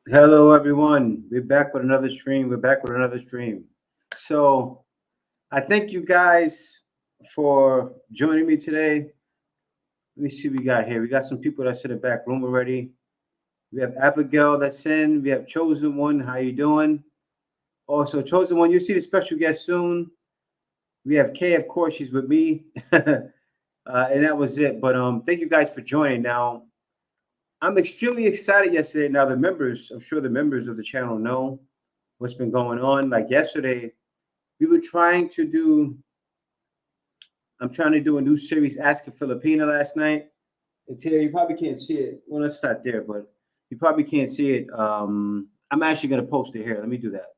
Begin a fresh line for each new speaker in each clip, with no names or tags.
Hello, everyone. We're back with another stream. So, I thank you guys for joining me today. Let me see what we got here. We got some people that's in the back room already. We have Abigail that's in. We have Chosen One. How you doing? Also, Chosen One, you'll see the special guest soon. We have Kay, of course, she's with me. And that was it. But thank you guys for joining. Now, I'm extremely excited yesterday. Now, I'm sure the members of the channel know what's been going on. Like yesterday, we were trying to do I'm trying to do a new series, Ask a Filipina last night. It's here. You probably can't see it. Well, let's start there, but you probably can't see it. I'm actually gonna post it here. Let me do that.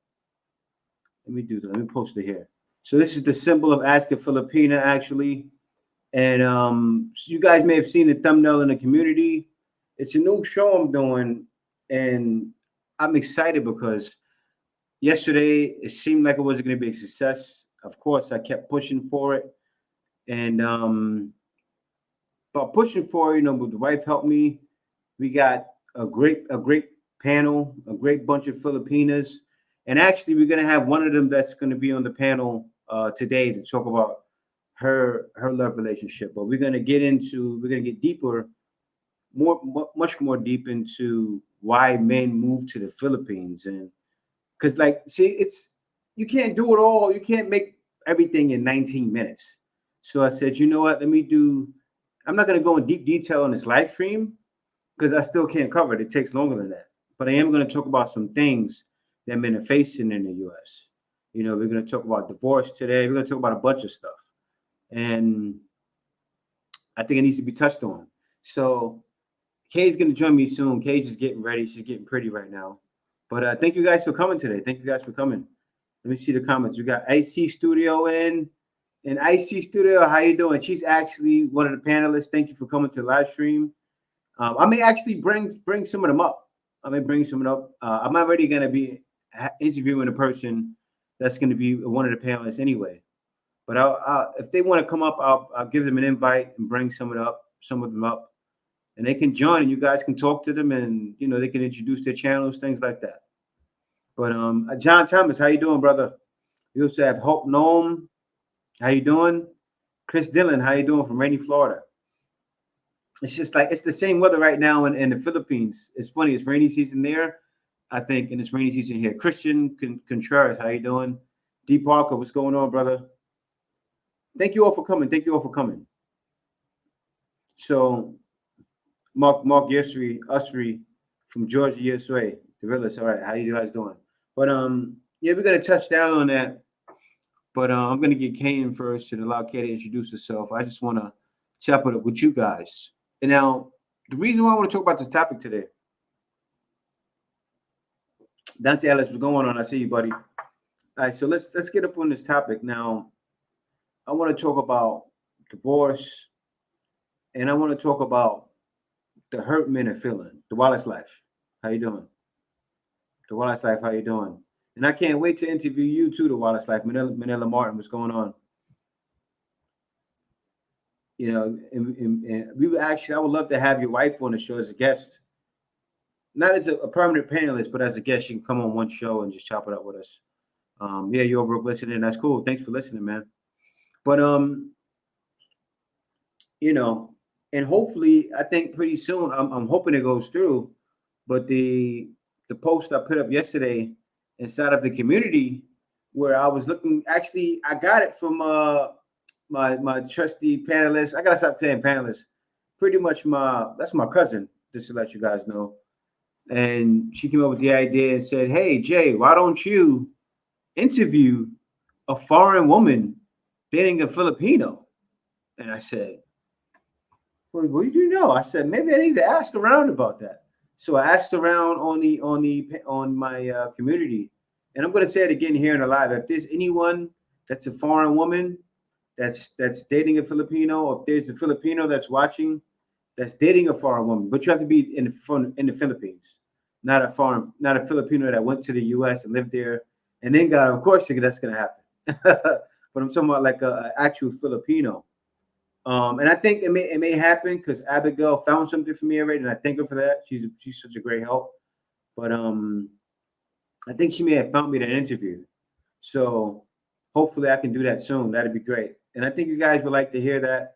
Let me post it here. So this is the symbol of Ask a Filipina, actually. And so you guys may have seen the thumbnail in the community. It's a new show I'm doing, and I'm excited because yesterday it seemed like it wasn't going to be a success. Of course, I kept pushing for it, and but pushing for it, the wife helped me. We got a great panel, a great bunch of Filipinas, and actually we're going to have one of them that's going to be on the panel today to talk about her love relationship. But we're going to get deeper, much more deep into why men move to the Philippines. And because, like, see, it's you can't do it all. You can't make everything in 19 minutes. So I said, you know what? I'm not going to go in deep detail on this live stream because I still can't cover it. It takes longer than that. But I am going to talk about some things that men are facing in the U.S. We're going to talk about divorce today. We're going to talk about a bunch of stuff, and I think it needs to be touched on. So Kay's going to join me soon. Kay's just getting ready. She's getting pretty right now. But thank you guys for coming today. Thank you guys for coming. Let me see the comments. We got IC Studio in. And IC Studio, how you doing? She's actually one of the panelists. Thank you for coming to the live stream. I may actually bring some of them up. I may bring some of them up. I'm already going to be interviewing a person that's going to be one of the panelists anyway. But if they want to come up, I'll give them an invite and bring some of them up, and they can join, and you guys can talk to them, and they can introduce their channels, things like that. But John Thomas, how you doing, brother? We also have Hope Noam. How you doing? Chris Dillon, how you doing from rainy Florida? It's just like it's the same weather right now in the Philippines. It's funny, it's rainy season there, I think, and it's rainy season here. Christian Contreras, how you doing? D Parker, what's going on, brother? Thank you all for coming. Thank you all for coming. So Mark Usry from Georgia, USA. The realist. All right, how you guys doing? But yeah, we're gonna touch down on that. But I'm gonna get Kay in first and allow Kay to introduce herself. I just wanna chop it up with you guys. And now the reason why I want to talk about this topic today. Dante Ellis, what's going on? I see you, buddy. All right, so let's get up on this topic now. I want to talk about divorce, and I want to talk about the hurt men are feeling. The Wallace Life. How you doing? The Wallace Life, how you doing? And I can't wait to interview you too, the Wallace Life. Manila Martin, what's going on? And we would actually, I would love to have your wife on the show as a guest. Not as a permanent panelist, but as a guest, you can come on one show and just chop it up with us. Yeah, you're over listening. That's cool. Thanks for listening, man. But and hopefully, I think pretty soon, I'm hoping it goes through. But the post I put up yesterday inside of the community, where I was looking, actually, I got it from my trusty panelist. I gotta stop saying panelist. Pretty much that's my cousin, just to let you guys know. And she came up with the idea and said, "Hey Jay, why don't you interview a foreign woman dating a Filipino?" And I said, "Well, what do you know?" I said, "Maybe I need to ask around about that." So I asked around on my community, and I'm going to say it again here in the live. If there's anyone that's a foreign woman that's dating a Filipino, if there's a Filipino that's watching that's dating a foreign woman, but you have to be in the Philippines, not a Filipino that went to the U.S. and lived there and then got. Of course, that's going to happen. But I'm talking about like a actual Filipino. And I think it may happen because Abigail found something for me already, and I thank her for that. She's such a great help. But I think she may have found me that interview. So hopefully I can do that soon. That'd be great. And I think you guys would like to hear that,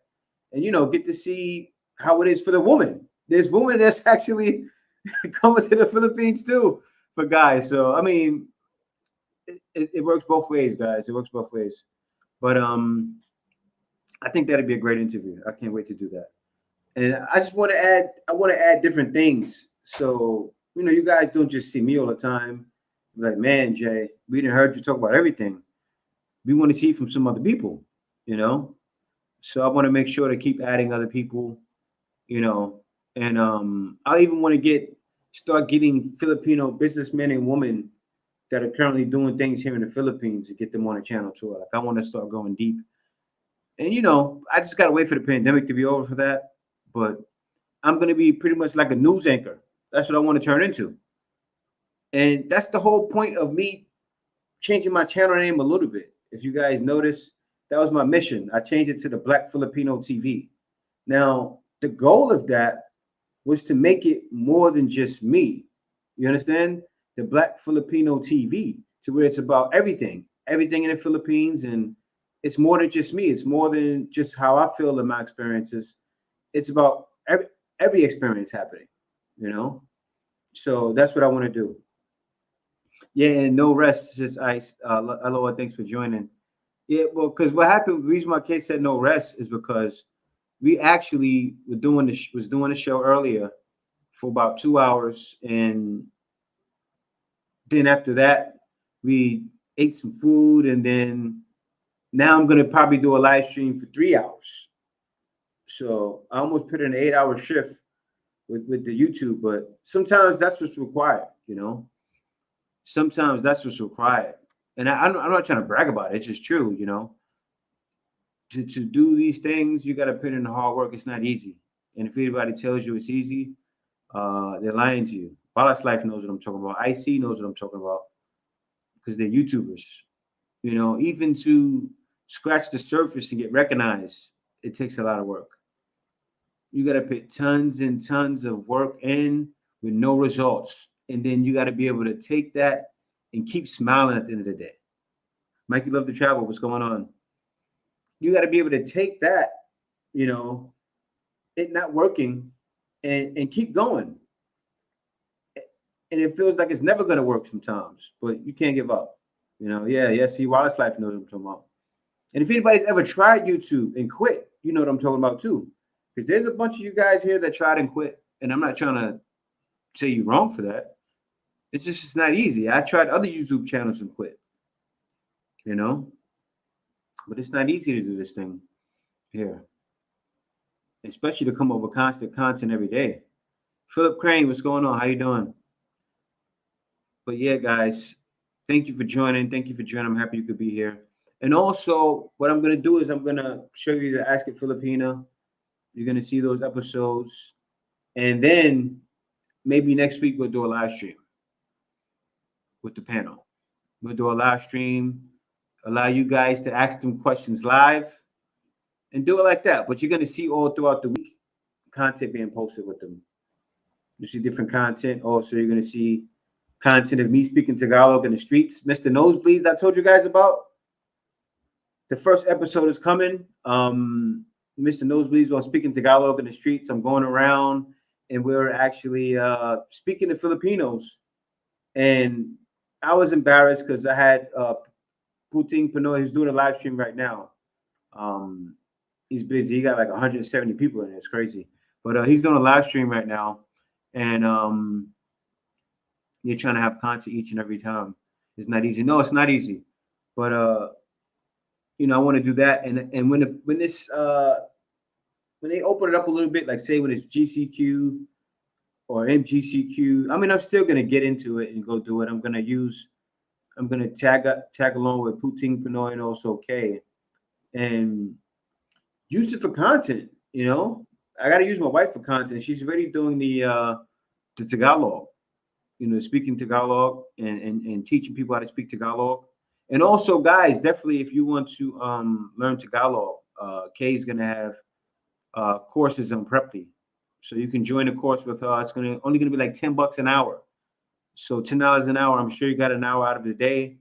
and get to see how it is for the woman. There's women that's actually coming to the Philippines too for guys. So I mean, it works both ways, guys. It works both ways. But I think that'd be a great interview. I can't wait to do that. And I just want to add. I want to add different things. So you guys don't just see me all the time. Like, man, Jay, we didn't heard you talk about everything. We want to see from some other people. You know. So I want to make sure to keep adding other people. You know, and I even want to start getting Filipino businessmen and women that are currently doing things here in the Philippines to get them on a channel tour. Like I want to start going deep. And I just gotta wait for the pandemic to be over for that. But I'm gonna be pretty much like a news anchor. That's what I want to turn into. And that's the whole point of me changing my channel name a little bit. If you guys notice, that was my mission. I changed it to the Black Filipino TV. Now, the goal of that was to make it more than just me. You understand? The Black Filipino TV, to where it's about everything in the Philippines. And it's more than just me. It's more than just how I feel in my experiences. It's about every experience happening, you know? So that's what I want to do. Yeah, and no rest, just Ice. Aloha, thanks for joining. Yeah, well, because what happened, the reason my kid said no rest is because we actually was doing the show earlier for about 2 hours, and then after that we ate some food, and then now I'm gonna probably do a live stream for 3 hours. So I almost put in an 8 hour shift with the YouTube, but sometimes that's what's required. Sometimes that's what's required. And I'm not trying to brag about it. It's just true. To do these things, you got to put in the hard work. It's not easy. And if anybody tells you it's easy, they're lying to you. Wallace Life knows what I'm talking about. IC knows what I'm talking about because they're YouTubers. Even to scratch the surface and get recognized, it takes a lot of work. You got to put tons and tons of work in with no results. And then you got to be able to take that and keep smiling at the end of the day. Mike, you love to travel. What's going on? You got to be able to take that, it not working and keep going. And it feels like it's never going to work sometimes, but you can't give up. Yeah. See, Wallace Life knows what I'm talking about. And if anybody's ever tried YouTube and quit, you know what I'm talking about too. Because there's a bunch of you guys here that tried and quit. And I'm not trying to say you're wrong for that. It's not easy. I tried other YouTube channels and quit. But it's not easy to do this thing here. Especially to come up with constant content every day. Philip Crane, what's going on? How you doing? But yeah, guys, thank you for joining. I'm happy you could be here. And also, what I'm going to do is I'm going to show you the Ask It Filipina. You're going to see those episodes. And then maybe next week we'll do a live stream with the panel. We'll do a live stream, allow you guys to ask them questions live and do it like that. But you're going to see all throughout the week content being posted with them. You see different content. Also, you're going to see content of me speaking Tagalog in the streets. Mr. Nosebleeds, I told you guys about. The first episode is coming. Mr. Nosebleeds on speaking Tagalog in the streets. I'm going around and we're actually speaking to Filipinos. And I was embarrassed because I had Puting Pinoy, who's doing a live stream right now. He's busy. He got like 170 people in it. It's crazy. But he's doing a live stream right now. And you're trying to have content each and every time. It's not easy. No, it's not easy. But I want to do that. And when they open it up a little bit, like say when it's GCQ or MGCQ, I mean, I'm still gonna get into it and go do it. I'm gonna tag along with Puting Pinoy and also K and use it for content. I gotta use my wife for content. She's already doing the Tagalog, speaking Tagalog and teaching people how to speak Tagalog. And also, guys, definitely if you want to learn Tagalog, Kay is gonna have courses on Preply. So you can join a course with her. It's only gonna be like $10 an hour. So $10 an hour. I'm sure you got an hour out of the day.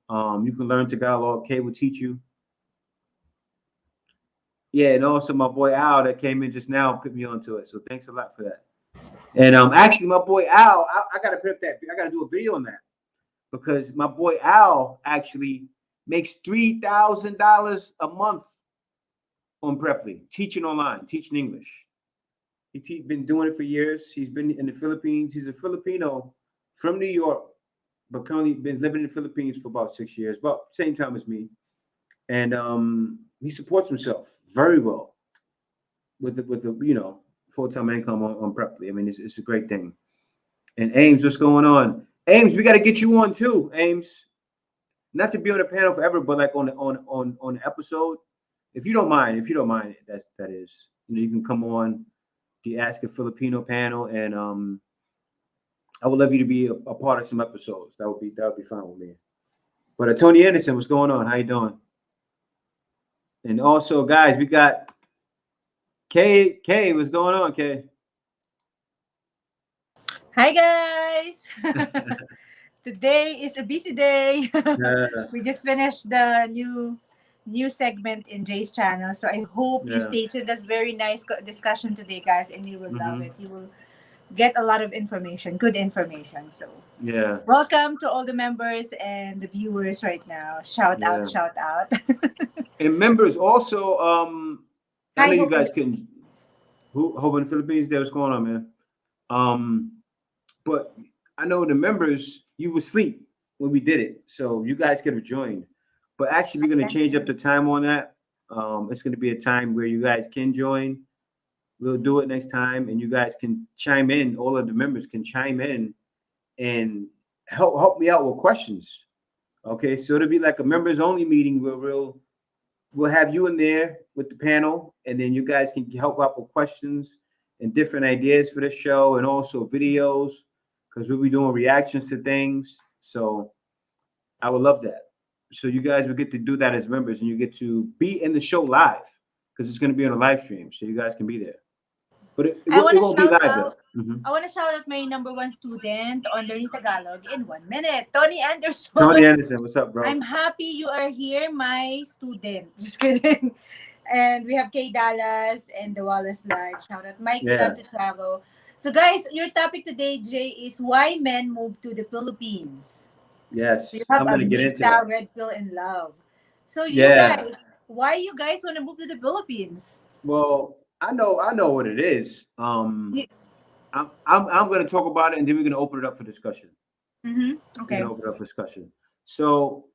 You can learn Tagalog. Kay will teach you. Yeah, and also my boy Al that came in just now put me onto it. So thanks a lot for that. And actually, my boy Al, I gotta put up that. I gotta do a video on that because my boy Al actually makes $3,000 a month on Preply, teaching online, teaching English. He's been doing it for years. He's been in the Philippines. He's a Filipino from New York, but currently been living in the Philippines for about 6 years, about same time as me. And he supports himself very well with the full-time income on Preply. I mean, it's a great thing. And Ames, what's going on? Ames, we got to get you on too, Ames. Not to be on the panel forever, but like on the episode, if you don't mind, that is, you can come on the Ask a Filipino panel, and I would love you to be a part of some episodes. That would be fine with me. But Tony Anderson, what's going on? How you doing? And also, guys, we got Kay. Kay, what's going on, Kay?
Hi guys! Today is a busy day. We just finished the new segment in Jay's channel, so I hope you stay tuned. That's very nice discussion today, guys, and you will love it. You will get a lot of information, good information. So welcome to all the members and the viewers right now. Shout out, shout out.
And members also, I know you guys can. Hope in the Philippines, there, what's going on, man? But I know the members, you would sleep when we did it, so you guys could have joined. But actually, we're going to change up the time on that. It's going to be a time where you guys can join. We'll do it next time, and you guys can chime in. All of the members can chime in and help me out with questions. Okay, so it'll be like a members only meeting where we'll have you in there with the panel, and then you guys can help out with questions and different ideas for the show, and also videos, because we'll be doing reactions to things. So I would love that. So you guys will get to do that as members, and you get to be in the show live because it's going to be on a live stream, so you guys can be there. But it won't be live though.
I want to shout out my number one student on Learning Tagalog in 1 minute, Tony Anderson.
Tony Anderson, what's up, bro?
I'm happy you are here, my student. Just kidding. And we have Kay Dallas and the Wallace Live. Shout out Mike, Love to Travel. So guys, your topic today, Jay, is why men move to the Philippines.
Yes,
so you have
I'm going to get into that.
Red Pill in Love. So you guys, why you guys want to move to the Philippines?
Well, I know what it is. I'm going to talk about it, and then we're going to open it up for discussion.
Okay.
We're going to open it up for discussion. So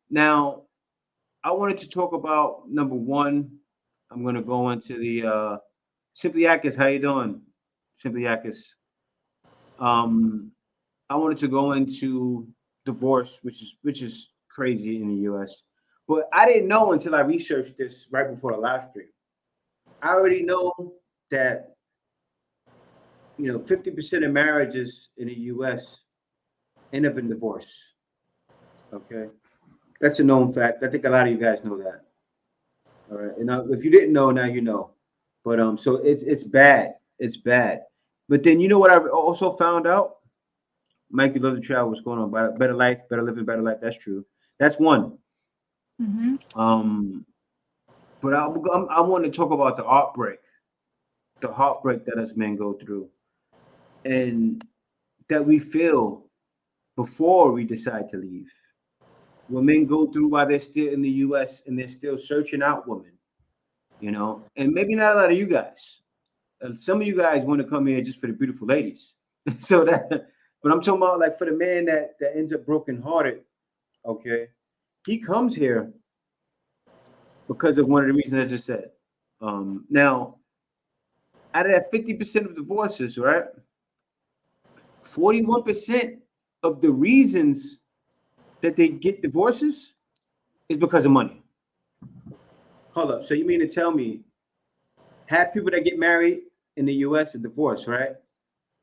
now, I wanted to talk about number one. I'm going to go into the Simply Akis. How you doing, Simply Akis? I wanted to go into divorce, which is crazy in the U.S. But I didn't know until I researched this right before the live stream. I already know that 50% of marriages in the U.S. end up in divorce. Okay, that's a known fact. I think a lot of you guys know that. All right, and if you didn't know, now you know. But so it's bad. It's bad. But then you know what I also found out? Mike, you love to travel. What's going on? Better life, better living, better life. That's true. That's one. But I want to talk about the heartbreak that us men go through, and that we feel before we decide to leave. What men go through while they're still in the U.S. and they're still searching out women, and maybe not a lot of you guys. Some of you guys want to come here just for the beautiful ladies. But I'm talking about like for the man that ends up brokenhearted. Okay, he comes here because of one of the reasons I just said. Now, out of that 50% of divorces, right? 41% of the reasons that they get divorces is because of money. Hold up. So you mean to tell me half people that get married in the U.S. are divorced, right?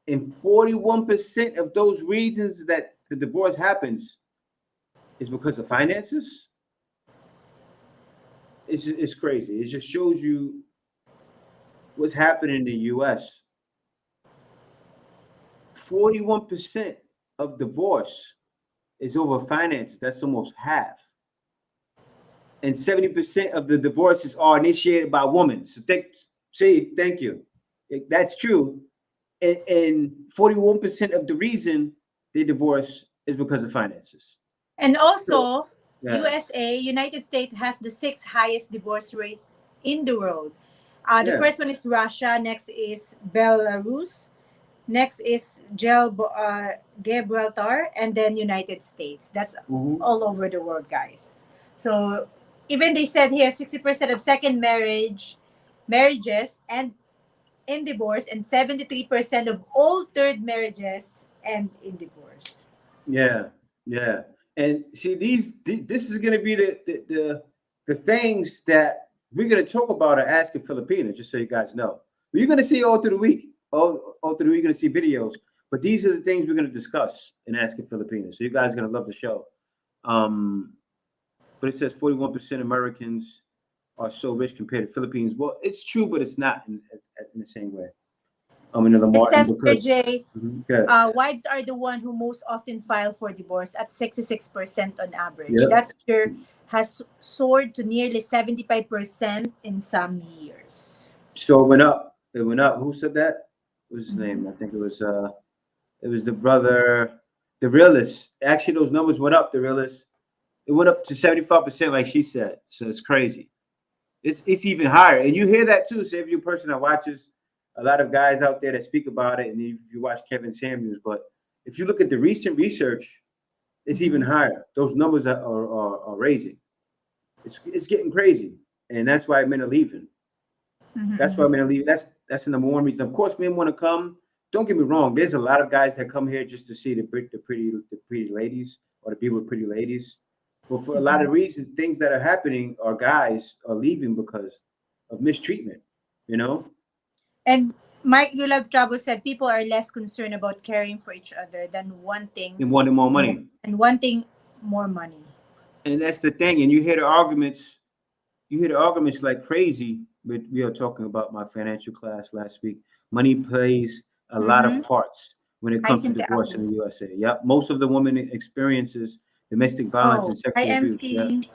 And 41% of those reasons that the divorce happens is because of finances? It's crazy. It just shows you what's happening in the U.S. 41% of divorce is over finances. That's almost half. And 70% of the divorces are initiated by women. So thank you. That's true. And 41% of the reason they divorce is because of finances.
And
So,
also,
yeah,
USA, United States has the sixth highest divorce rate in the world. The
yeah.
first one is Russia. Next is Belarus. Next is Gibraltar, and then United States. That's
Mhm.
all over the world, guys. So even they said here 60% of second marriages end in divorce, and 73% of all third marriages end in divorce.
Yeah, yeah. And see, this is going to be the things that we're going to talk about at Asking Filipina, just so you guys know. You're going to see all through the week, all through the week, you're going to see videos. But these are the things we're going to discuss in Asking Filipina. So you guys are going to love the show. Um, but it says 41% Americans are so rich compared to Philippines. Well, it's true, but it's not in the same way. Another
It
Martin
says here,
because
Jay,
good.
wives are the one who most often file for divorce at 66% on average.
Yep.
That figure has soared to nearly 75% in some years.
So it went up. It went up. Who said that? What was his
Mhm.
name? I think it was the brother, the realist. Actually, those numbers went up. The realist. It went up to 75%, like she said. So it's crazy. It's even higher, and you hear that too. So if you're a person that watches, a lot of guys out there that speak about it, and if you watch Kevin Samuels, but if you look at the recent research, it's even
Mhm.
higher. Those numbers are raising. It's getting crazy, and that's why men are leaving. That's why
Mhm.
I'm gonna leave. That's the number one reason. Of course, men want to come. Don't get me wrong. There's a lot of guys that come here just to see the pretty ladies or to be with pretty ladies. But for a lot of
Mhm.
reasons, things that are happening are guys are leaving because of mistreatment. You know,
And Mike You Love Trouble said people are less concerned about caring for each other than
and wanting more money.
wanting more money.
And that's the thing. And you hear the arguments. You hear the arguments like crazy. But we are talking about my financial class last week. Money plays a lot of
Mm-hmm.
parts when it
I
comes to
simply
divorce in
agree.
the USA. Yep, most of the women experiences domestic violence
Oh,
and
hi
sexual abuse. Yep.
Emsky.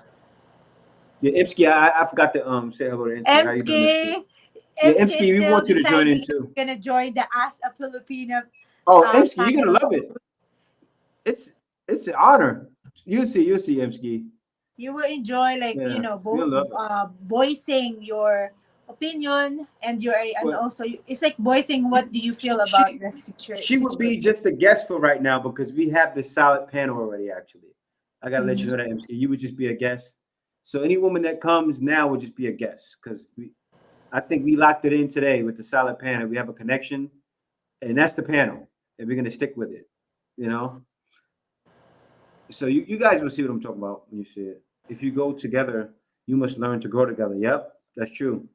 Yeah, Imsky, I forgot to say hello to Imsky. How you doing, Imsky?
Emsky.
Yeah,
Emsky is
Imsky, we
still
want you to join in
deciding if
too.
he's gonna join the Ask a Filipina
Oh, Imsky, you're gonna
panel
love
soon.
it. It's it's an honor. You'll see, Imsky.
You will enjoy, like,
Yeah,
both
you'll love it.
voicing your opinion, and
Well,
also it's like voicing what do you feel about
she
the
she would be
situation.
just a guest for right now because we have this solid panel already. Actually, I gotta let you
Mhm.
know that MC. You would just be a guest. So any woman that comes now would just be a guest because I think we locked it in today with the solid panel. We have a connection, and that's the panel, and we're gonna stick with it. You know. So you guys will see what I'm talking about when you see it. If you go together, you must learn to grow together. Yep, that's true.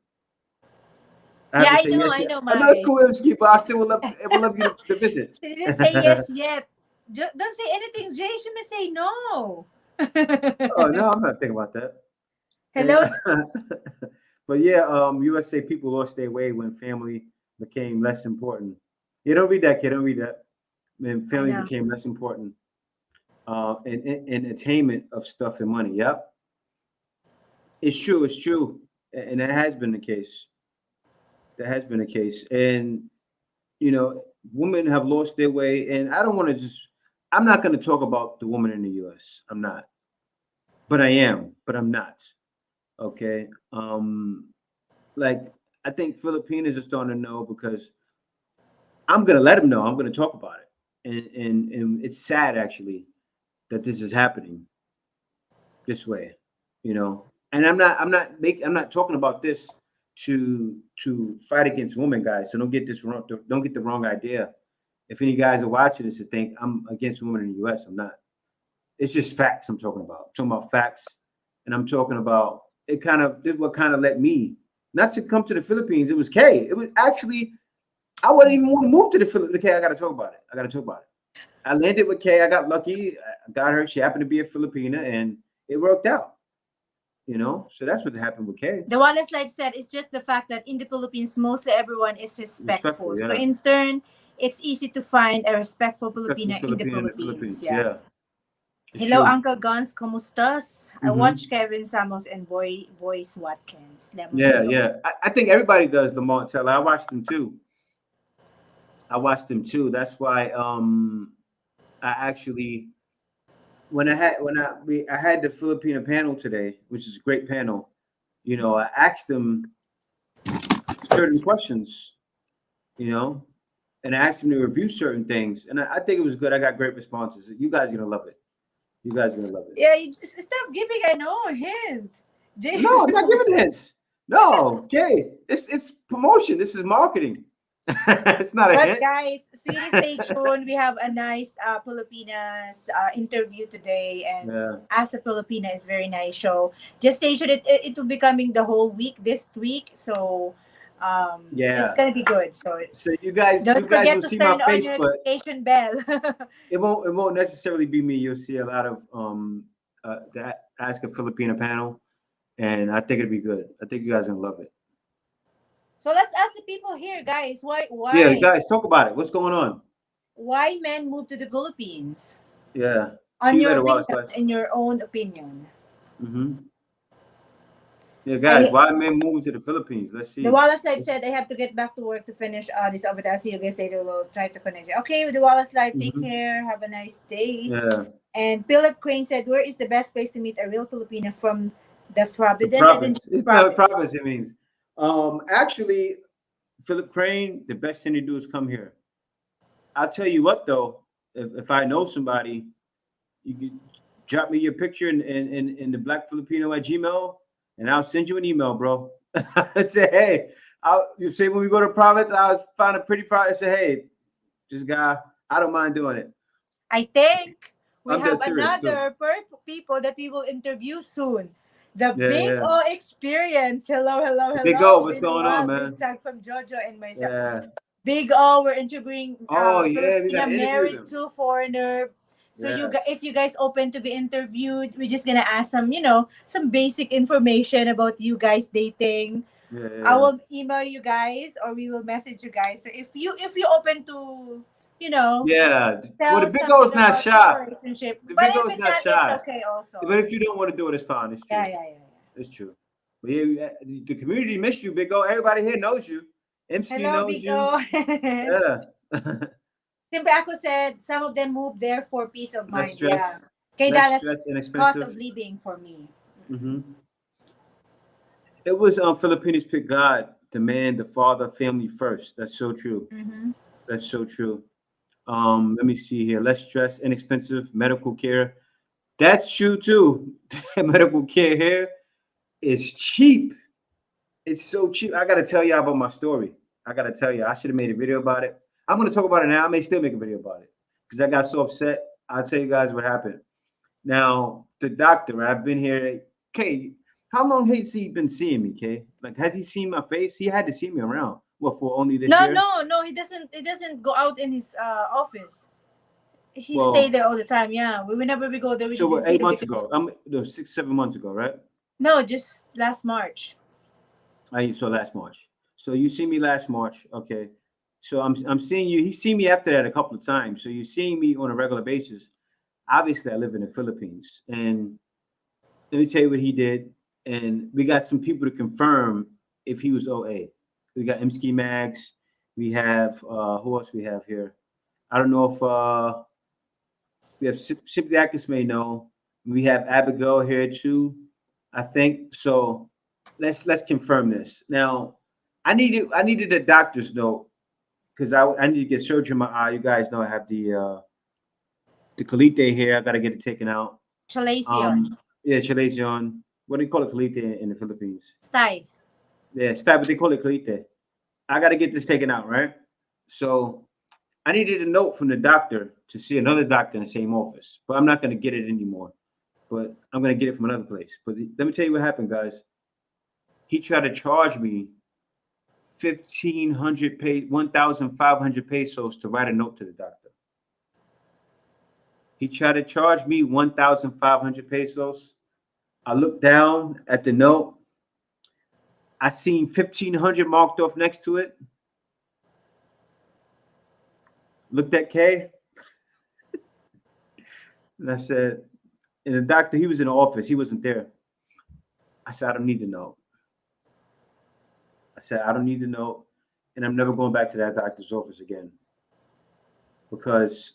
I have
Yeah,
to say yes.
I
Yeah.
know,
I know it's
my.
cool, MC, but I would love you to visit.
She didn't say yes yet. Don't say anything, Jay. She may say no.
Oh no, I'm not thinking about that.
Hello.
But yeah, USA people lost their way when family became less important. You don't read that, kid. Don't read that. When
I
family
know.
became less important, and attainment of stuff and money. Yep, it's true. It's true, and that has been the case. That has been the case, and women have lost their way. And I don't want to just. I'm not going to talk about the woman in the U.S. I'm not, but I am. But I'm not. Okay. Like I think Filipinos are starting to know because I'm gonna let them know. I'm gonna talk about it, and it's sad actually that this is happening this way, you know. And I'm not talking about this to fight against women, guys. So don't get this wrong. Don't get the wrong idea. If any guys are watching this and think I'm against women in the U.S., I'm not. It's just facts I'm talking about. I'm talking about facts, and I'm talking about it. This is what kind of let me not to come to the Philippines. It was Kay. It was actually I wouldn't even want to move to the Philippines. Okay, I got to talk about it. I got to talk about it. I landed with Kay. I got lucky. I got her. She happened to be a Filipina, and it worked out. So that's what happened with Kay.
The Wallace Life said it's just the fact that in the Philippines, mostly everyone is respectful.
Respectful,
So
yeah.
in turn, it's easy to find a respectful
Respectful
Filipina in the
Filipino in the
Philippines.
Philippines.
Yeah.
Yeah, it's
Hello,
true.
Uncle Guns. Kamustas? I
Hmm.
watched Kevin Samuels and Boyce Watkins. Lemon
Yeah,
tea.
yeah. I think everybody does Lamont Taylor. I watched him too. I watched him too. That's why I actually I had the Filipino panel today, which is a great panel. You know, I asked them certain questions, you know, and I asked them to review certain things, and I think it was good. I got great responses. You guys are gonna love it. You guys are gonna love it.
Yeah, you just stop giving a hint.
No, I'm not giving hints. No, okay, it's promotion. This is marketing. It's not a
But
hint.
guys, really stay tuned. We have a nice Filipinas interview today, and
Yeah,
as a Filipina, it's very nice show. Just stay tuned. It will be coming the whole week this week, so it's
yeah.
gonna be good. So
So you
don't
guys
forget
will
to
see my
turn on
face,
your
but
notification bell.
it won't necessarily be me. You'll see a lot of that Ask a Filipina panel, and I think it'll be good. I think you guys are gonna love it.
So let's ask the people here, guys.
Yeah, guys, talk about it. What's going on?
Why men move to the Philippines?
Yeah. See
On
you
your
later, Wallace
opinion,
Life.
in your own opinion.
Mm-hmm. Yeah, guys,
I
why men moving to the Philippines? Let's
The
see.
Wallace Life said I have to get back to work to finish this avatar. See you guys later. We'll try to connect you. Okay, with the Wallace Life, take
Mm-hmm.
care. Have a nice day.
Yeah,
And Philip Crane said, where is the best place to meet a real Filipino from the
the
Providence? I didn't
province. It's not a
province.
province. It means. Actually, Philip Crane, the best thing to do is come here. I'll tell you what, though, if I know somebody, you can drop me your picture in the Black Filipino at Gmail, and I'll send you an email, bro. I'd say, hey, you say when we go to province, I'll find a pretty province. Say, hey, this guy, I don't mind doing it.
I think we
I'm
have
dead serious. So,
another people that we will interview soon. The
yeah,
Big
yeah.
O Experience. Hello, hello,
Big O,
hello.
what's
Been a
going on,
while. Big
man?
Sag from Jojo and myself.
Yeah.
Big O, we're interviewing
Oh, yeah, we
Filipina
gotta interview
married
them.
to foreigner. So
Yeah,
if you guys open to be interviewed, we're just gonna ask some, some basic information about you guys dating.
yeah,
I
yeah.
will email you guys or we will message you guys. So if you open to, you know,
Yeah. Well, the
tell
Big O's
something
not
about your
shy.
relationship.
The
But
Big
if
O's
it's
not
not, it's
shy.
okay also.
But if you don't want to do it, it's fine. It's
Yeah,
true.
yeah, yeah, yeah.
It's true. But yeah, the community missed you, Big O. Everybody here knows you. MC
Hello,
knows
Big
you.
O.
Yeah.
Simple Ako said some of them moved there for peace of
Less
mind. Yeah.
stress,
Okay,
less
Dallas,
stress,
cost
inexpensive.
of living for me.
Hmm. It was Filipinos pick God, the man, the father, family first. That's so true.
Mm-hmm.
That's so true. Let me see here. Less stress, inexpensive medical care. That's true too. Medical care here is cheap. It's so cheap. I gotta tell you about my story. I gotta tell you. I should have made a video about it. I'm gonna talk about it now. I may still make a video about it because I got so upset. I'll tell you guys what happened. Now, the doctor, I've been here. Kay, how long has he been seeing me, Kay? Like, has he seen my face? He had to see me around. What, for only this
No,
year?
no, no. He doesn't. He doesn't go out in his office. He stayed
Well,
there all the time. Yeah. Whenever we go there, we
so
didn't
what,
see
eight
him
months
because
ago? No, 6, 7 months ago, right?
no, just last March.
I saw last March. So you see me last March, okay? So I'm seeing you. He's seen me after that a couple of times. So you're seeing me on a regular basis. Obviously, I live in the Philippines, and let me tell you what he did. And we got some people to confirm if he was OA. We got MSK Mags. We have who else we have here? I don't know if we have Sympathy Akis may know. We have Abigail here too. I think so. Let's confirm this. Now, I needed a doctor's note because I need to get surgery in my eye. You guys know I have the colite here. I gotta get it taken out.
Chalacion.
Yeah, chalazion. What do you call it, colite in the Philippines?
Stay.
Yeah, style, but they call it colite. I got to get this taken out, right? So I needed a note from the doctor to see another doctor in the same office, but I'm not going to get it anymore. But I'm going to get it from another place. But let me tell you what happened, guys. He tried to charge me 1,500 pesos to write a note to the doctor. He tried to charge me 1,500 pesos. I looked down at the note. I seen 1,500 marked off next to it. looked at Kay, and I said, and the doctor, he was in the office, he wasn't there. I said, I don't need to know. I said, I don't need to know, and I'm never going back to that doctor's office again because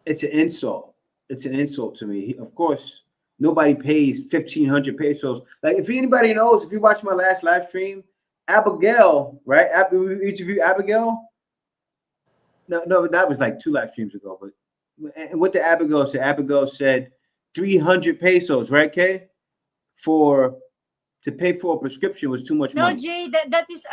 it's an insult. It's an insult to me. Of course, nobody pays 1,500 pesos. Like, if anybody knows, if you watch my last live stream, Abigail, right? Each of you, Abigail. No, that was like 2 live streams ago. But and what did Abigail say? Abigail said 300 pesos, right, Kay? For to pay for a prescription was too much
No,
money.
Jay, that is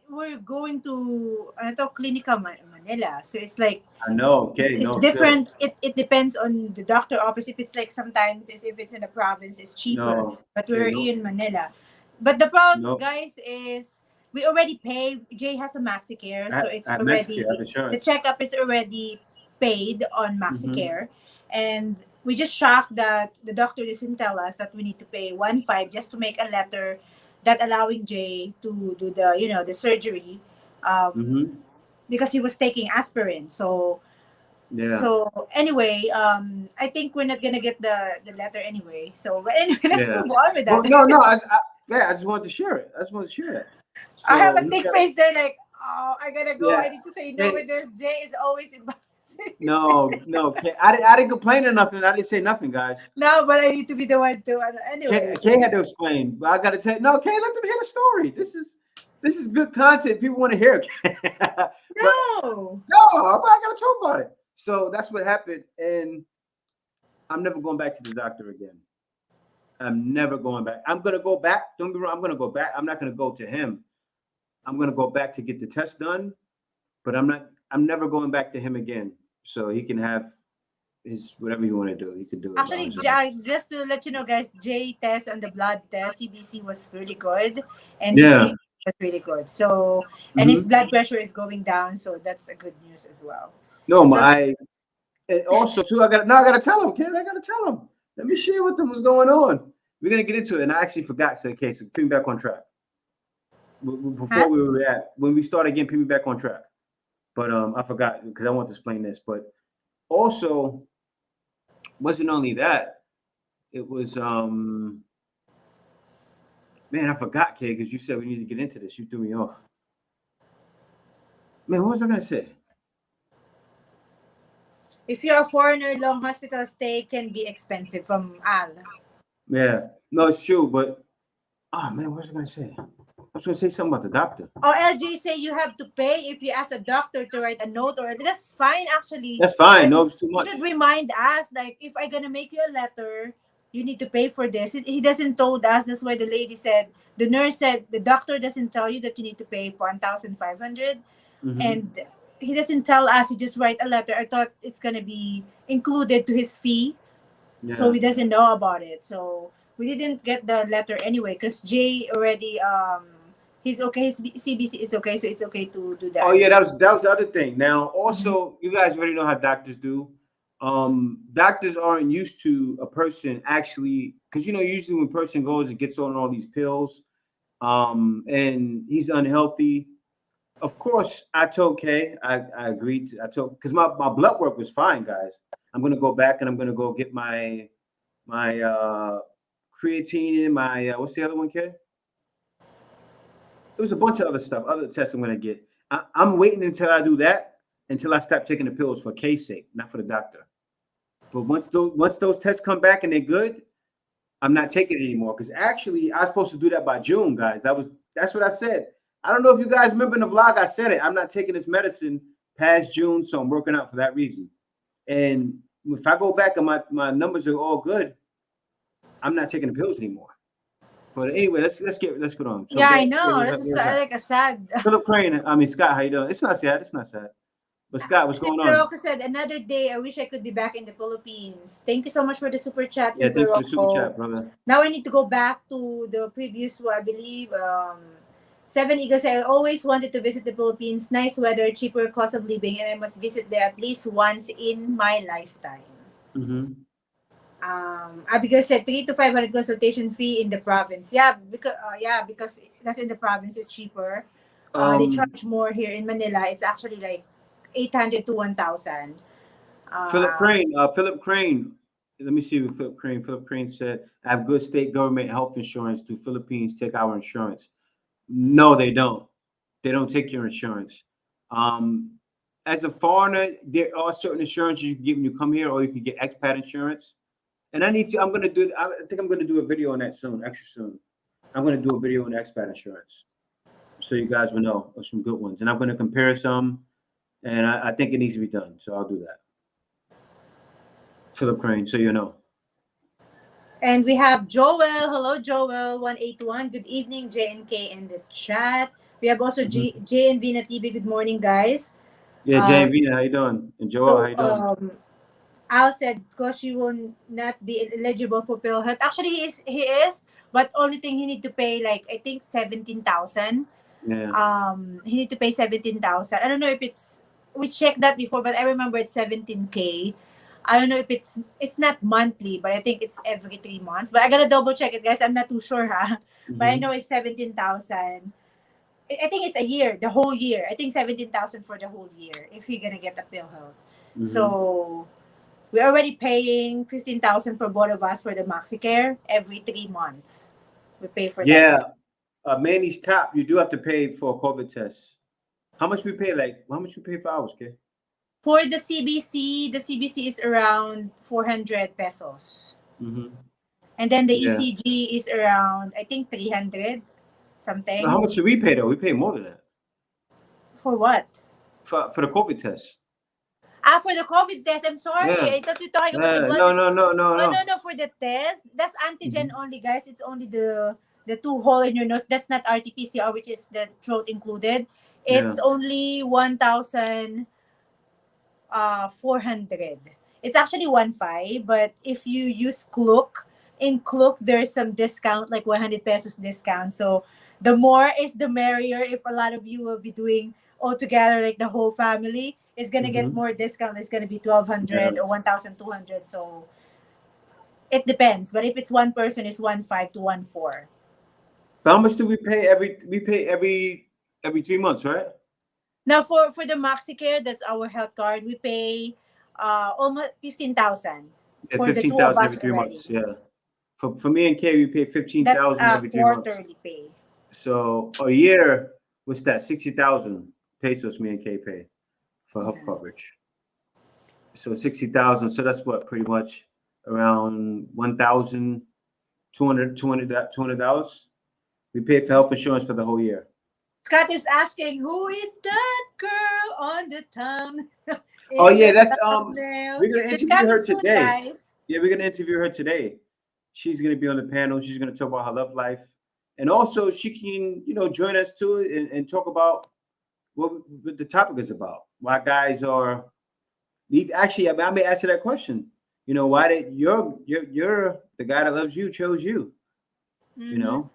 we're going to Clinica Manila. So it's like
I know, okay,
it's
no, still,
different. It depends on the doctor office. If it's like sometimes is if it's in the province, it's cheaper.
no,
But
okay,
we're
no,
in Manila. But the problem,
no.
guys, is we already pay. Jay has a MaxiCare, so it's
I have
already
Mexican, I have
the
insurance.
checkup is already paid on
Mm-hmm.
MaxiCare, and we just shocked that the doctor doesn't tell us that we need to pay 1.5 just to make a letter that allowing Jay to do the the surgery,
Mm-hmm.
because he was taking aspirin. So
Yeah,
anyway, I think we're not gonna get the letter anyway. So but anyway, let's
yeah.
move on with
Well,
that.
no, yeah, I just wanted to share it. I just wanted to share that.
I have
So
a
he
thick
got,
face there, like, oh, I gotta go.
yeah.
I need to say no
Hey,
with this. Jay is always embarrassing.
no, no, I didn't complain or nothing. I didn't say nothing, guys.
No, but I need to be the one to. Anyway,
Kay had to explain, but I got to tell you, no, Kay, let them hear the story. This is good content. People want to hear it. But
no.
no, I got to talk about it. So that's what happened, and I'm never going back to the doctor again. I'm never going back. I'm gonna go back. Don't be wrong. I'm gonna go back. I'm not gonna go to him. I'm gonna go back to get the test done, but I'm not. I'm never going back to him again. So he can have his whatever you want to do. He can do it by
Actually,
himself.
Just to let you know, guys, J test on the blood test, CBC was really good, and his
Yeah.
ECG was really good. So, and his
Mm-hmm.
blood pressure is going down, so that's a good news as well.
No,
So,
and also too. I gotta tell him, kid. I gotta tell him. Let me share with him what's going on. We're gonna get into it, and I actually forgot. So, okay, so put me back on track.
huh?
Before we were at when we start again, put me back on track. But I forgot because I want to explain this. But also, wasn't only that. It was man, I forgot, kid, because you said we need to get into this. You threw me off. Man, what was I gonna say?
If you're a foreigner, long hospital stay can be expensive from Al.
Yeah, no, it's true, but man, what was I gonna say? I was gonna say something about the doctor.
Or LJ say you have to pay if you ask a doctor to write a note, or that's fine actually.
That's fine.
But
No, it's too
he
much.
should remind us, like, if I gonna make you a letter, you need to pay for this. He doesn't told us. That's why the lady said, the nurse said, the doctor doesn't tell you that you need to pay 1,500,
Mm-hmm.
and he doesn't tell us. He just write a letter. I thought it's gonna be included to his fee, so
Yeah.
he doesn't know about it. So we didn't get the letter anyway because Jay already he's okay. His CBC is okay, so it's okay to do
Oh
that.
yeah, that was the other thing. Now,
Mhm.
also, you guys already know how doctors do. Doctors aren't used to a person actually, because usually when a person goes and gets on all these pills, and he's unhealthy. Of course, I told Kay, I agreed. I told because my blood work was fine, guys. I'm gonna go back and I'm gonna go get my creatine and my what's the other one, Kay? There was a bunch of other stuff, other tests I'm gonna get. I'm waiting until I do that until I stop taking the pills for Kay's sake, not for the doctor. But once those tests come back and they're good, I'm not taking it anymore. Because actually, I was supposed to do that by June, guys. That's what I said. I don't know if you guys remember in the vlog, I said it. I'm not taking this medicine past June, so I'm working out for that reason. And if I go back and my numbers are all good, I'm not taking the pills anymore. But anyway, let's get on. So
Yeah, I
get
know. That's just, like a sad.
Philip Crane. I mean Scott, how you doing? It's not sad. It's not sad. But Scott, what's going on?
Rocco said, another day, I wish I could be back in the Philippines. Thank you so much for the super chat,
Yeah,
Simple
thanks for the super
Rocco.
chat, brother.
Now I need to go back to the previous one, I believe. Seven Eagles, I always wanted to visit the Philippines. Nice weather, cheaper cost of living, and I must visit there at least once in my lifetime.
Mm-hmm.
Abigail said 3 to 500 consultation fee in the province. Yeah, because that's in the province. It's cheaper. They
Um,
charge more here in Manila. It's actually like 800 to 1,000.
Philip
Uh,
Crane, Philip Crane. Let me see what Philip Crane. Philip Crane said, "I have good state government health insurance. Do Philippines take our insurance?" No, they don't. They don't take your insurance. Um, as a foreigner, there are certain insurances you can get when you come here, or you can get expat insurance. And I need to. I'm gonna do. I think I'm gonna do a video on that soon. Extra soon. I'm gonna do a video on expat insurance, so you guys will know of some good ones. And I'm gonna compare some, and I think it needs to be done. So I'll do that. Philip Crane, so you know.
and we have Joel. Hello, Joel. 181. Good evening, JNK in the chat. We have also
Mhm.
J and Vina TV. Good morning, guys.
Yeah, Jane
Um,
Vina, how you doing? And Joel, how
so
you doing?
Al said because she will not be eligible for Pill Health. Actually, he is, but only thing he need to pay like I think 17,000.
Yeah.
He need to pay 17,000. I don't know if it's we checked that before, but I remember it's 17K. I don't know if it's not monthly, but I think it's every 3 months. But I gotta double check it, guys. I'm not too sure, huh? But I
Mm-hmm.
know it's 17,000. I think it's a year, the whole year. I think 17,000 for the whole year if you're gonna get a pill health.
Mm-hmm.
So we're already paying 15,000 per both of us for the MaxiCare every 3 months. We pay for that.
Yeah. Manny's top, you do have to pay for a COVID test. How much we pay? Like, how much we pay for ours, okay?
For the CBC is around 400 pesos.
Mm-hmm.
And then the
Yeah.
ECG is around, I think, 300
But how
something.
much do we pay though? We pay more than that
For what?
for the COVID test.
For the COVID test, I'm sorry.
Yeah.
I thought you're talking about the
Yeah.
blood.
No, no, no, no,
Oh, no,
no.
no. For the test, that's
Mm-hmm.
antigen only, guys. It's only the two hole in your nose. That's not RT-PCR, which is the throat included.
Yeah.
It's only 1,000 400. It's actually 1.5, but if you use Klook, in Klook there's some discount, like 100 pesos discount. So the more is the merrier. If a lot of you will be doing all together, like the whole family, it's gonna get
Mm-hmm.
more discount. It's gonna be
Yeah.
1,200 or 1,200. So it depends. But if it's one person, it's 1.5 to 1.4.
But how much do we pay we pay every 3 months, right?
Now for the MaxiCare, that's our health card. We pay almost 15,000
Yeah,
for the
fifteen
two of
thousand every
us
three
already.
months. Yeah. For me and Kay, we pay fifteen
That's
thousand every 3 months.
quarterly pay.
So a year, what's that? 60,000 pesos me and Kay pay for health
Yeah.
coverage. So 60,000. So that's what pretty much around 1,200 $200. We pay for health insurance for the whole year.
Scott is asking, who is that girl on the thumb
Oh
in
yeah,
the
that's
thumbnail?
we're gonna
She's
interview
coming
her
soon,
today.
guys.
Yeah, we're gonna interview her today. She's gonna be on the panel. She's gonna talk about her love life, and also she can join us too and talk about what the topic is about. Why guys are actually I may answer that question. Why did you're the guy that loves you chose you? You
Mm-hmm.
know,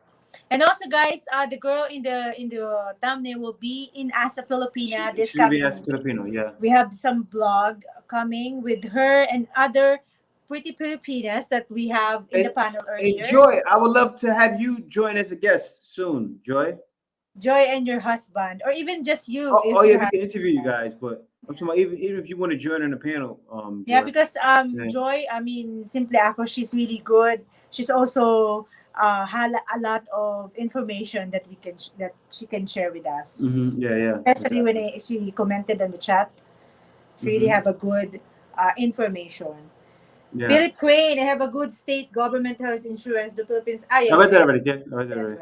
And also, guys, the girl in the thumbnail will be in Asa Filipina this
she's gonna be
coming
asked
week.
Filipino. Yeah.
We have some blog coming with her and other pretty Filipinas that we have in the
And,
panel
and
earlier.
Joy, I would love to have you join as a guest soon, Joy.
Joy and your husband, or even just you
Oh
if
yeah,
you
we
have.
can interview you guys, but I'm talking about even if you want to join in the panel,
Yeah,
Joy.
because
Yeah.
Joy, I mean, Simply Ako, she's really good. She's also had a lot of information that that she can share with us.
Yeah, yeah,
Especially when
exactly.
she commented on the chat, she really
hmm
have a good information.
Yeah.
Philip Crane, I have a good state government health insurance. The Philippines. Ah, yeah,
I read
you
that
read
already, kid. I read that
that
already.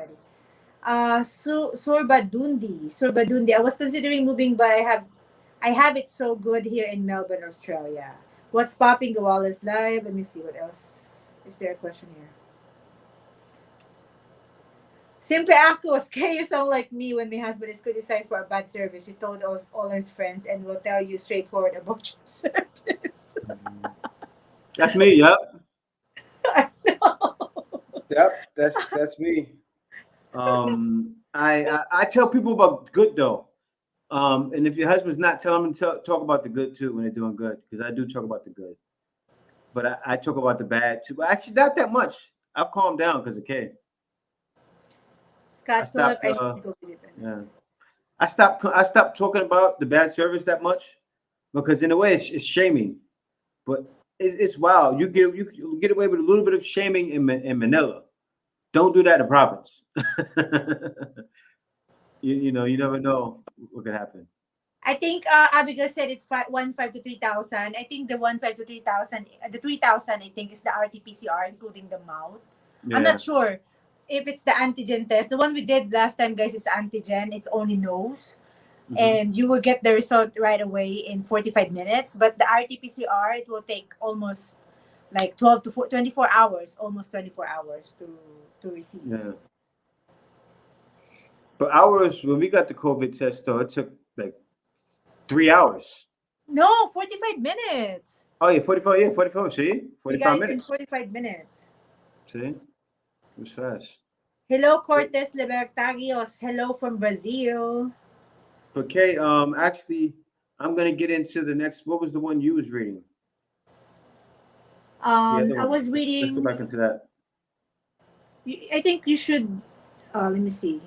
already. Surbadundi. I was considering moving, but I have it so good here in Melbourne, Australia. What's popping? The wall is live. Let me see what else. Is there a question here? Simply Akos, can you sound like me when my husband is criticized for a bad service? He told all his friends and will tell you straightforward about your service.
That's me. Yep.
I know.
Yep. That's me. I tell people about good though. And if your husband's not, tell them to talk about the good too when they're doing good, because I do talk about the good, but I talk about the bad too. But actually, not that much. I've calmed down because of Kay. I
Scott Phillip,
stopped.
I need to go with it.
Yeah. I stopped talking about the bad service that much because in a way it's shaming, but it's wild. You get away with a little bit of shaming in Manila. Don't do that in province. You never know what could happen.
I think Abigail said it's 1.5 to 3,000. I think the 1.5 to 3,000, the 3,000 I think is the RT-PCR including the mouth. I'm
Yeah.
not sure if it's the antigen test. The one we did last time, guys, is antigen. It's only nose,
Hmm.
and you will get the result right away in 45 minutes. But the RT-PCR, it will take almost like 12 to 24 hours, almost 24 hours to receive.
Yeah. But ours, when we got the COVID test, though, it took like 3 hours.
No, 45 minutes.
Oh yeah, 45. Yeah, 45. See,
We got
45
it in
minutes.
45 minutes.
See, it was fast.
Hello,
But,
Cortes Libertarios. Hello from Brazil.
okay. Actually, I'm gonna get into the next. What was the one you was reading? The other
I
one.
was
Let's go
reading.
back into that.
I think you should. Let me see.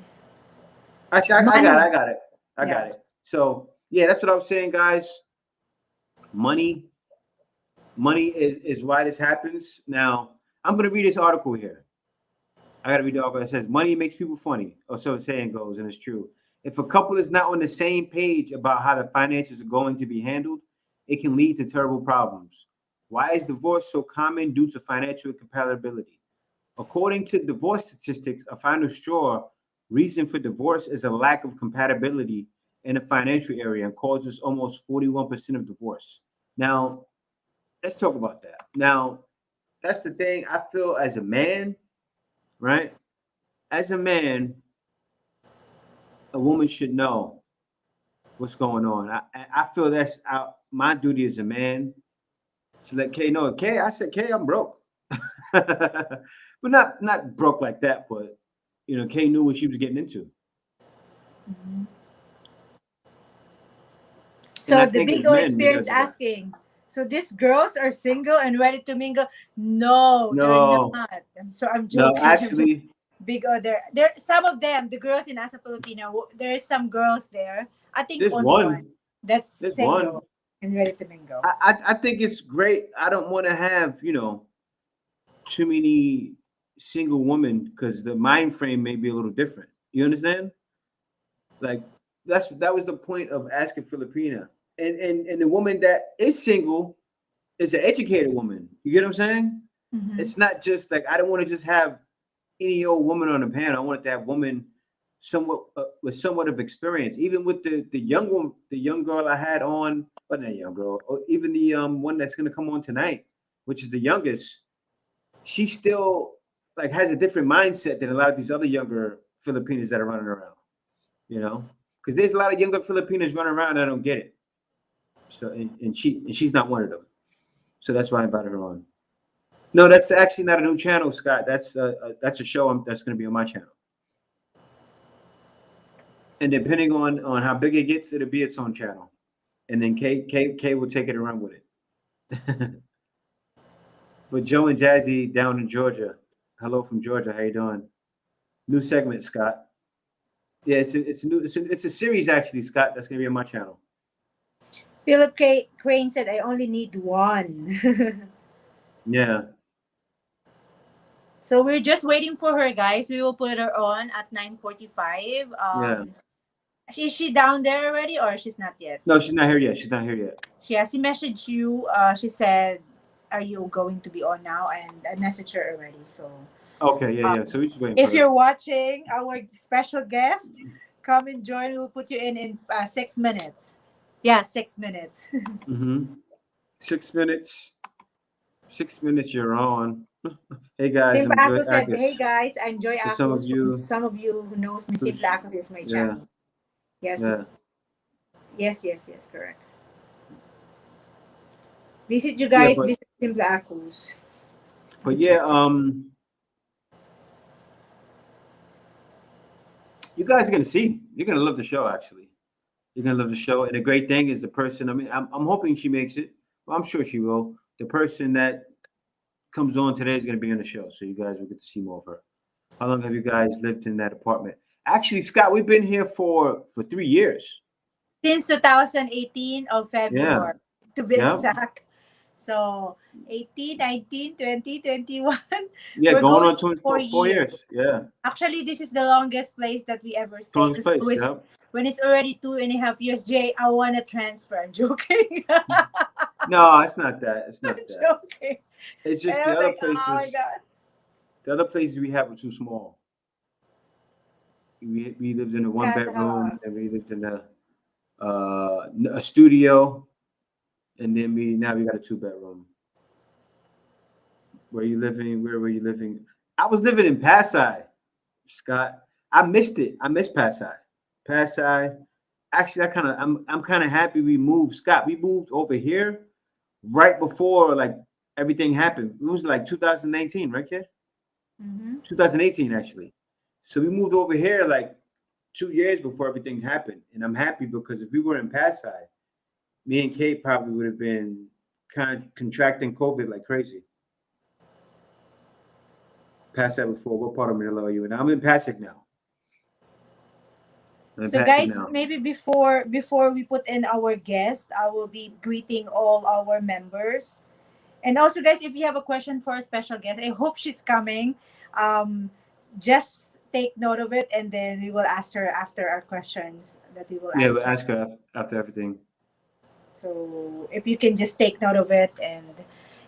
Actually, I got it.
Money.
I got it. I got
Yeah.
it. So yeah, that's what I was saying, guys. Money, money is why this happens. Now, I'm gonna read this article here. I gotta read the article. It says money makes people funny, or so the saying goes, and it's true. If a couple is not on the same page about how the finances are going to be handled, it can lead to terrible problems. Why is divorce so common due to financial incompatibility? According to divorce statistics, a final straw reason for divorce is a lack of compatibility in the financial area and causes almost 41% of divorce. Now, let's talk about that. Now, that's the thing I feel as a man, right? As a man, a woman should know what's going on. I feel that's my duty as a man to let Kay know. Kay, I said, Kay, I'm broke. But not broke like that, but Kay knew what she was getting into.
Mhm.
And
So
I
the
think
big
as
O
men, we gotta
experience
do that.
asking. So these girls are single and ready to mingle? No, they're
No,
not. So I'm
no,
joking. I'm joking.
actually,
Big O, there. Some of them, the girls in Asa Filipino. There is some girls there. I think
there's
only one
one.
that's
There's one.
single and ready to mingle.
I think it's great. I don't want to have, too many single women because the mind frame may be a little different. You understand? Like that was the point of asking Filipina. And the woman that is single is an educated woman. You get what I'm saying?
Mm-hmm.
It's not just like I don't want to just have any old woman on the panel. I want to have woman somewhat with somewhat of experience. Even with the young woman, the young girl I had on, but not young girl, or even the one that's gonna come on tonight, which is the youngest. She still like has a different mindset than a lot of these other younger Filipinas that are running around. Because there's a lot of younger Filipinas running around that don't get it. So she's not one of them. So that's why I invited her on. No, that's actually not a new channel, Scott. That's a show that's going to be on my channel. And depending on how big it gets, it'll be its own channel. And then K will take it and run with it. But Joe and Jazzy down in Georgia. Hello from Georgia. How you doing? New segment, Scott. Yeah, it's a series actually, Scott. That's gonna be on my channel.
Philip Crane said, "I only need one."
Yeah,
So we're just waiting for her, guys. We will put her on at 9:45.
yeah.
Is she down there already, or she's not yet?
No, she's not here yet. She's not here yet.
She messaged you. She said, "Are you going to be on now?" And I messaged her already. So
Okay, yeah,
um,
yeah. So we're just waiting for
if
her.
you're watching our special guest, come and join. We'll put you in 6 minutes. Yeah, 6 minutes.
Mm-hmm. 6 minutes. 6 minutes. You're on. Hey guys, I'm
Simple
Joy
Ako said, "Hey
Agus.
guys, I'm Joy
For some of
Akos. From
you,
some of you who knows me, Simple
who's
Akos is my
yeah,
channel." Yes,
yeah,
yes, yes, yes, correct. Visit you
yeah.
guys.
But
Visit Simple Akos.
but yeah, you guys are gonna see. You're gonna love the show. Actually, you're gonna love the show. And the great thing is the person. I mean, I'm hoping she makes it. Well, I'm sure she will. The person that comes on today is gonna be on the show, so you guys will get to see more of her. How long have you guys lived in that apartment? Actually, Scott, we've been here for 3 years.
Since 2018 of
Yeah.
February, to be
Yeah.
exact. So 18, 19, 20, 21.
Yeah.
We're
Going
going
on 24, 4
4 years.
years. Yeah.
Actually, this is the longest place that we ever stay.
Strongest
Because
place. Yeah.
when it's already 2.5 years, Jay, I want to transfer. I'm joking.
No, it's not that. It's
I'm
not that.
joking.
It's
And
just
I
the
was
other
like, oh my
places.
God.
The other places we have are too small. We lived in a one bedroom,
Kata.
and we lived in a studio, and then now we got a 2 bedroom. Where you living? Where were you living? I was living in Pasay, Scott. I missed it. I miss Pasay. Pasay. Actually, I'm kind of happy we moved, Scott. We moved over here right before like everything happened. It was like 2019, right, kid?
Mm-hmm.
2018 actually. So we moved over here like 2 years before everything happened, and I'm happy because if we were in Pasay, me and Kate probably would have been contracting COVID like crazy. Pasay before. What part of Manila are you in? I'm in Pasig now. I'm in
So
Pasig
guys,
now.
maybe before we put in our guest, I will be greeting all our members. And also guys, if you have a question for a special guest, I hope she's coming. Um just take note of it, and then we will ask her after our questions that we will
Yeah,
ask
but
her.
ask her after everything.
So if you can just take note of it, and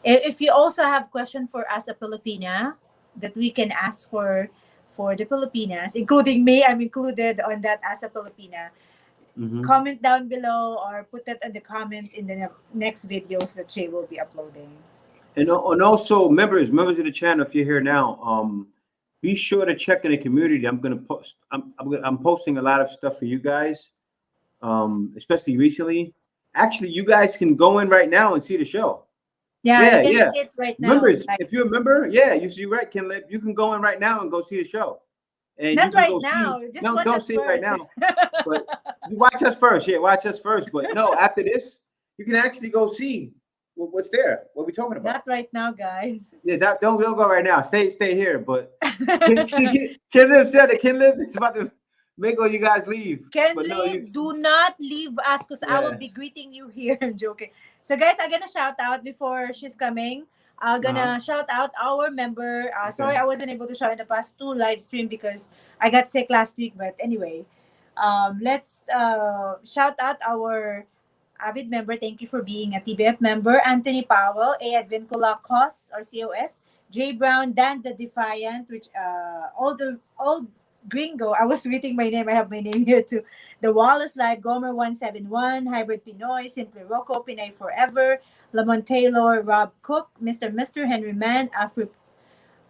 if you also have question for us a Filipina that we can ask for the Filipinas, including me, I'm included on that as a Filipina.
Hmm.
Comment down below or put that in the comment in the next videos that she will be uploading.
And also members of the channel, if you're here now, be sure to check in the community. I'm gonna post. I'm posting a lot of stuff for you guys, especially recently. Actually, you guys can go in right now and see the show.
Yeah, you
Yeah,
can
yeah.
see it right now.
Members, if you're a member, yeah, you right, Ken Lip. You can go in right now and go see the show, and you
Not
can
right
go see.
now. Just
No,
watch
don't
us
see it right
first.
now, but you watch us first. Yeah, watch us first. But no, after this, you can actually go see what's there. What we talking
Not
about?
right now, guys.
Yeah, don't go right now. Stay here. But Ken Lip said that Ken Lip is about to make all you guys leave.
Ken
But no, you.
Lib, do not leave us because I will
Yeah.
be greeting you here. I'm joking. So, guys, I'm gonna shout out before she's coming. I'm
Uh-huh.
gonna shout out our member. Sorry,
Okay.
I wasn't able to shout in the past two live stream because I got sick last week. But anyway, let's shout out our avid member. Thank you for being a TBF member. Anthony Powell, A. Advincula Cos or COS, J. Brown, Dan the Defiant, which old Gringo. I was reading my name. I have my name here too. The Wallace Live, Gomer 171, Hybrid Pinoy, Simply Rocco, Pinay Forever, Lamont Taylor, Rob Cook, Mr. Henry Mann,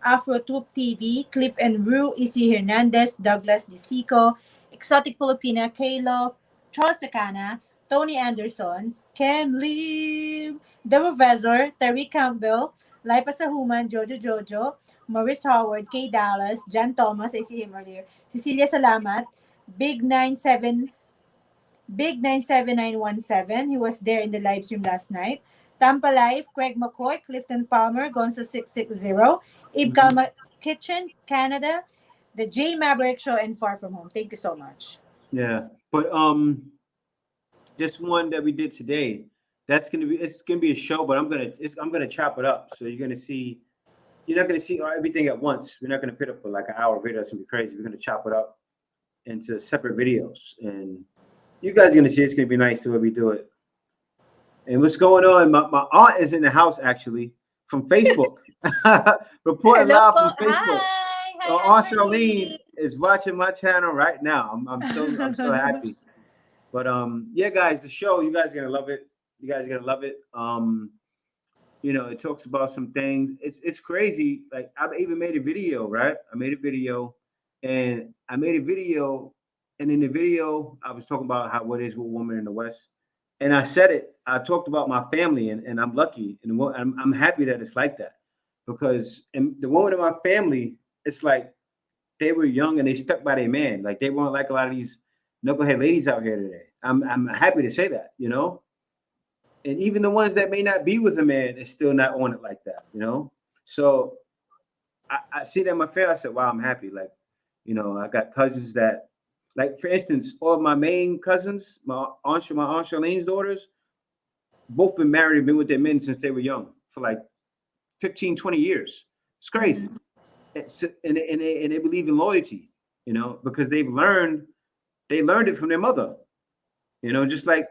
AfroTube TV, Cliff and Rue, Isi Hernandez, Douglas DeSico, Exotic Filipina, Kalo, Charles Sakana, Tony Anderson, Ken Lim, The Professor, Terry Campbell, Life as a Human, Jojo, Maurice Howard, Kay Dallas, John Thomas, I see him earlier, Cecilia Salamat, Big 97 Big 97917. He was there in the live stream last night. Tampa Life, Craig McCoy, Clifton Palmer, Gonzo 660, Ib
Hmm.
Kalma Kitchen, Canada, the J Maverick Show, and Far From Home. Thank you so much.
Yeah. But this one that we did today, it's gonna be a show, but I'm gonna chop it up. So you're not gonna see everything at once. We're not gonna put up for like an hour video. It's gonna be crazy. We're gonna chop it up into separate videos, and you guys are gonna see it's gonna be nice the way we do it. And what's going on? My aunt is in the house actually from Facebook, reporting
Hello
live
po.
from Facebook.
Hi. Hi, Aunt
Aunt Charlene
Charlene.
is watching my channel right now. I'm so happy. But yeah, guys, the show, you guys are gonna love it. You guys are gonna love it. It talks about some things. It's crazy. Like I even made a video, right? I made a video, and in the video, I was talking about how what is with women in the West, and I said it. I talked about my family, and I'm lucky, and I'm happy that it's like that, because and the woman in my family, it's like they were young and they stuck by their man. Like they weren't like a lot of these knucklehead ladies out here today. I'm happy to say that. And even the ones that may not be with a man is still not on it like that. So I see that in my family. I said, wow, I'm happy. Like, You know, I got cousins that, like for instance, all of my main cousins, my aunt Charlene's daughters, both been married, been with their men since they were young for like 15, 20 years. It's crazy.
Mhm.
And they believe in loyalty, you know, because they learned it from their mother, you know, just like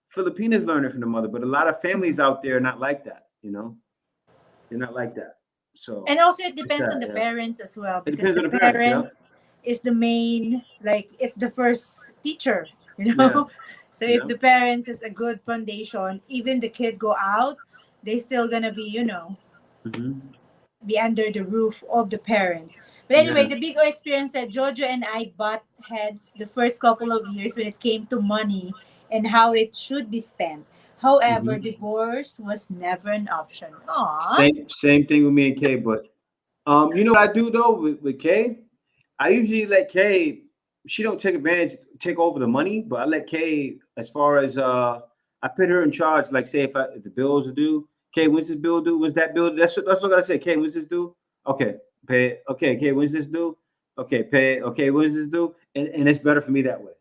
Filipinas learned it from the mother. But a lot of families out there are not like that, you know, they're not like that. So
And also it
it's
depends on
that,
the
yeah.
parents as well,
It
because
depends
the
on the parents, yeah.
parents is the main, like it's the first teacher, you
Yeah,
know. So if
yeah.
the parents is a good foundation, even the kid go out, they still gonna be,
Hmm.
be under the roof of the parents. But anyway,
Yeah.
the Big O experience said Jojo and I butt heads the first couple of years when it came to money and how it should be spent. However,
Hmm.
divorce was never an option. Aww.
Same thing with me and Kay, but you know what I do though with Kay? I usually let Kay. She don't take over the money, but I let Kay as far as I put her in charge. Like say if the bills are due, Kay, when's this bill due? When's that bill? That's what I gotta say. Kay, when's this due? Okay, pay it. Okay, Kay, when's this due? Okay, pay it. Okay, when's this due? And it's better for me that way.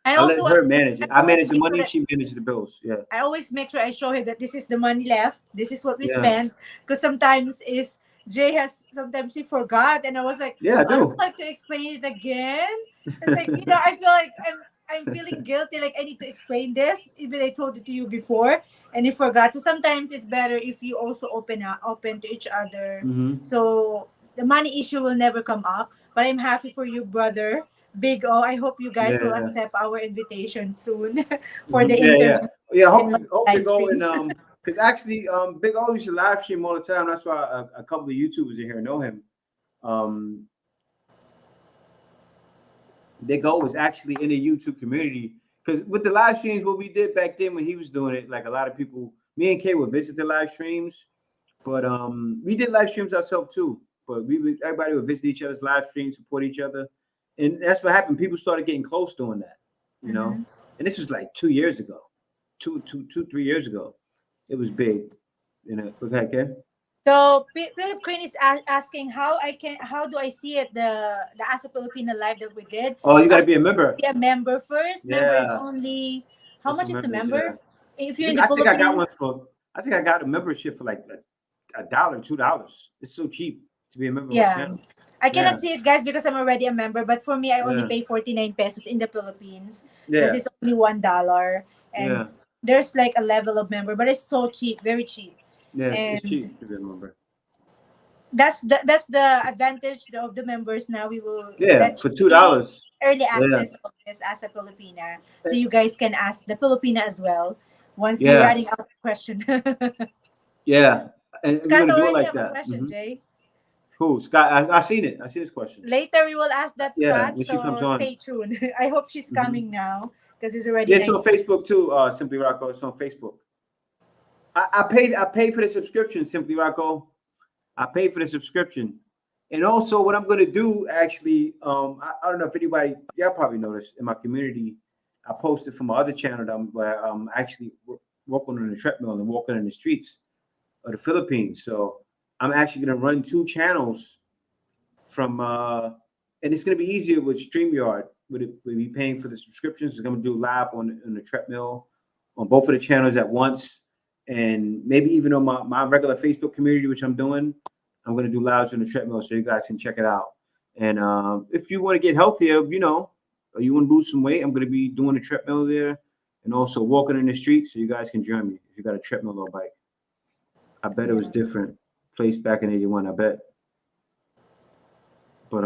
And
I let
also,
her manage
I
it. I
always
manage the
make sure
money.
that
She manages the bills. Yeah,
I always make sure I show her that this is the money left. This is what we
yeah,
spent. Because sometimes is Jay has sometimes he forgot, and I was like,
yeah. I
I don't
do.
like to explain it again. It's like I feel like I'm feeling guilty. Like I need to explain this, even I told it to you before, and you forgot. So sometimes it's better if you also open to each other.
Hmm.
So the money issue will never come up. But I'm happy for you, brother. Big O. I hope you guys will
Yeah.
accept our invitation soon for the
Mhm. Yeah, yeah,
interview
yeah. Hope Big
live
O
stream.
and because actually Big O used to live stream all the time. That's why a couple of YouTubers in here know him. Um, Big O was actually in the YouTube community because with the live streams, what we did back then when he was doing it, like a lot of people, me and Kay would visit the live streams, but we did live streams ourselves too. But everybody would visit each other's live streams, support each other, and that's what happened. People started getting close doing that, you know.
Mhm.
And this was like 2 years ago, 3 years ago. It was big, you know. Okay, okay.
So Philip Crane is asking how do I see it the Asa Filipina live that we did?
Oh, you got
How
to
should
be a
I
member.
be a member first? Member is
Yeah,
only how
just for
much is the
members. Yeah,
member? If you're in the
I think I got one
Philippines,
for. I think I got a membership for like a dollar, $2. It's so cheap to be a member of our
yeah.
channel.
I cannot
Yeah,
see it guys because I'm already a member, but for me I only
yeah,
pay 49 pesos in the Philippines because
yeah,
it's only $1 and
yeah,
there's like a level of member, but it's so cheap, very cheap.
yeah. It's
And
cheap to be a member.
that's the advantage of the members now. We will
Yeah,
let
for two
you
dollars.
early
Yeah,
access of this as a Filipina. So you guys can ask the Filipina as well once we're
yeah,
running out of question.
yeah. And we're
Scott
gonna do it
already
like
have a
that.
question, Jay.
Cool, Scott. I seen it. I see this question.
Later we will ask that
Yeah,
Scott,
when she comes
so
on.
stay tuned. I hope she's
Hmm.
coming now because it's already
Yeah, it's
9.
on Facebook too. Simply Rocco. It's on Facebook. I paid for the subscription, Simply Rocco. I paid for the subscription. And also what I'm gonna do actually, I don't know if anybody, y'all probably noticed in my community, I posted from my other channel that where I'm actually walking on the treadmill and walking in the streets of the Philippines. So I'm actually gonna run two channels from and it's gonna be easier with StreamYard. With me paying for the subscriptions, it's gonna do live on the treadmill on both of the channels at once, and maybe even on my regular Facebook community, which I'm doing. I'm gonna do lives on the treadmill so you guys can check it out. And if you want to get healthier, you know, or you want to lose some weight, I'm gonna be doing the treadmill there, and also walking in the street, so you guys can join me if you got a treadmill or bike. I bet it was
Yeah.
different place back in '81. I bet, but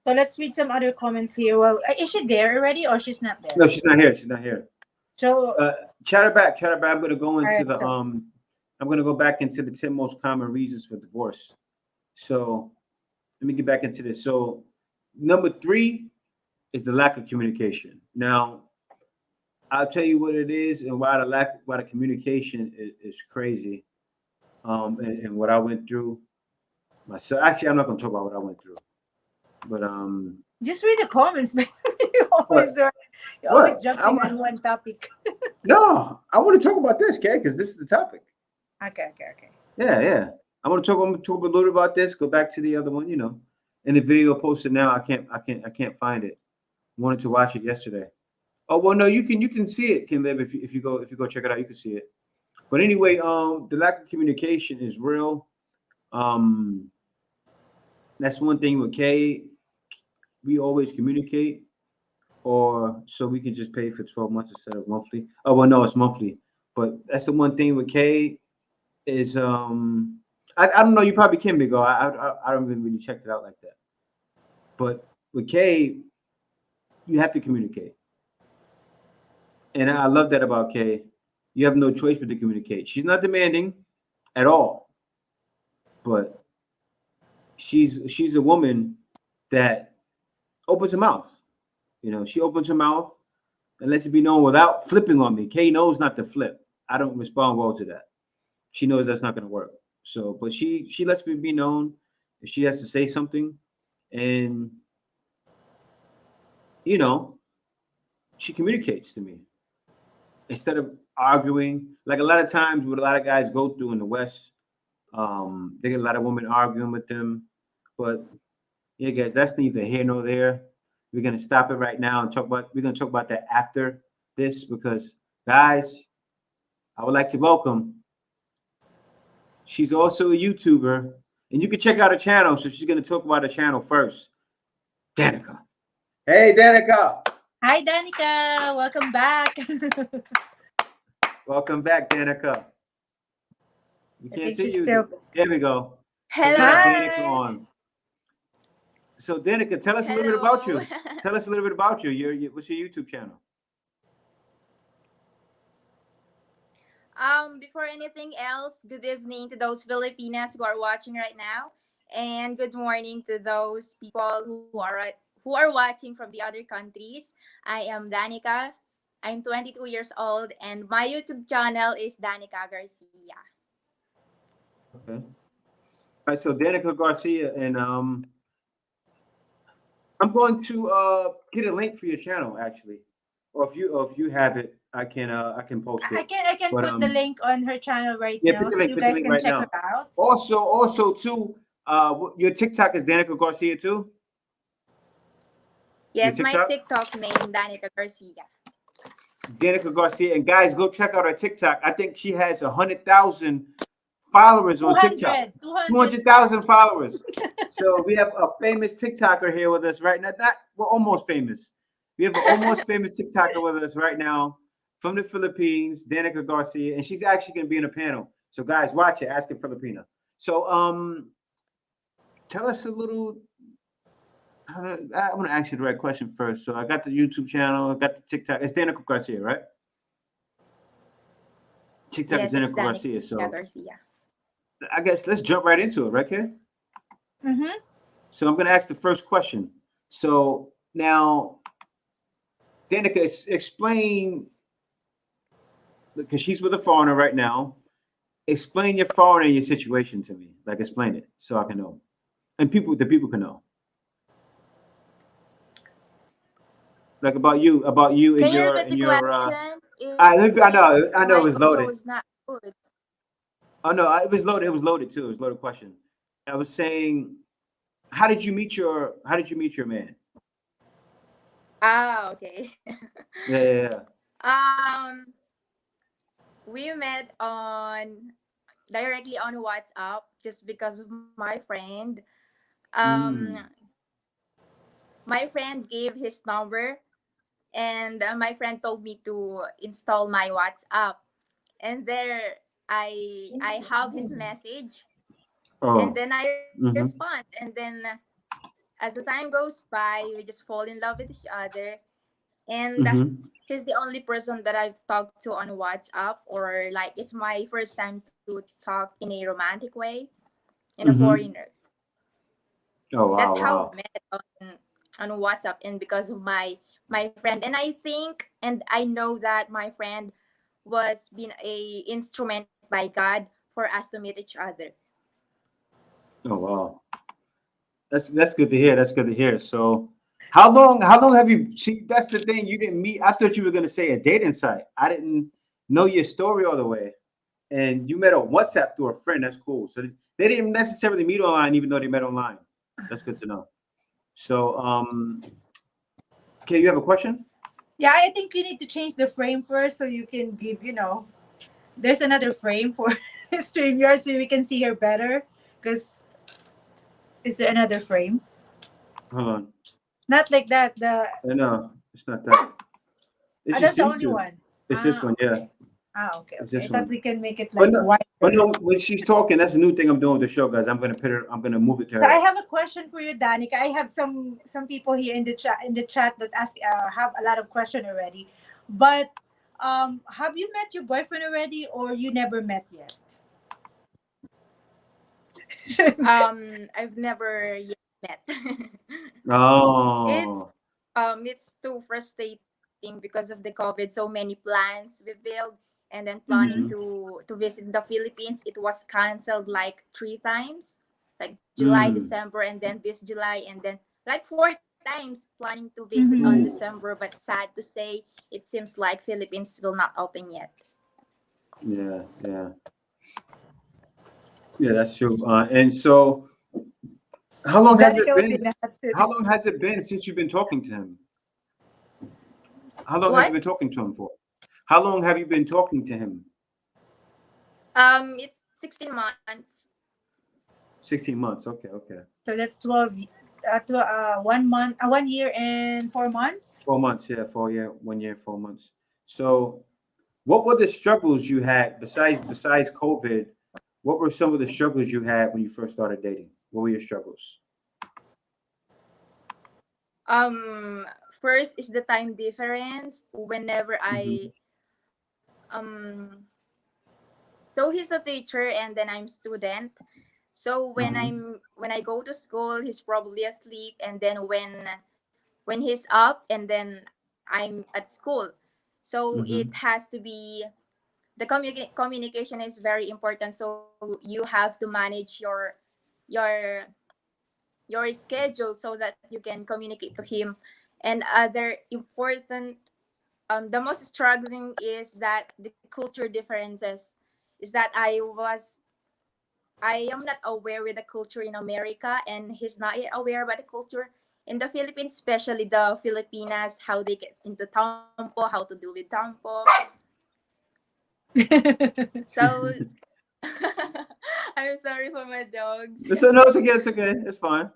So let's read some other comments here. Well, is she there already or she's not there?
no, she's not here. She's not here.
So
Uh, chatter back, chatter back. I'm gonna go
all
into
right,
the
so
I'm gonna go back into the 10 most common reasons for divorce. So let me get back into this. So number three is the lack of communication. Now I'll tell you what it is and why the communication is crazy. And what I went through myself. Actually, I'm not gonna talk about what I went through, but
just read the comments, man. you always
what
are, you're always
what
jumping on one topic.
no, I want to talk about this, Kay, because this is the topic.
Okay, okay, okay.
Yeah, yeah. I'm gonna talk a little bit about this. Go back to the other one, you know, in the video posted now. I can't find it. Wanted to watch it yesterday. Oh well, no, you can see it, Kim Liv, if you go check it out, you can see it. But anyway, the lack of communication is real. Um, that's one thing with Kay. We always communicate, or so we can just pay for 12 months instead of monthly. Oh well, no, it's monthly. But that's the one thing with Kay is I don't know. You probably can, Big O. I don't really check it out like that. But with Kay, you have to communicate, and I love that about Kay. You have no choice but to communicate. She's not demanding at all, but she's a woman that opens her mouth. You know, she opens her mouth and lets it be known without flipping on me. Kay knows not to flip. I don't respond well to that. She knows that's not going to work. So, but she lets me be known if she has to say something, and you know, she communicates to me instead of arguing. Like a lot of times, what a lot of guys go through in the West, they get a lot of women arguing with them. But yeah, guys, that's neither here nor there. We're gonna stop it right now and talk about. We're gonna talk about that after this because, guys, I would like to welcome. She's also a YouTuber, and you can check out her channel. So she's gonna talk about her channel first. Danica. Hey, Danica.
Hi, Danica. Welcome back.
Welcome back, Danica. We
I
can't
think
see
she's
you.
still.
There we go. So we
Hello.
have
Hi.
Danica on. So Danica, tell us a little bit about
Hello.
you. Tell us a little bit about you. What's your YouTube channel?
Before anything else, good evening to those Filipinas who are watching right now, and good morning to those people who are watching from the other countries. I am Danica. I'm 22 years old, and my YouTube channel is Danica Garcia.
Okay. All right. So Danica Garcia, and I'm going to get a link for your channel actually, or if you have it, I can post
I
it.
can I can
But
put the link on her channel right
yeah,
now, so you
put the
guys
link
can
right
check her
now.
out.
Also too, your TikTok is Danica Garcia too. Your
Yes, my
TikTok,
TikTok name Danica Garcia.
Danica Garcia, and guys, go check out her TikTok. I think she has 100,000 followers on TikTok.
200, 200
200,000 followers. So we have a famous TikToker here with us right now. Not we're almost famous. We have an almost famous TikToker with us right now from the Philippines, Danica Garcia, and she's actually going to be in a panel. So guys, watch it. Ask a Filipina. So tell us a little. I want to ask you the right question first. So I got the YouTube channel. I got the TikTok. It's Danica Garcia, right? TikTok is
Yes, it's
Danica
Danica
Garcia. So
Garcia.
I guess let's jump right into it, right, kid?
Mm-hmm.
So I'm going to ask the first question. So now, Danica, explain, because she's with a foreigner right now. Explain your foreigner and your situation to me. Like, explain it so I can know, and the people can know. Like about you
Can
and
you
your
repeat
and
the
your.
question?
I know
It's
it
my
was
audio
loaded.
is not good.
Oh no, it was loaded. It was loaded too. It was a loaded question. I was saying, how did you meet your man?
Ah, okay.
Yeah.
um, we met on directly on WhatsApp just because of my friend. Um,
Mm.
my friend gave his number, and my friend told me to install my WhatsApp, and there I have his message, and
Oh.
then I respond,
Mm-hmm.
and then as the time goes by, we just fall in love with each other, and
Mm-hmm.
he's the only person that I've talked to on WhatsApp, or like it's my first time to talk in a romantic way in a
Mm-hmm.
foreigner.
Oh
That's
wow,
how we
wow.
met on WhatsApp, and because of my friend, and I think and I know that my friend was being a instrument by God for us to meet each other.
Oh wow. That's good to hear. That's good to hear. So how long have you see that's the thing, you didn't meet. I thought you were gonna say a dating site. I didn't know your story all the way. And you met on WhatsApp through a friend. That's cool. So they didn't necessarily meet online, even though they met online. That's good to know. So, okay, you have a question?
Yeah, I think you need to change the frame first so you can give, there's another frame for StreamYard so we can see her better. Because is there another frame?
Hold on.
Not like that.
No, it's not that. It's just
That's the
these
only
two.
one.
It's this one, yeah.
Okay,
It's
okay. I
this
thought
one.
we can make it
But
like
no, but
wider.
no, when she's talking, that's a new thing I'm doing with the show, guys. I'm gonna move it to
So I
her.
have a question for you, Danica. I have some people here in the chat that ask have a lot of question already. But have you met your boyfriend already or you never met yet?
I've never yet met. it's
Oh.
it's too frustrating because of the COVID. So many plans we built and then planning
Mhm.
Mhm.
to visit the Philippines. It was canceled like 3 times, like July,
Mm.
December, and then this July, and then like 4 times planning to visit on
Mhm.
Ooh.
December. But sad to say, it seems like Philippines will not open yet.
Yeah, yeah, yeah. That's true. And so, how long has it
Danica will
been?
be in the hot seat.
How long has it been since you've been talking to him? How long have you
What?
been talking to him for? How long have you been talking to him?
It's 16 months.
16 months. Okay, okay.
So that's 12 1 month 1 year and 4 months.
4 months. Yeah, 4 year, 1 year, 4 months. So, what were the struggles you had besides COVID? What were some of the struggles you had when you first started dating? What were your struggles?
Um, First is the time difference. Whenever
Hmm.
um, so he's a teacher and then I'm student. So
Hmm.
when I go to school, he's probably asleep, and then when he's up, and then I'm at school. So it
Hmm.
has to be the communication is very important. So you have to manage your schedule so that you can communicate to him. And other important, the most struggling is that the culture differences is that I am not aware with the culture in America, and he's not yet aware about the culture in the Philippines, especially the Filipinas, how they get into tampo, how to deal with tampo. So I'm sorry for my dogs.
No, it's okay. It's okay. It's fine.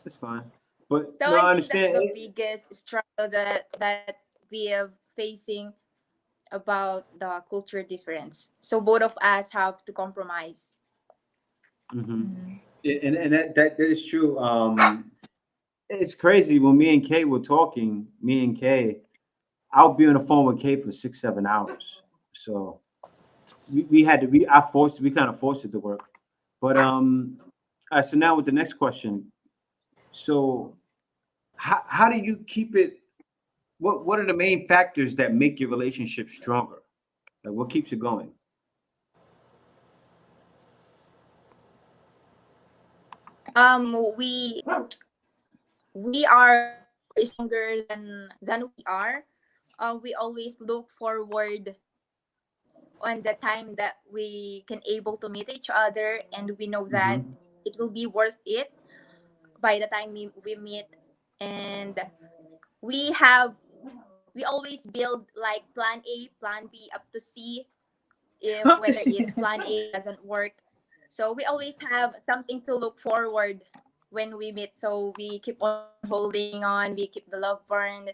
It's fine. But
So
no,
I
I
think that's
understand.
the biggest struggle that we have facing about the culture difference. So both of us have to compromise.
Hmm.
Mhm.
And that is true. It's crazy when me and Kay were talking. Me and Kay, I'll be on the phone with Kay for 6, 7 hours. So we had to. We kind of forced it to work. But all right, so now with the next question. So how do you keep it? What are the main factors that make your relationship stronger? Like what keeps it going?
We are stronger than we are. We always look forward on the time that we can able to meet each other, and we know that
Hmm.
it will be worth it by the time we meet. And we have we always build like plan A, plan B up to C if
Hope to
whether
see
it's
that.
plan A doesn't work. So we always have something to look forward when we meet. So we keep on holding on, we keep the love burned,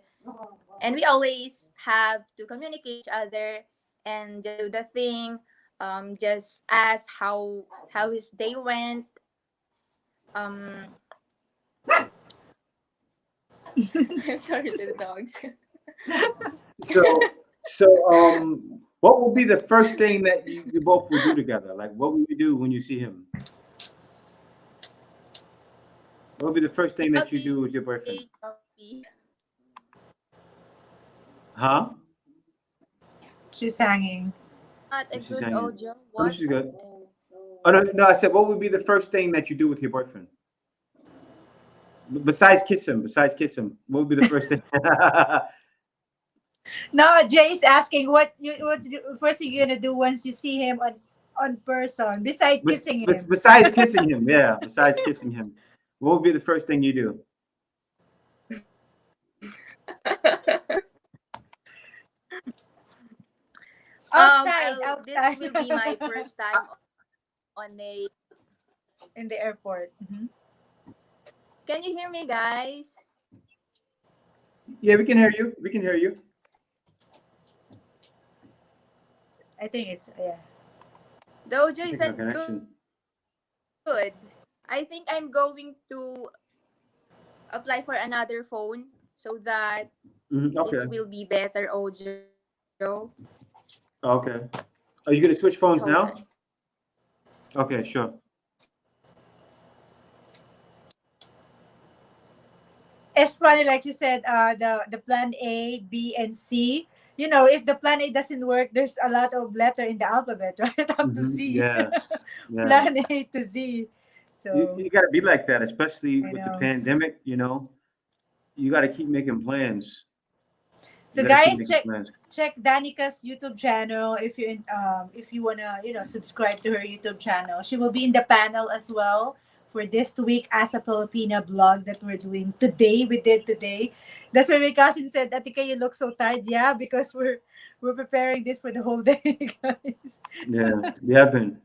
and we always have to communicate each other and just do the thing. Just ask how his day went. Um, I'm sorry to the dogs.
So what will be the first thing that you both will do together? Like what will you do when you see him? What will be the first thing that you do with your boyfriend?
Coffee.
Huh?
She's hanging.
Not a
She's
good
hanging.
audio.
Oh, no,
What?
she's good. Oh no, no, I said what would be the first thing that you do with your boyfriend? Besides kiss him, what would be the first thing?
No, Jay's asking first thing you're gonna do once you see him on person, besides kissing him.
Besides kissing him, yeah. Besides kissing him, what would be the first thing you do?
Outside,
Well, this
outside.
will be my first time on a.
In the airport.
Can you hear me, guys?
Yeah, we can hear you. We can hear you.
I think it's yeah.
The OJ
I think our
said
connection.
good. I think I'm going to apply for another phone so that
Okay.
it will be better audio.
Okay. Are you gonna switch
Just
phones
hold
now?
on.
Okay, sure.
It's funny, like you said, the plan A, B, and C. You know, if the plan A doesn't work, there's a lot of letter in the alphabet, right? Up to Z.
Yeah, yeah.
Plan A to Z.
You,
So
you got to be like that, especially
I
with the
know.
pandemic. You got to keep making plans. You
So
got to keep
guys,
making plans.
check Danica's YouTube channel if you wanna subscribe to her YouTube channel. She will be in the panel as well for this week as a Filipina blog that we're doing today. We did today. That's why my cousin said, "Atika, you look so tired." Yeah, because we're preparing this for the whole day, guys.
Yeah, we have been.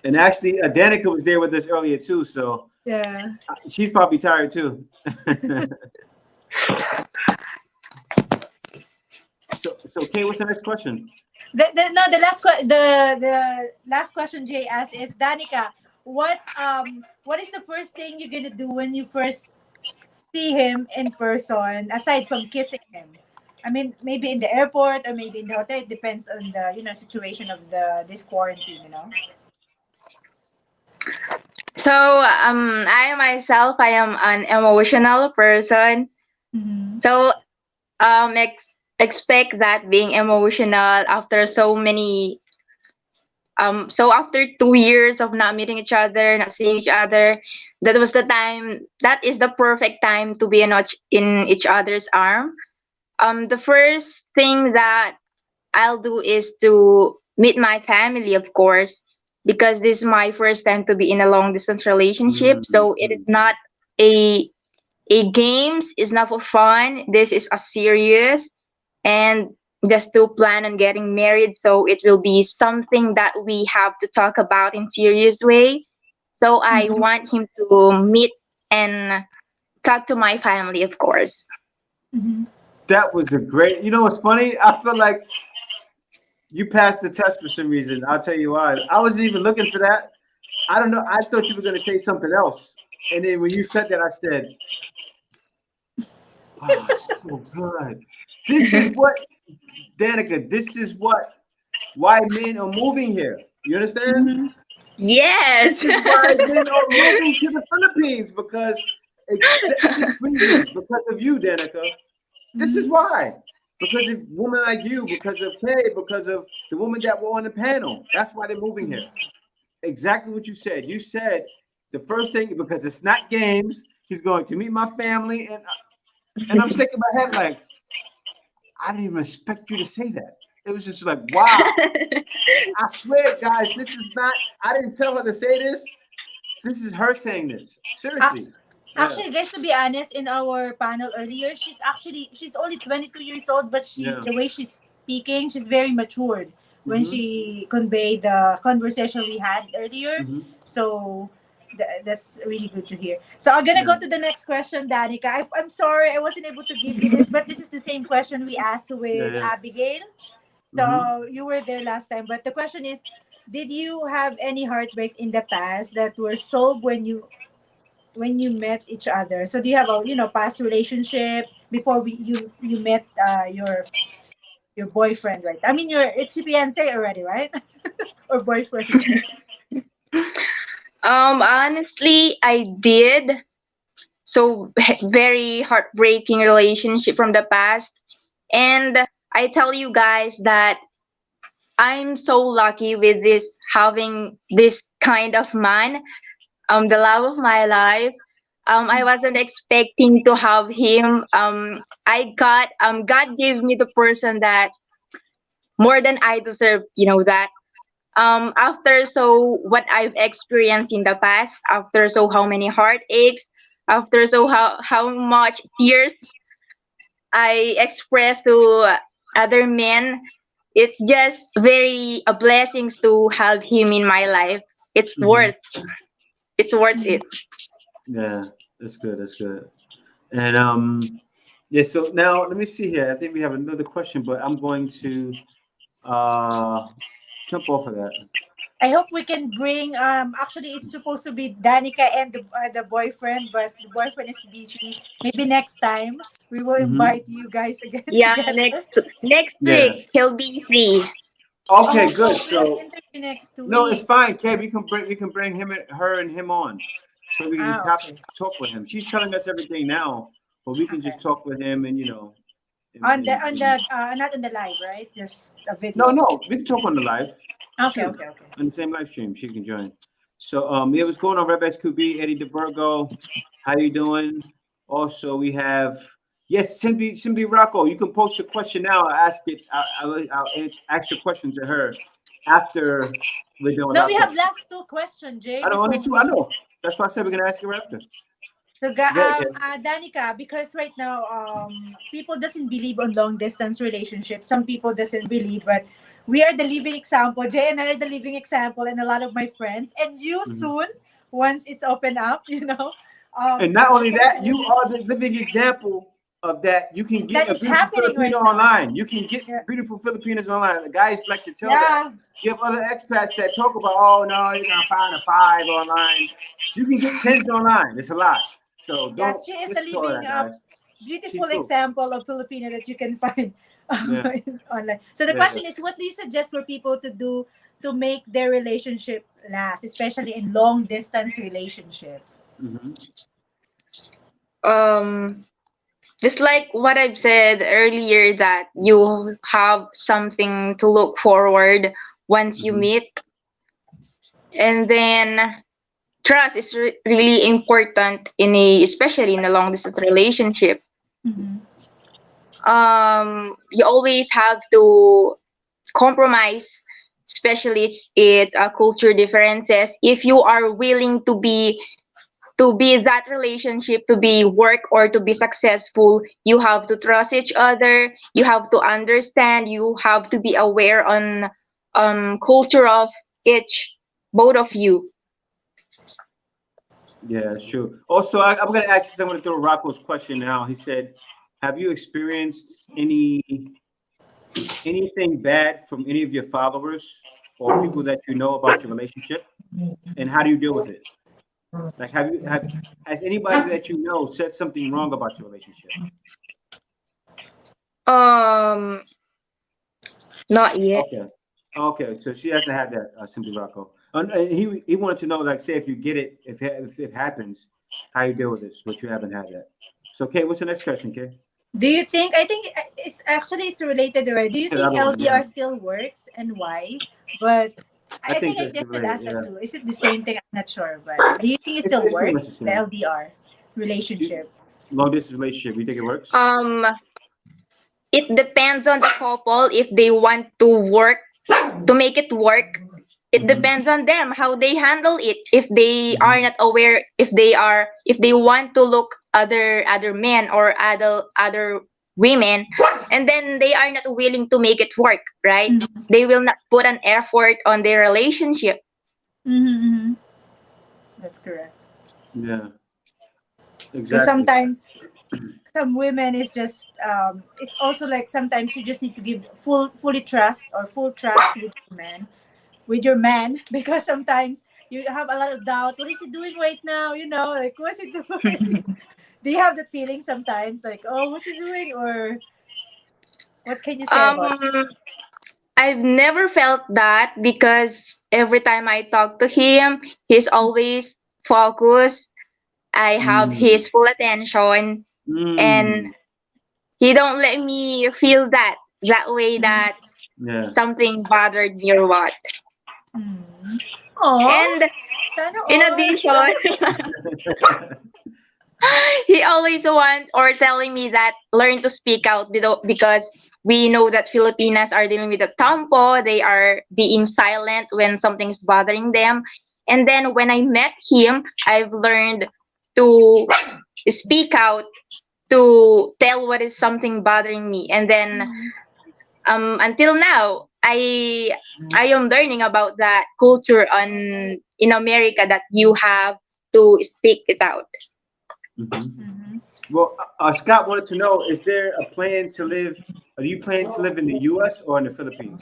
And actually, Danica was there with us earlier too, so
Yeah.
she's probably tired too. So Kay, what's the next question?
The last question Jay asked is, Danica, what is the first thing you're gonna do when you first see him in person aside from kissing him? I mean, maybe in the airport or maybe in the hotel. It depends on the situation of the this quarantine.
So, I myself, I am an emotional person.
Mm-hmm.
So, expect that being emotional after so after 2 years of not meeting each other, not seeing each other, that was the time. That is the perfect time to be in each other's arm. The first thing that I'll do is to meet my family, of course, because this is my first time to be in a long distance relationship. So it is
Mhm.
not a a games. It's not for fun. This is a serious and just to plan on getting married. So it will be something that we have to talk about in serious way. So I want him to meet and talk to my family, of course.
Mm-hmm.
That was a great. You know what's funny? I feel like you passed the test for some reason. I'll tell you why. I wasn't even looking for that. I don't know. I thought you were going to say something else. And then when you said that, I said, "Oh, so good." This is what, Danica. This is why men are moving here. You understand?
Mm-hmm.
Yes.
This is why men are moving to the Philippines because exactly reasons because of you, Danica. This is why. Because of women like you, because of Kay, because of the woman that were on the panel. That's why they're moving here. Exactly what you said. You said the first thing because it's not games. He's going to meet my family, and I'm shaking my head like I didn't even expect you to say that. It was just like wow. I swear, guys, this is not. I didn't tell her to say this. This is her saying this. Seriously. Yeah.
Actually, guys, to be honest, in our panel earlier, she's only 22 years old, but
Yeah.
the way she's speaking, she's very matured when
Mm-hmm.
she conveyed the conversation we had earlier.
Mm-hmm.
So that's really good to hear. So I'm gonna
Yeah.
go to the next question, Danica. I'm sorry I wasn't able to give you this, but this is the same question we asked
Yeah.
with
Yeah.
Abigail.
Mm-hmm.
So you were there last time, but the question is, did you have any heartbreaks in the past that were solved when you met each other? So do you have a past relationship before you met your boyfriend, right? I mean, it's fiance already, right? Or boyfriend?
Honestly, I did. So very heartbreaking relationship from the past. And I tell you guys that I'm so lucky with this having this kind of man, the love of my life. I wasn't expecting to have him. God gave me the person that more than I deserve, that. After so what I've experienced in the past, after so how many heartaches, after so how much tears I express to other men, it's just very a blessings to have him in my life. It's
Hmm.
worth it's worth it.
Yeah, that's good. That's good. And yeah. So now let me see here. I think we have another question, but I'm going to uh jump off of that.
I hope we can bring. Actually, it's supposed to be Danica and the boyfriend, but the boyfriend is busy. Maybe next time we will
Hmm.
invite you guys again
Yeah,
together.
next
Yeah.
week he'll be free.
Okay. Good.
Oh, we have
So
interview next
no, it's
week.
fine, Kay. We can bring her and him on, so we can just
Ah, okay,
talk with him. She's telling us everything now, but we can
okay.
just talk with him and and
Not on the live, right? Just a
no,
video.
no, we can talk on the live
Okay,
too,
okay, okay.
on the same live stream. She can join. So yeah, what's going on, Rebx QB, Eddie DeVirgo? How you doing? Also, we have yes, Cindy Rocco. You can post your question now. I'll ask it. Ask your question to her after we're done with
No,
our
we have
question.
last two questions, Jay,
I know only
before
two. I
we.
know. That's why I said we're gonna ask her after.
So,
Go ahead, Kay.
Danica, because right now, people doesn't believe on long distance relationships. Some people doesn't believe, but we are the living example. Jay and I are the living example, and a lot of my friends, and you
Mhm.
soon, once it's open up,
And not
the
only that,
person
you are the living example of that. You can get
that
a
is
beautiful
happening
Filipino
right now.
online. You can get
Yeah,
beautiful Filipinas online. The guys like to tell that.
yeah,
You have other expats that talk about, oh no, you're gonna find a five online. You can get tens online. It's a lie. So don't
yes, she is the
listen to all
living,
that, guys. She's
beautiful
proof.
example of Filipina that you can find
Yeah,
online. So the
yeah.
question is, what do you suggest for people to do to make their relationship last, especially in long distance relationship?
Hmm.
Um, just like what I've said earlier, that you have something to look forward once you
Hmm.
meet, and then trust is really important especially in a long distance relationship.
Mm-hmm.
You always have to compromise, especially it's culture differences. If you are willing to be that relationship, to be work or to be successful, you have to trust each other, you have to understand, you have to be aware on culture of each both of you.
Yeah, it's true. Also, I'm gonna ask. I'm gonna throw Rocco's question now. He said, "Have you experienced anything bad from any of your followers or people that you know about your relationship, and how do you deal with it? Like, have has anybody that you know said something wrong about your relationship?
um Not yet.
Okay, okay. So she hasn't had that, Simply Rocco. And he wanted to know, like, say if you get it, if it happens, how you deal with this, but you haven't had that. So, Kay, what's the next question, Kay?
Do you think? I think it's actually it's related already. Do you
The
think
other one, yeah.
LDR still works and why? But
I
I
think
think I
that's
guess should
related.
ask that
Yeah,
too. Is it the same thing? I'm not sure, but do you think it still
it's pretty much the
works? The
same.
LDR
You,
relationship.
long distance relationship, you think it works?
um it depends on the couple if they want to work to make it work. It
Hmm.
depends on them how they handle it. If they are
Hmm.
not aware, if they want to look other men or other women, and then they are not willing to make it work, right?
Mm-hmm.
They will not put an effort on their relationship.
Mm-hmm. That's correct.
Yeah,
Because
exactly.
sometimes some women is just it's also like sometimes you just need to give fully trust or full trust with your man because sometimes you have a lot of doubt. What is he doing right now? Like what's he doing? Do you have that feeling sometimes like, oh, what's he doing, or what can you say about it?
um I've never felt that because every time I talk to him, he's always focused. I have
Mm.
his full attention, and
Mm.
he don't let me feel that way
Mhm.
that
Yeah.
something bothered me or what.
Mm. Oh,
And
sana
in
all.
addition, he always want or telling me that learn to speak out because we know that Filipinas are dealing with a tampo. They are being silent when something's bothering them. And then when I met him, I've learned to speak out, to tell what is something bothering me. And then until now, I am learning about that culture on in America, that you have to speak it out.
Mhm. Well, Scott wanted to know: is there a plan to live? Are you planning to live in the U.S. or in the Philippines?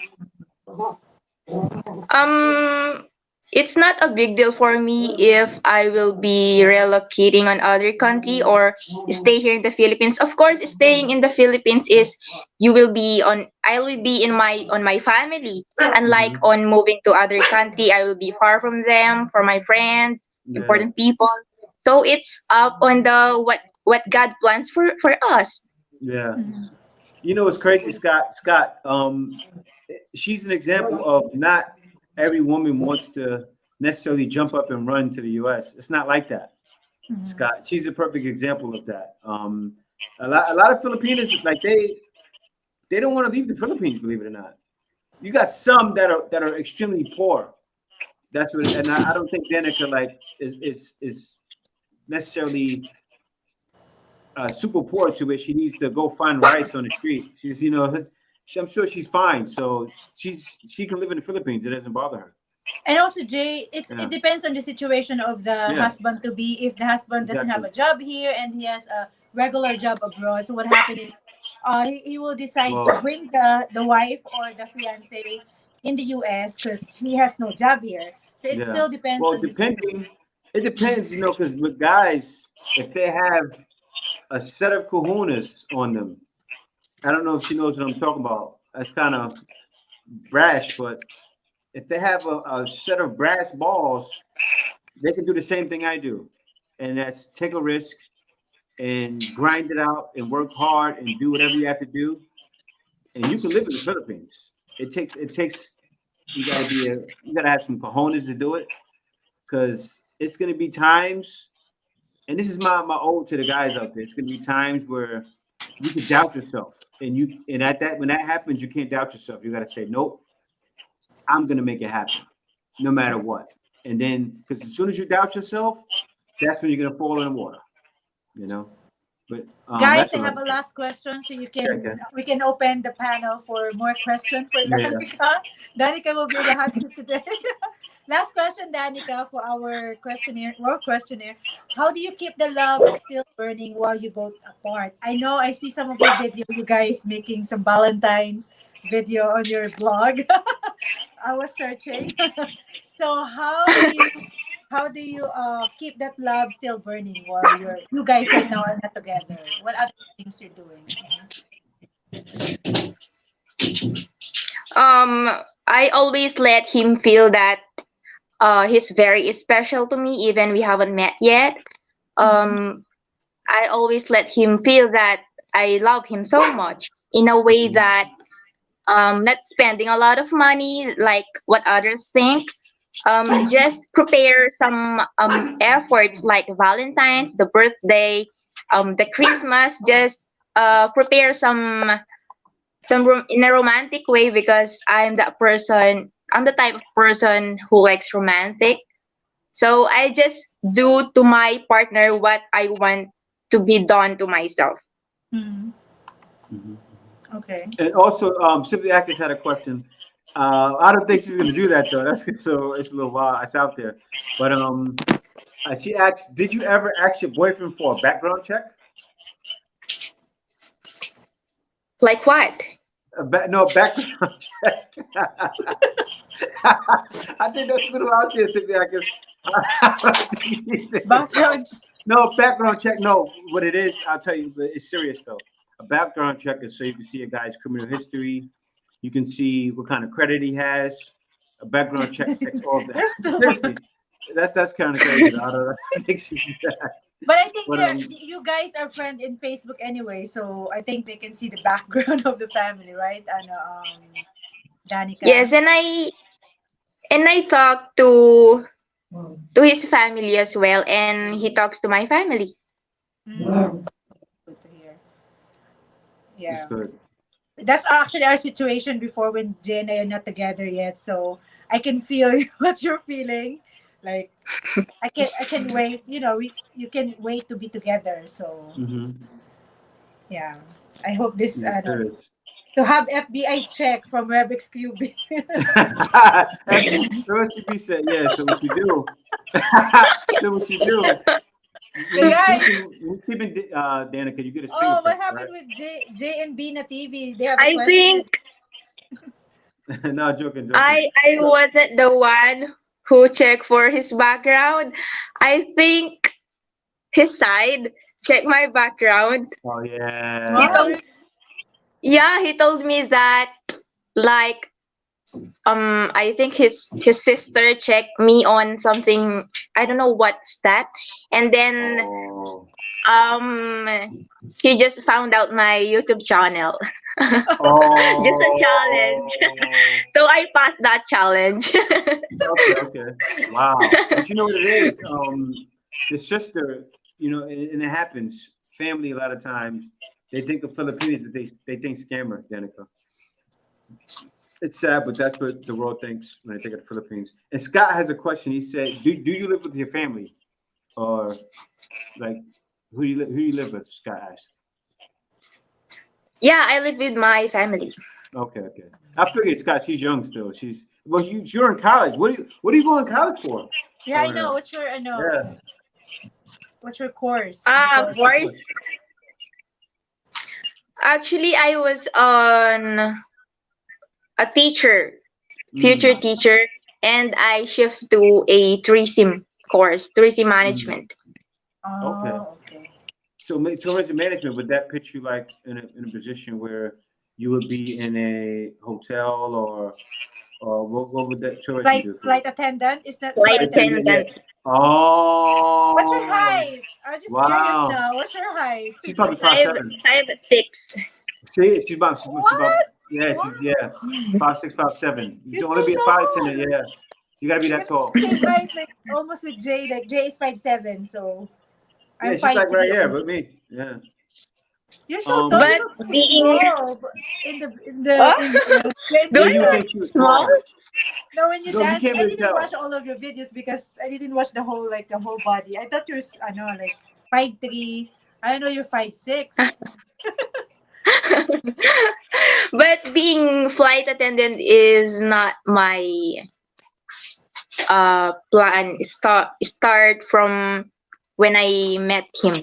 Um, it's not a big deal for me if I will be relocating on other country or stay here in the Philippines. Of course, staying in the Philippines is you will be on. I will be in my on my family. Unlike
Hmm.
on moving to other country, I will be far from them, for my friends,
Yeah,
important people. So it's up on the what God plans for us.
yeah. You know what's crazy, Scott? Scott, she's an example of not every woman wants to necessarily jump up and run to the U.S. It's not like that, Scott. She's a perfect example of that. A lot of Filipinos like they don't want to leave the Philippines, believe it or not. You got some that are extremely poor. That's what, and I don't think Danica like is necessarily super poor to where she needs to go find rice on the street. She's I'm sure she's fine. So she can live in the Philippines. It doesn't bother her.
And also, Jay, it
Yeah,
depends on the situation of the
yeah,
husband to be. If the husband doesn't have
exactly.
a job here and he has a regular job abroad, so what happens is, he will decide to
Well,
bring the wife or the fiance in the U.S. because he has no job here. So it
yeah.
still depends
Well,
on the situation.
it depends, because with guys, if they have a set of kahunas on them, I don't know if she knows what I'm talking about. That's kind of brash, but if they have a set of brass balls, they can do the same thing I do, and that's take a risk and grind it out and work hard and do whatever you have to do, and you can live in the Philippines. It takes you got to have some cojones to do it, because it's going to be times, and this is my ode to the guys out there. It's going to be times where you could doubt yourself, and at that when that happens, you can't doubt yourself. You got to say, nope, I'm going to make it happen, no matter what. And then, because as soon as you doubt yourself, that's when you're going to fall in the water. You know. But
Guys,
that's
I
what
have
I
a
think.
last question, so
Okay.
we can open the panel for more questions for
Yeah.
Danica. Danica will be the hot seat today. Last question, Danica, for our questionnaire. How do you keep the love still burning while you both apart? I know I see some of your video, you guys making some Valentine's video on your blog. I was searching. So how do you keep that love still burning while you guys right now are not together? What other things you're doing?
Um, I always let him feel that he's very special to me, even we haven't met yet.
Mm-hmm.
Um, I always let him feel that I love him so much in a way
Mhm.
that not spending a lot of money like what others think. Just prepare some efforts like Valentine's, the birthday, the Christmas. Just prepare in a romantic way, because I'm that person. I'm the type of person who likes romantic. So I just do to my partner what I want to be done to myself.
Mm-hmm.
Mhm.
Okay.
And also, Simply Akis had a question. I don't think she's going to do that though. It's a little wild. It's out there. But she asked, "Did you ever ask your boyfriend for a background check?"
Like what?
No, background check. I think that's a little out there, Simply Akis. I don't think she's thinking about.
Background.
No, background check. No, what it is, I'll tell you, but it's serious though. A background check is so you can see a guy's criminal history. You can see what kind of credit he has. A background check checks all of that.
That's too much.
Seriously, that's kind of crazy. Though. I don't I think she did that.
But I think
But
you guys are friends in Facebook anyway, so I think they can see the background of the family, right? And Danica.
Yes, and I talk to his family as well, and he talks to my family.
Mm, good to hear.
it's
Yeah.
good.
that's actually our situation before when Jay and I are not together yet. So I can feel what you're feeling. Like I can wait. You can wait to be together. So
Mm-hmm.
yeah, I hope this
Yes,
no,
sir.
to have FBI check from Rebec's QB.
First be said, yeah. So what you do? So what you do?
So guys,
When he's sleeping, Danica, you get his
oh, what
fingerprints,
happened
right?
with J and B na TV? They have a
I
question with.
think
No, joking, joking.
I wasn't the one who checked for his background. I think his side checked my background.
Oh
He
yeah.
told
What?
Yeah, he told me that like I think his sister checked me on something, I don't know what's that. And then
Oh.
he just found out my YouTube channel. Just a challenge.
Oh.
So I passed that challenge.
Okay, okay. Wow. But you know what it is? The sister, and it happens. Family a lot of times they think of Filipinos that they think scammer, Danica. It's sad, but that's what the world thinks when they think of the Philippines. And Scott has a question. He said, "Do you live with your family, or like who you live with?" Scott asked.
Yeah, I live with my family.
Okay, okay. I figured Scott. She's young still. You're in college. What are you going to college for?
Yeah, I
Over
know.
there.
What's your I know.
Yeah.
What's your course? The course.
Course. Actually, I was on a teacher, future
Mm,
teacher, and I shift to a tourism course, tourism
mm.
management.
Okay.
Oh, okay.
So tourism management, would that put you like in a position where you would be in a hotel, or what would that tourism
Flight
do for you?
flight attendant? Is that
Flight
Flight
flight attendant?
attendant, yeah.
attendant.
What's your
Oh,
height? I'm just curious
wow.
now. What's your height?
She's probably five
Five
seven.
5'6".
She's about
What?
yeah,
What?
yeah, 5'6", 5'7". You
You're
can
so
only be a flight attendant,
tall.
yeah. You gotta be
We
that
have
tall.
the same height, like almost with Jay. Like Jay is 5'7", so
Yeah,
I'm
she's
five
like right
three
here
almost.
with me. Yeah.
You're so tall.
Um
You
But
look so
being
small
oh,
when
do
yeah,
you
I
you would
look
dance.
think she was
small?
small.
No, when you
No, you
dance,
can't
I
really
didn't watch
tell.
all of your videos because I didn't watch the whole body. I thought you're I know like 5'3". I know you're 5'6".
But being flight attendant is not my plan. Start from when I met him.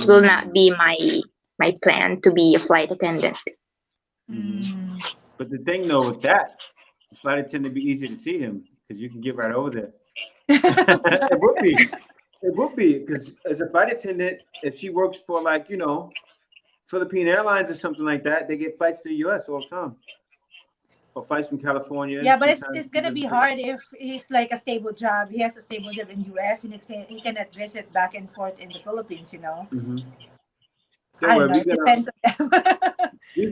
Will not
Mm,
be my plan to be a flight attendant.
mhm.
Mm.
But the thing though with that, the flight attendant be easy to see him because you can get right over there. It would be. It would be because as a flight attendant, if she works for like Philippine Airlines or something like that, they get flights to the U.S. all the time, or flights from California.
Yeah, but
Sometimes
it's
to
gonna be
different places.
hard if he's like a stable job. He has a stable job in US and he cannot visit back and forth in the Philippines.
Hmm. Don't
I don't
worry,
know. It depends on them.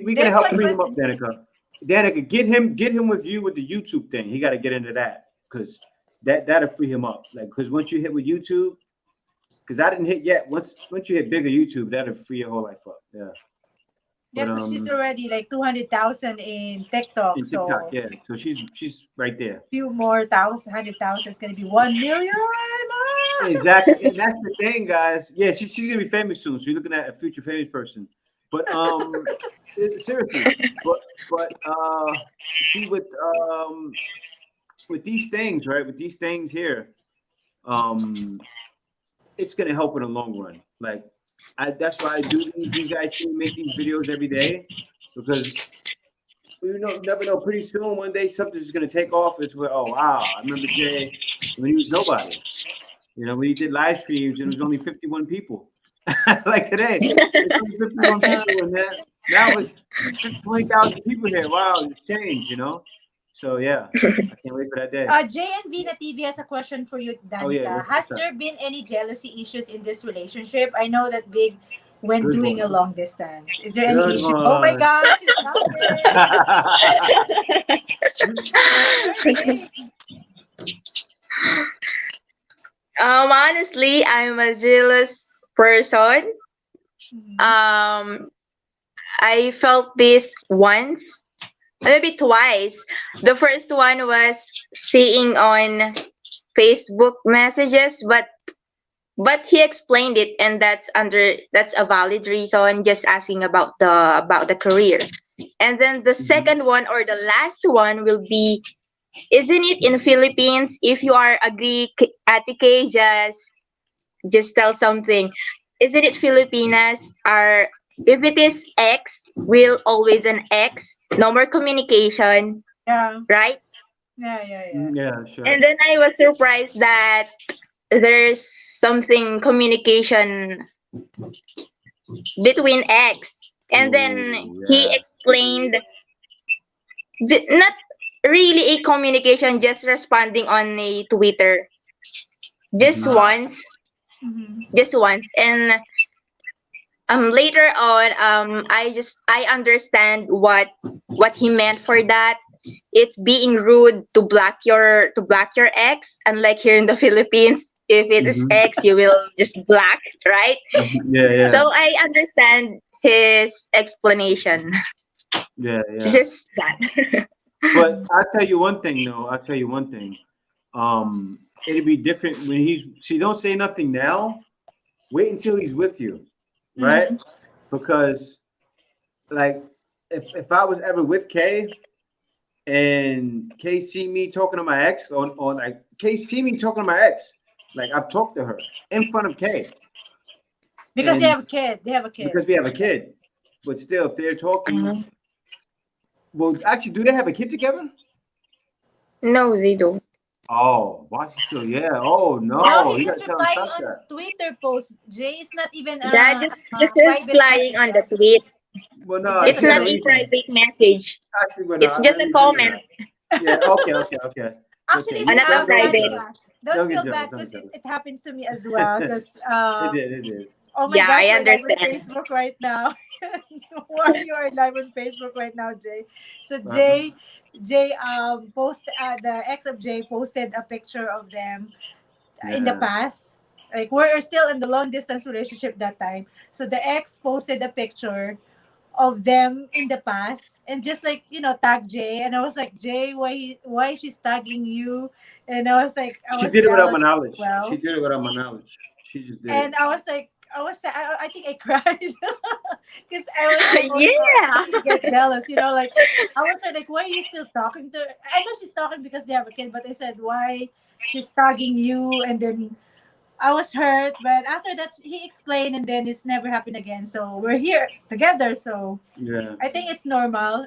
we gonna
There's
help
one
free him up,
question.
Danica. Danica, get him with you with the YouTube thing. He got to get into that because that'll free him up. Like because once you hit with YouTube, because I didn't hit yet. Once you hit bigger YouTube, that'll free your whole life up. Yeah,
Yeah,
but
because she's already like 200,000 in TikTok.
in TikTok,
So
yeah. So she's right there.
few more 100,000 is gonna be 1 million.
Exactly, and that's the thing, guys. Yeah, she's gonna be famous soon. So you're looking at a future famous person. But seriously, but see with these things, right? With these things here, um, it's gonna help in the long run. Like, that's why I do these. You guys see me make these videos every day because you never know. Pretty soon, one day, something's gonna take off. It's where, oh wow, I remember Jay when he was nobody. When he did live streams and it was only 51 people. Like today, it's only 51
Yeah.
people, and now it's 20,000 people here. Wow, it's changed. So yeah, I can't wait for that day.
Jay and Vina TV has a question for you,
Oh yeah,
Danica.
what's
Has
up?
there been any jealousy issues in this relationship? I know that big when
Good
doing a
one.
long distance. Is there any
Good
issue? Oh my
one.
gosh, she's laughing.
Honestly, I'm a jealous person.
Mhm.
Um, I felt this once, maybe twice. The first one was seeing on Facebook messages, but he explained it, and that's a valid reason, just asking about the career. And then the
Mhm.
second one, or the last one, will be, isn't it in Philippines, if you are a Greek, Ate Kay, just tell something. Isn't it Filipinas are, if it is X, will always an X, no more communication,
Yeah,
right?
yeah.
Yeah, sure.
And then I was surprised that there's something communication between X. And then
Oh,
he
yeah.
explained, not really a communication, just responding on a Twitter, just
Hmm.
once,
Mm-hmm.
just once. And later on, I understand what he meant for that. It's being rude to block your ex, unlike here in the Philippines, if it is
Hmm.
ex, you will just block, right?
Yeah, yeah,
So I understand his explanation.
yeah, yeah.
Just that.
But I'll tell you one thing, though. I'll tell you one thing. It'd be different when he's. See, don't say nothing now. Wait until he's with you, right?
Mm-hmm.
Because like, if I was ever with Kay and Kay see me talking to my ex, on like Kay see me talking to my ex, like I've talked to her in front of Kay,
Because they
and
have a kid. They have a kid.
because we have a kid, but still, if they're talking, well, actually, do they have a kid together?
No, they don't.
Oh, why is he still? Yeah. Oh
No,
no,
he
you gotta
just
tell him
replying
stop
on
that.
Twitter post. Jay is not even
Yeah, just
a private
replying
message.
on the tweet.
Well,
It's
no,
just
he
a
It's
got
not
a
a
message.
reason.
private message.
Actually, well,
It's
no,
just
let
a
me give you
comment,
that. Yeah. Okay. Okay. Okay. Okay.
Actually,
You
not a
don't get
private.
jealous.
Danica, don't
Don't get
feel
jealous.
bad
Don't
because
get jealous.
it happens to me as well. Because
It did. It did.
oh my
Yeah,
gosh,
I
we're live on
understand.
Facebook right now. Why you are live on Facebook right now, Jay? So
What happened?
Jay post the ex of Jay posted a picture of them in the
Yeah.
past. Like we're still in the long distance relationship that time. So the ex posted a picture of them in the past and just like tag Jay, and I was like, Jay, why she's tagging you? And I
She
was
did it without my
jealous as
knowledge. She
well.
did it without my knowledge. She just did
And
it.
I think I cried because I was also
Yeah.
starting to get jealous, like I was like, why are you still talking to her? I know she's talking because they have a kid, but I said, why she's tagging you? And then I was hurt, but after that he explained, and then it's never happened again. So we're here together. So
Yeah.
I think it's normal
I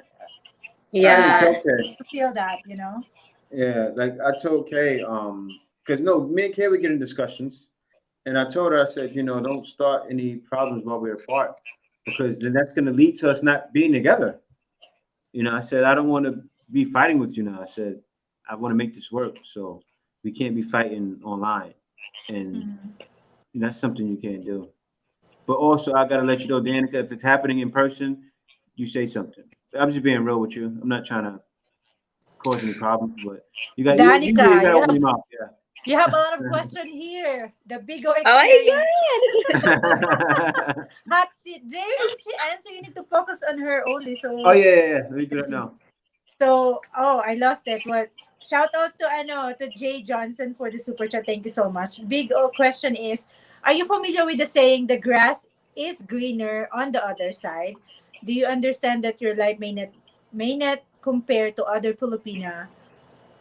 didn't
Yeah.
tell Kay.
to feel that.
Yeah, like I told Kay, because no, me and Kay would get in discussions, and I told her, I said, don't start any problems while we're apart, because then that's going to lead to us not being together. I said, I don't want to be fighting with you now. I said, I want to make this work, so we can't be fighting online, and
Mhm.
that's something you can't do. But also, I gotta let you know, Danica, if it's happening in person, you say something. I'm just being real with you. I'm not trying to cause any problems, but you really
Danica,
gotta open your mouth.
you have a lot of question here. The Bigo
Oh
experience.
my god.
Yeah.
Hot seat. Jay, if she answer, you need to focus on her only.
Oh
So
yeah, yeah, yeah. Let me do
let's
that
see.
now.
So I lost it. What? Shout out to Jay Johnson for the super chat. Thank you so much. Big O question is, are you familiar with the saying the grass is greener on the other side? Do you understand that your life may not compare to other Filipina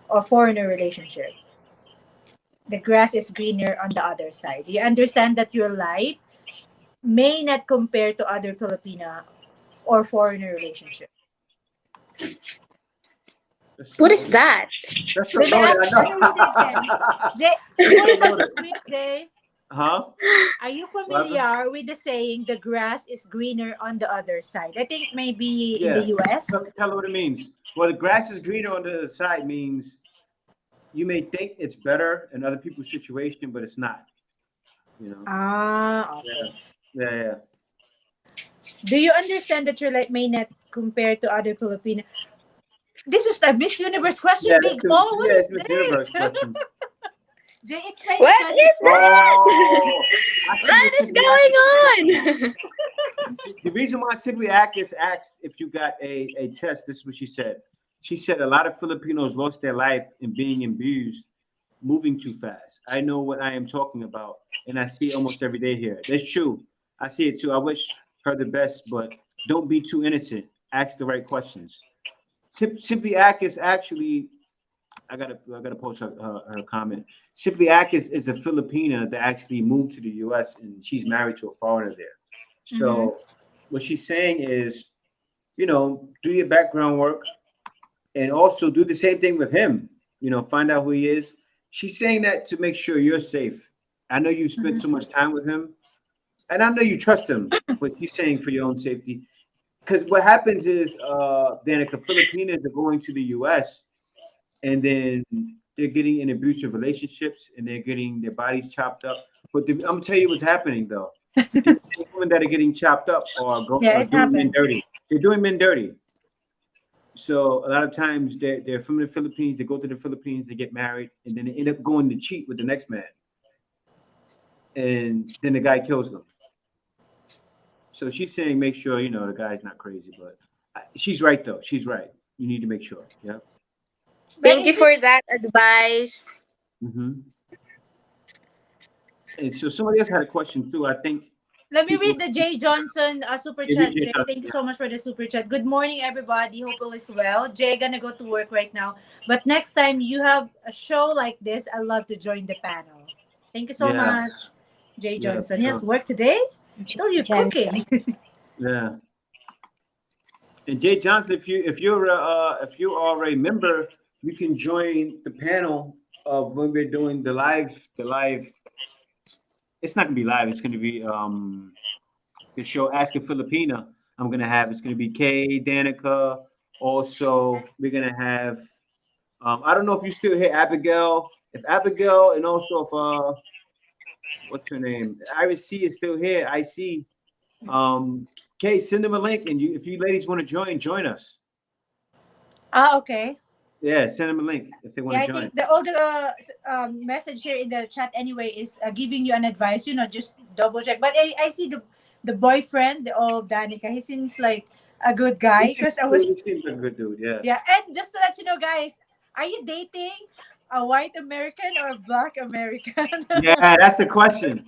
or foreigner relationship? The grass is greener on the other side. Do you understand that your life may not compare to other Filipina or foreigner relationship?
That's so
What is
loaded.
that?
That's so
Let me
loaded.
ask.
I
Let me read it again.
know.
Jay,
That's
put
so
it on the
loaded.
screen, Jay.
Huh?
Are you
What happened?
familiar with the saying the grass is greener on the other side? I think maybe in the
Yeah.
US.
Tell her what it means. Well, the grass is greener on the other side means you may think it's better in other people's situation, but it's not. You know.
Ah,
Yeah.
okay.
Yeah. Yeah.
Do you understand that your life may not compare to other Filipino? This is the Miss Universe question,
Yeah.
Big O. What
It's
is
Miss Universe
this?
question.
Jay, explain the
What
question.
is that?
Oh, I see
What
what
is
you mean. I see what you're talking about.
going on?
The reason why Simply Actress asked if you got a test, this is what she said. She said a lot of Filipinos lost their life in being abused, moving too fast. I know what I am talking about, and I see it almost every day here. That's true. I see it too. I wish her the best, but don't be too innocent. Ask the right questions. Simply Actress actually, I gotta post her comment. Simply Akis is a Filipina that actually moved to the U.S. and she's married to a foreigner there. So what she's saying is, do your background work and also do the same thing with him. Find out who he is. She's saying that to make sure you're safe. I know you spent so much time with him, and I know you trust him, but she's saying for your own safety. Because what happens is, Danica, Filipinas are going to the U.S. and then they're getting in abusive relationships and they're getting their bodies chopped up. But I'm gonna tell you what's happening though. The same women that are getting chopped up are
it
doing men
happened.
dirty. They're doing men dirty. So a lot of times they're from the Philippines. They go to the Philippines, they get married, and then they end up going to cheat with the next man, and then the guy kills them. So she's saying, make sure the guy's not crazy, but she's right though. She's right. You need to make sure. Yeah.
But
Thank you
is
for
it,
that advice.
Mm-hmm. And so somebody else had a question too. I think
let me
people.
read the Jay Johnson super
Yeah,
chat.
VJ
Jay,
Johnson,
thank you
yeah.
so much for the super chat. Good morning, everybody. Hope all is well. Jay, gonna go to work right now. But next time you have a show like this, I'd love to join the panel. Thank you so
Yeah,
much, Jay
yeah,
Johnson.
for
He has
sure.
work today. So you're
Jensen.
cooking.
Yeah. And Jay Johnson, if you are a member, you can join the panel of when we're doing the live. It's not gonna be live. It's gonna be the show Ask a Filipina. I'm gonna have. It's gonna be Kay, Danica. Also, we're gonna have. I don't know if you still hear Abigail. If Abigail and also if what's her name? Iris C is still here. I see. Kay, send them a link, and if you ladies want to join us.
Okay.
Yeah, send them a link if they want
Yeah,
to
I
join.
think the older message here in the chat anyway is giving you an advice. Just double check. But I see the boyfriend, the old Danica. He seems like a good
He
guy
seems
because I
good.
was
He seems like a good dude. Yeah.
yeah. And just to let you know, guys, are you dating a white American or a black American?
Yeah, that's the question,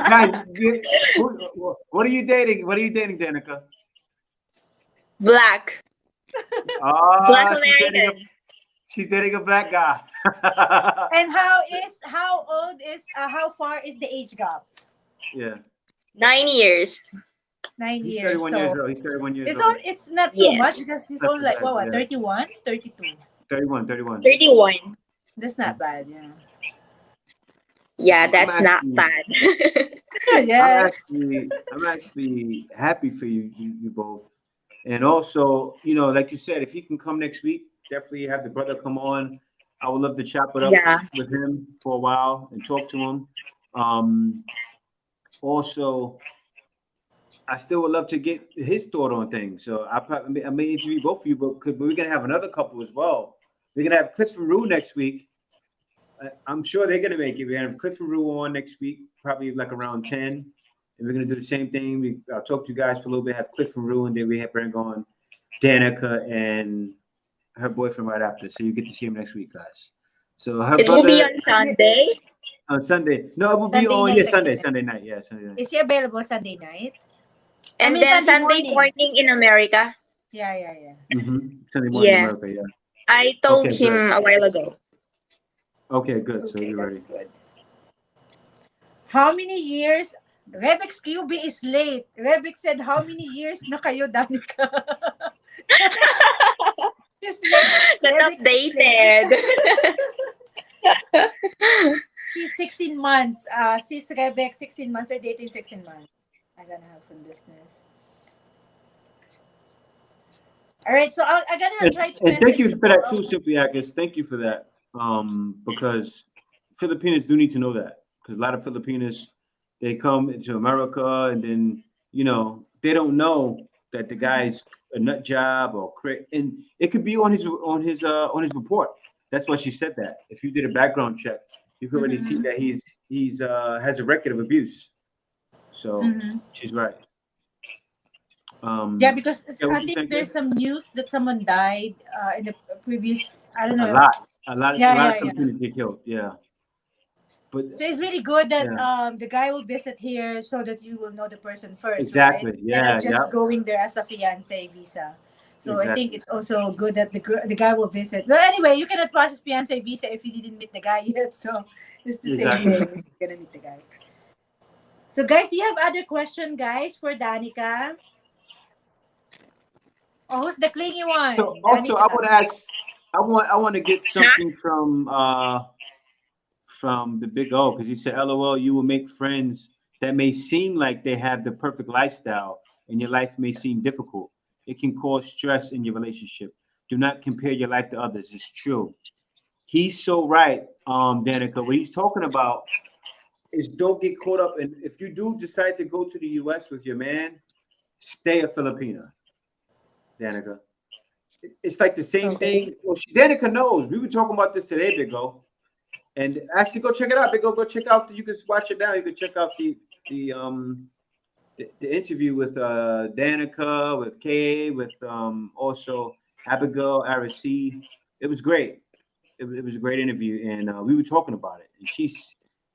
guys. What are you dating? What are you dating, Danica?
Black. Black
Ah,
American.
she's dating a black guy.
And how far is the age gap?
Yeah,
9 years.
9
he's
years.
31 years
So
old. He's 31 years
it's
old.
it's not too
Yes.
much because he's
Not
only
too
like
bad.
what,
Yeah,
31, 32.
31.
31.
That's not bad, yeah.
Yeah,
So
that's not bad.
Yes.
I'm actually happy for you both. And also, like you said, if he can come next week, definitely have the brother come on. I would love to chop it up
Yeah.
with him for a while and talk to him. Um, Also, I still would love to get his thought on things. So I may interview both of you, but we're gonna have another couple as well. We're gonna have Cliff and Rue next week. I'm sure they're gonna make it. We're gonna have Cliff and Rue on next week, probably like around 10. And we're gonna do the same thing. I'll talk to you guys for a little bit, have Cliff and Rue, and then we have bring on Danica and her boyfriend right after. So you get to see him next week, guys. So her
It will be
brother
on Sunday.
on Sunday. No, it will be
Sunday
on
night
Sunday.
again.
Sunday night. Yeah, Sunday night.
Is he available Sunday night? I
And
mean
then
Sunday
Sunday
morning.
morning in America.
Yeah.
Sunday morning in
Yeah.
America. Yeah.
I told
Okay, good.
him a while ago.
Okay, good. So
Okay,
you're
that's
ready.
good. How many years? Rebec's QB is late. Rebec said, how many years na kayo, Danica? She's late.
Not
Rebec's late.
updated.
She's 16 months. Sis Rebec, 16 months. They're dating 16 months. I'm gonna have some business. All right, so I'm gonna try to
And thank
message
you
you
for that
all.
too, Simply Agus. Thank you for that. Because Filipinos do need to know that. Because a lot of Filipinos, they come into America and then they don't know that the guy's a nut job or and it could be on his report. That's why she said that. If you did a background check, you could already see that he's has a record of abuse. So
Mhm.
she's right.
Yeah, because
Yeah, what
I
you
think
saying?
there's some news that someone died in the previous. I don't
A
know.
lot, a lot, a
Yeah,
lot of
yeah, yeah.
Filipinos get killed. Yeah, but
So it's really good that
yeah,
the guy will visit here so that you will know the person first, right?
exactly.
Instead of
Yeah,
just
yeah,
going there as a fiance visa. So I think
exactly,
it's also good that the guy will visit. But anyway, you cannot process fiance visa if you didn't meet the guy yet. So it's the same
exactly.
thing. You're gonna meet the guy. So guys, do you have other question, guys, for Danica? Oh, who's the clingy
So
one?
also, I
Danica.
want to ask. I want to get
Huh?
something from the Big O because he said, "LOL, you will make friends that may seem like they have the perfect lifestyle, and your life may seem difficult. It can cause stress in your relationship. Do not compare your life to others. It's true." He's so right, Danica. What he's talking about is don't get caught up in if you do decide to go to the US with your man, stay a Filipina, Danica. It's like the same
Okay.
thing. Well, Danica knows. We were talking about this today, Big O. And actually go check it out, Big O. Go check out you can watch it now. You can check out the um the interview with Danica, with Kay, with also Abigail Araceli. It was great. It was a great interview, and we were talking about it. And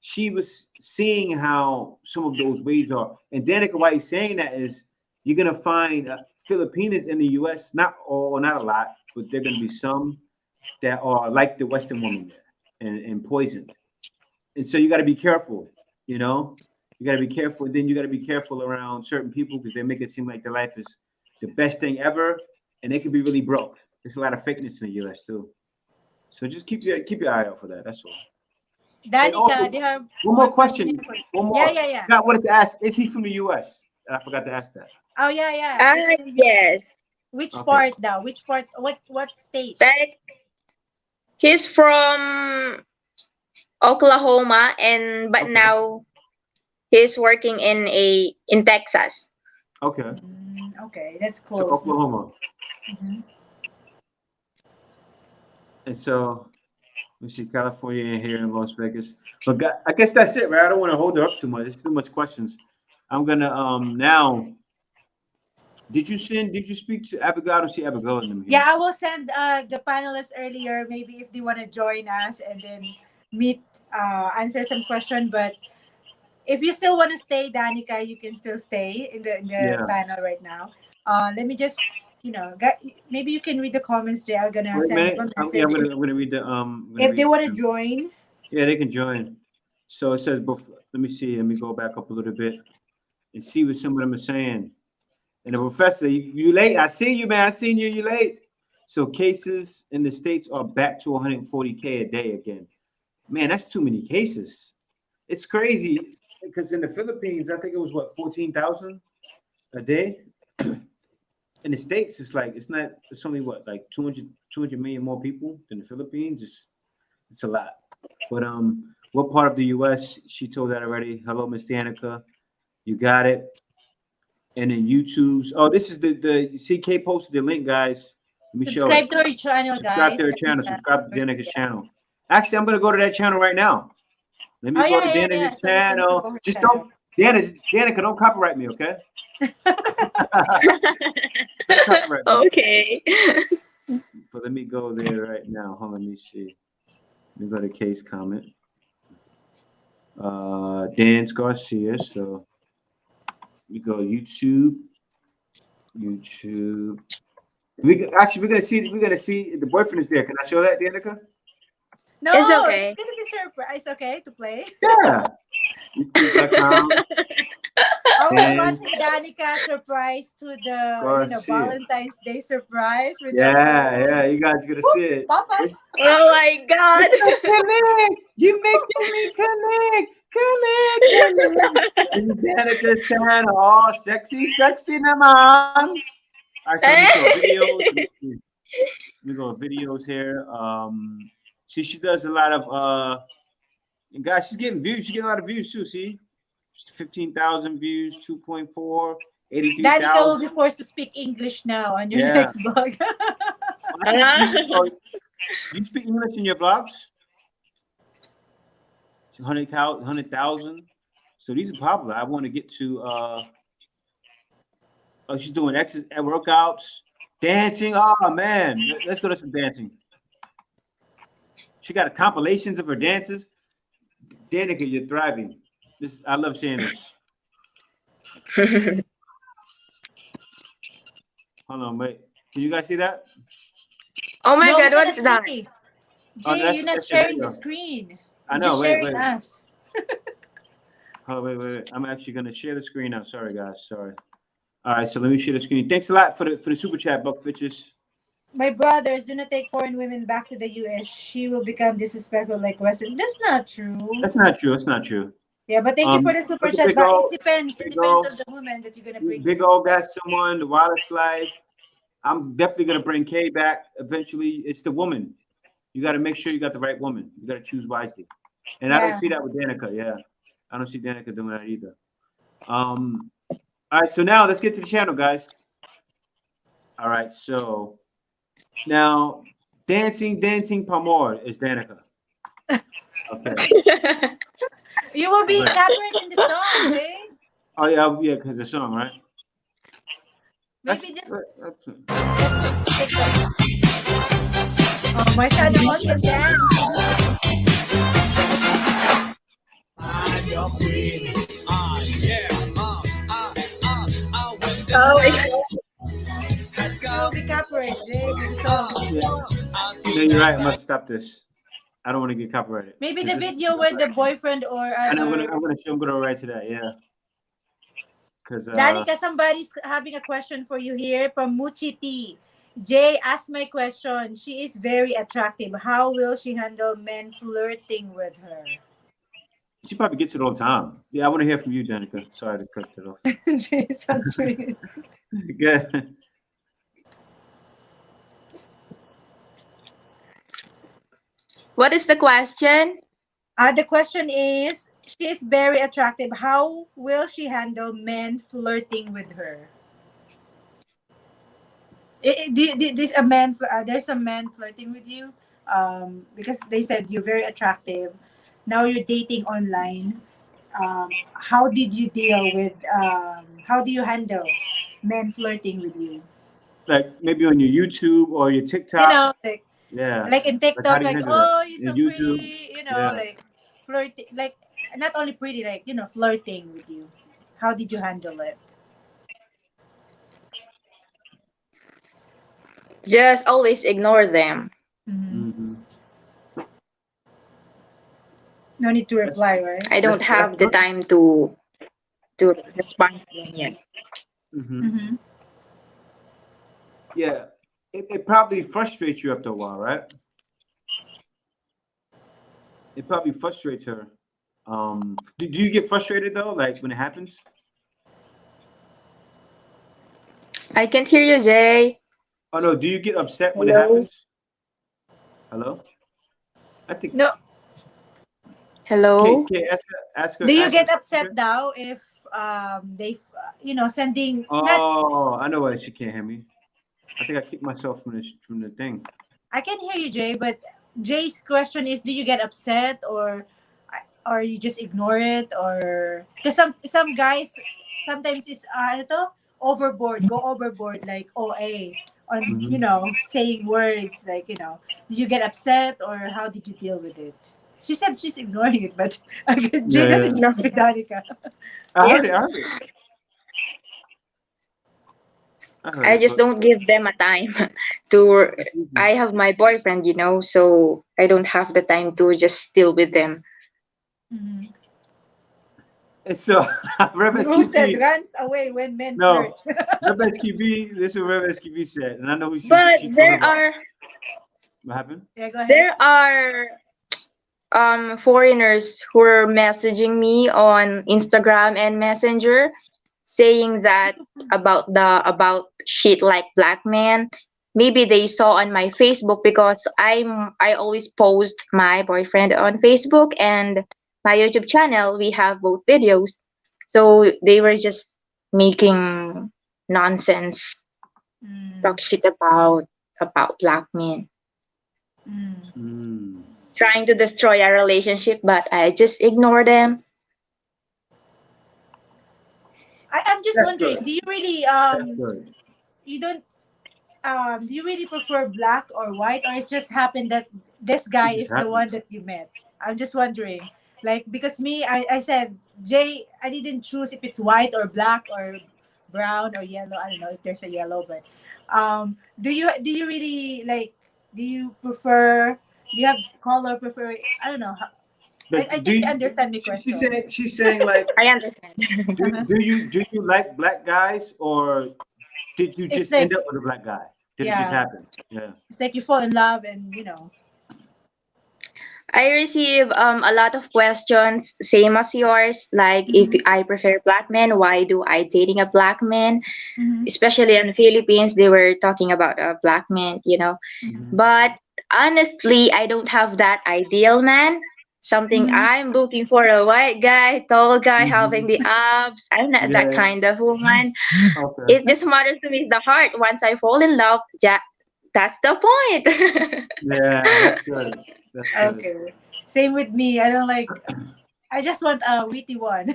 she was seeing how some of those ways are. And Danica, why he's saying that is you're gonna find Filipinas in the U.S. Not all, not a lot, but there are gonna be some that are like the Western woman there and poisoned. And so you got to be careful. You know, you got to be careful. Then you got to be careful around certain people because they make it seem like their life is the best thing ever, and they can be really broke. There's a lot of fakeness in the U.S. too. So just keep your eye out for that. That's all. And also,
Danica, they have
one more
one question
question.
here for you.
One
Yeah,
more.
yeah, yeah.
Scott wanted to ask: is he from the U.S.? I forgot to ask that.
Oh, yeah, yeah.
Ah,
Is it
yes.
which
Okay.
part now? Which part? What state?
That he's from Oklahoma, and but
Okay.
now he's working in Texas.
Okay.
Okay, that's
So
close.
Oklahoma.
Mhm.
And so we see California and here in Las Vegas. But I guess that's it, right? I don't want to hold her up too much. It's too much questions. I'm gonna now. Did you speak to Abigail? I don't see Abigail in them
Yeah,
here.
I will send the panelists earlier, maybe if they want to join us and then meet, answer some question. But if you still want to stay, Danica, you can still stay in the
Yeah.
panel right now. Let me just, maybe you can read the comments there. I'm gonna
Wait a
send them
minute.
a
Yeah,
message
I'm gonna read the I'm gonna
if they
read
want to
them.
join.
Yeah, they can join. So it says let me see. Let me go back up a little bit and see what some of them are saying. And the professor, you late. I see you, man. I seen you. You late. So cases in the states are back to 140K a day again. Man, that's too many cases. It's crazy because in the Philippines, I think it was what 14,000 a day. In the states, it's like it's not. It's only what like 200 million more people than the Philippines. It's a lot. But what part of the U.S. She told that already. Hello, Miss Danica. You got it. And then YouTube's. Oh, this is the CK posted the link, guys. Let me show it.
Subscribe to our channel,
Subscribe
guys.
to her channel. Subscribe to Danica's
Yeah.
channel. Actually, I'm gonna go to that channel right now. Let me
Oh,
go to
yeah, yeah, yeah.
Danica's
So we can
channel.
follow her
Just
channel.
don't, Danica, don't copyright me, okay? Don't copyright me.
Okay.
But let me go there right now. Hold on, let me see. Let me go to case comment. Dan's Garcia. So we go YouTube. YouTube. We're gonna see. We're gonna see the boyfriend is there. Can I show that, Danica?
It's
No, it's
okay.
gonna be surprise. Okay, to play.
Yeah. YouTube.com.
Oh, we're
Dan
watching Danica surprise to the
Garcia.
Valentine's Day surprise with her
Yeah, yeah.
rose.
You guys gonna
Whoop,
see it.
Papa.
It's,
Oh my
it's so
god.
connect. You making me connect. This is Danica's channel. Oh, sexy naman. All right, so let me show videos. Let me go videos here. See, she does a lot of and guys, she's getting views. She's getting a lot of views too. See, 15,000 views, 2.4,
Danica will
83,000.
be forced to speak English now on your
Yeah.
next vlog.
I think you speak English in your vlogs. 100,000. So these are popular. I want to get to Oh, she's doing workouts, dancing. Oh man, let's go to some dancing. She got compilations of her dances. Danica, you're thriving. This I love seeing this. Hold on, wait. Can you guys see that?
Oh my
No, we
God,
cannot
what's that?
see.
Oh,
Jay, you're not
that's the
sharing the
video.
screen.
I
You're
know.
just
Wait,
sharing
wait.
us.
Oh, wait. I'm actually gonna share the screen now. Sorry, guys. Sorry. All right, so let me share the screen. Thanks a lot for the super chat, Buck Fitches.
My brothers do not take foreign women back to the US. She will become disrespectful like Western. That's not true.
That's not true. That's not true.
Yeah, but thank you for the super
Look at
chat.
Big
But it
O.
depends. It
Big
depends
O.
on the woman that you're gonna bring
Big
here.
O got someone. The Wildest Life. I'm definitely gonna bring Kay back eventually. It's the woman. You got to make sure you got the right woman. You got to choose wisely. And I don't
Yeah.
see that with Danica. Yeah, I don't see Danica doing that either. All right, so now let's get to the channel, guys. All right, so now dancing Pamor is Danica. Okay.
You will be
Right.
copyright in the song, okay?
Oh yeah, because the song, right?
Maybe just
That's-
take that. Oh, my son all can dance.
Oh my
You will be copyright, Jay, with the song.
yeah. No, you're right. I must stop this. I don't want to get copyrighted.
Maybe
'Cause
the
this-
video where the boyfriend or
And
other.
I'm gonna write to that. Yeah. Because
Danica, somebody's having a question for you here from Muchi T. Jay asked my question. She is very attractive. How will she handle men flirting with her?
she probably gets it all the time. Yeah, I want to hear from you, Danica. Sorry to cut that off.
Jay's answering.
Good.
What is the question?
The question is, she is very attractive. How will she handle men flirting with her? This a man? There's a man flirting with you, because they said you're very attractive. Now you're dating online. How did you deal with? How do you handle men flirting with you?
Like maybe on your YouTube or your
You
TikTok.
know,
Yeah.
like in
Like how
TikTok,
do you
like,
handle that?
oh, you're
In
so
YouTube.
pretty.
Yeah.
Like flirting, like not only pretty, like flirting with you. How did you handle it?
Just always ignore them.
Mm-hmm.
No need to reply, right?
I don't have the time to respond to them yet.
Mm-hmm.
Mm-hmm.
Yeah. It probably frustrates you after a while, right? It probably frustrates her. Do you get frustrated though, like when it happens?
I can't hear you, Jay.
Oh no, do you get upset when it
Hello?
happens? Hello? I think
No.
Hello?
Kay, ask her.
Do you
ask
get
her
upset
something.
now if they sending not?
Oh, I know why she can't hear me. I think I kicked myself from the thing.
I can hear you, Jay, but Jay's question is: do you get upset or you just ignore it, or because some guys sometimes it's go overboard like OA on
Mhm.
saying words like did you get upset or how did you deal with it? She said she's ignoring it, but Jay
Yeah.
doesn't
No.
ignore Danica.
I
Yeah.
heard it. I heard it. I heard
I
it,
just
but
don't give them a time to.
that's easy.
I have my boyfriend, so I don't have the time to just deal with them.
Mhm.
It's so Rev
Who said
SQB.
runs away when men
No,
flirt?
Rev SQB. This is what Rev SQB said, and I know who
But
she's talking about. What happened?
Yeah, go ahead.
there are foreigners who are messaging me on Instagram and Messenger saying that about shit like black man. Maybe they saw on my Facebook because I always post my boyfriend on Facebook and my YouTube channel. We have both videos. So they were just making nonsense,
Mm,
talk shit about black men,
mm.
Mm.
trying to destroy our relationship, but I just ignore them.
I'm just
That's
wondering,
good.
do you really
That's good.
you don't do you really prefer black or white, or it's just happened that this
It
guy
just
is the one
happens.
that you met? I'm just wondering, like, because me, I said Jay, I didn't choose if it's white or black or brown or yellow. I don't know if there's a yellow, but do you really like, do you prefer, do you have color prefer, I don't know. I
But do
think you
you,
understand my question.
she's saying like,
I understand.
do you like black guys, or did you
It's
just
like,
end up with a black guy? Did it just
yeah,
happen? Yeah.
it's like you fall in love and you know.
I receive a lot of questions, same as yours. Like, if
Mm-hmm.
I prefer black men, why do I dating a black man?
Mm-hmm.
Especially in the Philippines, they were talking about a black man, you know.
Mhm.
But honestly, I don't have that ideal man. Something
Mm-hmm.
I'm looking for, a white guy, tall guy, having
Mhm.
the abs. I'm not that
Yeah.
kind of woman.
Okay.
It just matters to me is the heart. Once I fall in love, that's the point.
Yeah, that's good. That's good.
Okay. Same with me. I don't like. I just want a witty one.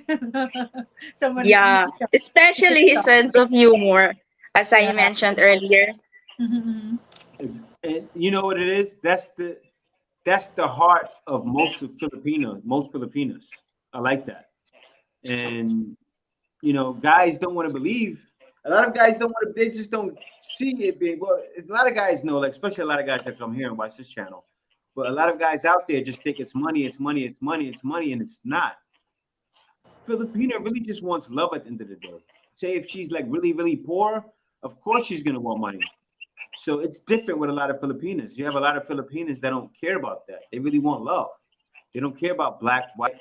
Someone that
Yeah,
we can
especially his
talk
sense
to.
of humor, as I
Yeah.
mentioned earlier.
Mm-hmm.
And you know what it is? That's the heart of most of Filipinos, most Filipinos. I like that. And you know, guys don't want to believe. A lot of guys don't want to. They just don't see it being. Well, a lot of guys know, like especially a lot of guys that come here and watch this channel. But a lot of guys out there just think it's money, it's money, it's money, it's money, and it's not. Filipina really just wants love at the end of the day. Say if she's like really, really poor, of course she's gonna want money. So it's different with a lot of Filipinas. You have a lot of Filipinas that don't care about that. They really want love. They don't care about black, white.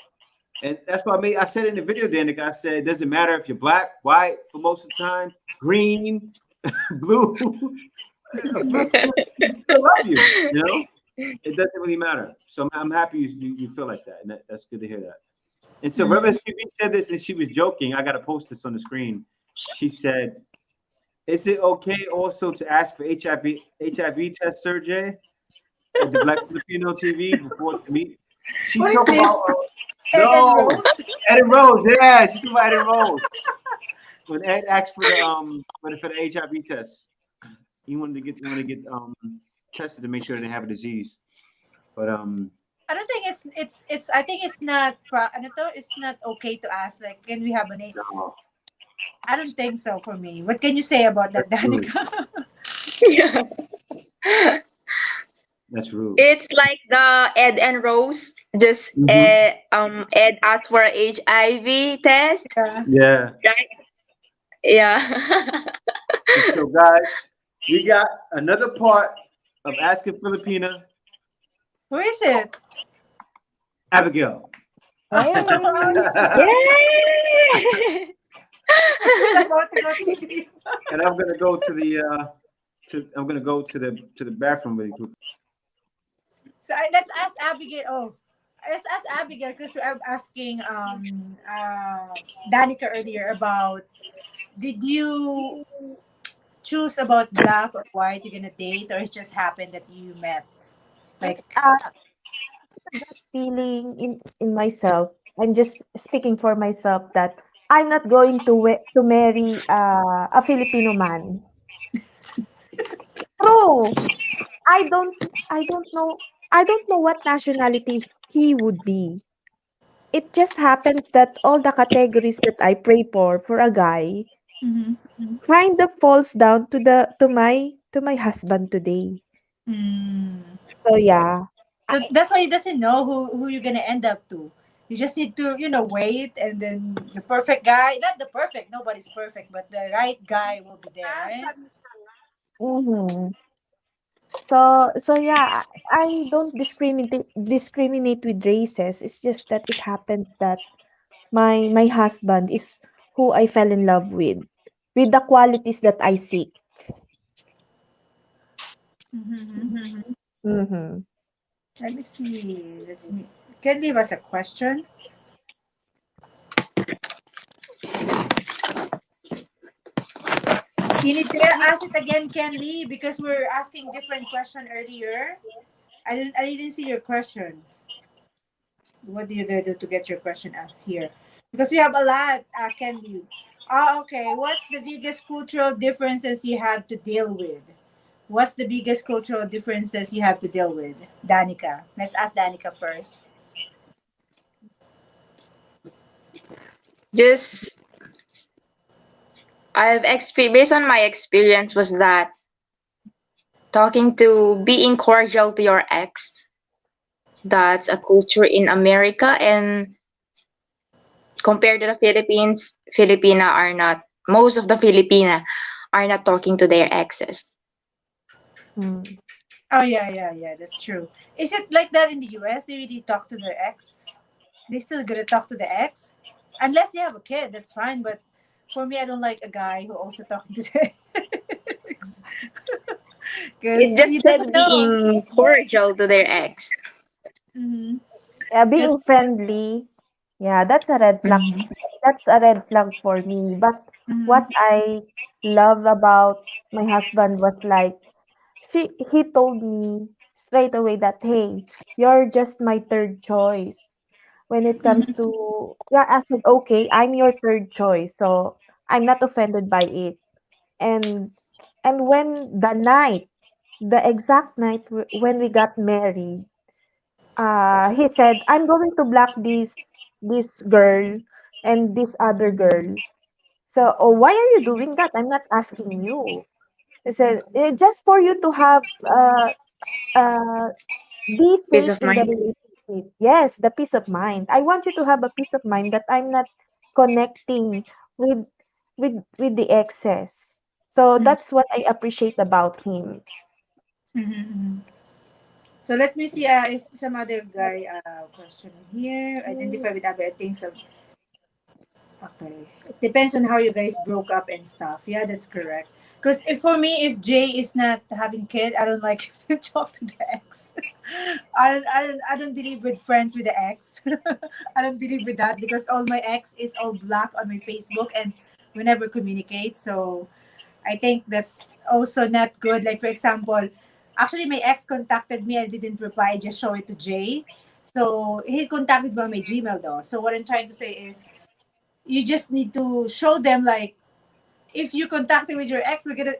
And that's why I said in the video, Danica, I said it doesn't matter if you're black, white for most of the time, green, blue. A Filipino still love you, you know? It doesn't really matter. So I'm happy you feel like that. And that's good to hear that. And so Rev
Mm-hmm.
SQB said this and she was joking. I got to post this on the screen. She said, is it okay also to ask for HIV test, Sergey, at the Black Filipino TV before the meet? She's
What is
talking
this?
about,
Ed and
no,
Rose?
Ed and Rose. Yeah, she's talking about Ed and Rose. When Ed asked for the HIV test, he wanted to get tested to make sure they didn't have a disease. But
I don't think it's. I think it's not. Ano to? It's not okay to ask. Like, can we have an?
no,
I don't think so. For me, what can you say about that,
that's rude.
Danica?
Yeah.
That's rude.
It's like the Ed and Rose. Just
Hmm.
Ed asked for a HIV test,
Yeah.
Yeah.
right? Yeah.
And so, guys, we got another part of Asking Filipina,
Who is it?
Abigail.
Oh, she's
Yay!
about to go to sleep.
And I'm gonna go to the I'm gonna go to the bathroom really quick.
So let's ask Abigail. Oh, let's ask Abigail because I'm asking Danica earlier about, did you choose about black or white you're gonna date, or it just happened that you met? Like,
uh, Feeling in myself. I'm just speaking for myself that I'm not going to marry a Filipino man. True. I don't I don't know I don't know what nationality he would be. It just happens that all the categories that I pray for a guy
mm-hmm.
kind of falls down to my husband today.
Mm.
So yeah.
So
I,
that's why he doesn't know who you're gonna end up to. You just need to, wait, and then the perfect guy, not the perfect, nobody's perfect, but the right guy will be there, right?
mhm. So yeah, I don't discriminate with races. It's just that it happens that my husband is who I fell in love with the qualities that I seek.
Mm-hmm.
Mm-hmm.
Let me see. Can leave us a question. You need to ask it again, Ken Lee, because we're asking different question earlier. I didn't see your question. What do you do to get your question asked here? Because we have a lot, Ken Lee. Okay. What's the biggest cultural differences you have to deal with? What's the biggest cultural differences you have to deal with? Danica. Let's ask Danica first.
Just based on my experience was that talking to being cordial to your ex, that's a culture in America, and compared to the Philippines, Filipina are not most of the Filipina are not talking to their exes.
Mm.
Oh yeah, yeah, yeah. That's true. Is it like that in the U.S.? They really talk to their ex. They still gonna talk to the ex, unless they have a kid. That's fine. But for me, I don't like a guy who also talking to the ex because
It
he
just
doesn't
said
know.
being cordial to their ex.
Mm-hmm.
Yeah,
Because
being friendly. Yeah, that's a red flag.
Mhm.
That's a red flag for me. But what
mm-hmm.
I love about my husband was like he told me straight away that hey, you're just my third choice. When it comes
Mm-hmm.
to yeah, I said okay, I'm your third choice. So I'm not offended by it. And when the exact night when we got married, he said, "I'm going to block this girl and this other girl." So, oh, why are you doing that? I'm not asking you. He said, just for you to have uh be
Peace
safe
of
in the
mind.
relationship. Yes, the peace of mind. I want you to have a peace of mind that I'm not connecting with with the excess. So that's what I appreciate about him.
Mm-hmm. So let me see if some other guy question here. Identify with other things. Okay. It depends on how you guys broke up and stuff. Yeah, that's correct. Because if for me, if Jay is not having kid, I don't like to talk to the ex. I don't believe with friends with the ex. I don't believe with that because all my ex is all black on my Facebook and we never communicate. So I think that's also not good. Like for example, actually my ex contacted me, I didn't reply, I just show it to Jay. So he contacted me on my Gmail though. So what I'm trying to say is you just need to show them like if you contacted with your ex we're gonna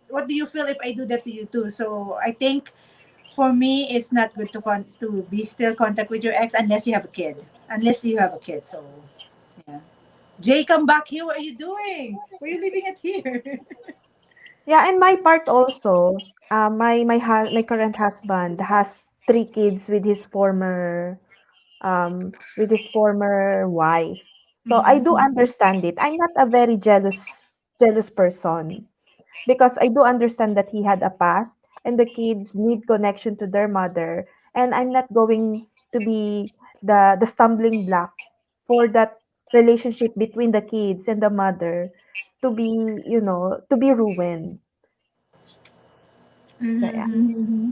what do you feel if I do that to you too. So I think for me it's not good to to be still contact with your ex unless you have a kid, so yeah. Jay, come back here. What are you doing? Why are you leaving it here?
Yeah, and my part also, my current husband has three kids with his former wife. So I do
Mm-hmm.
understand it. I'm not a very jealous person because I do understand that he had a past and the kids need connection to their mother, and I'm not going to be the stumbling block for that relationship between the kids and the mother to be, to be ruined. So yeah.
Mm-hmm.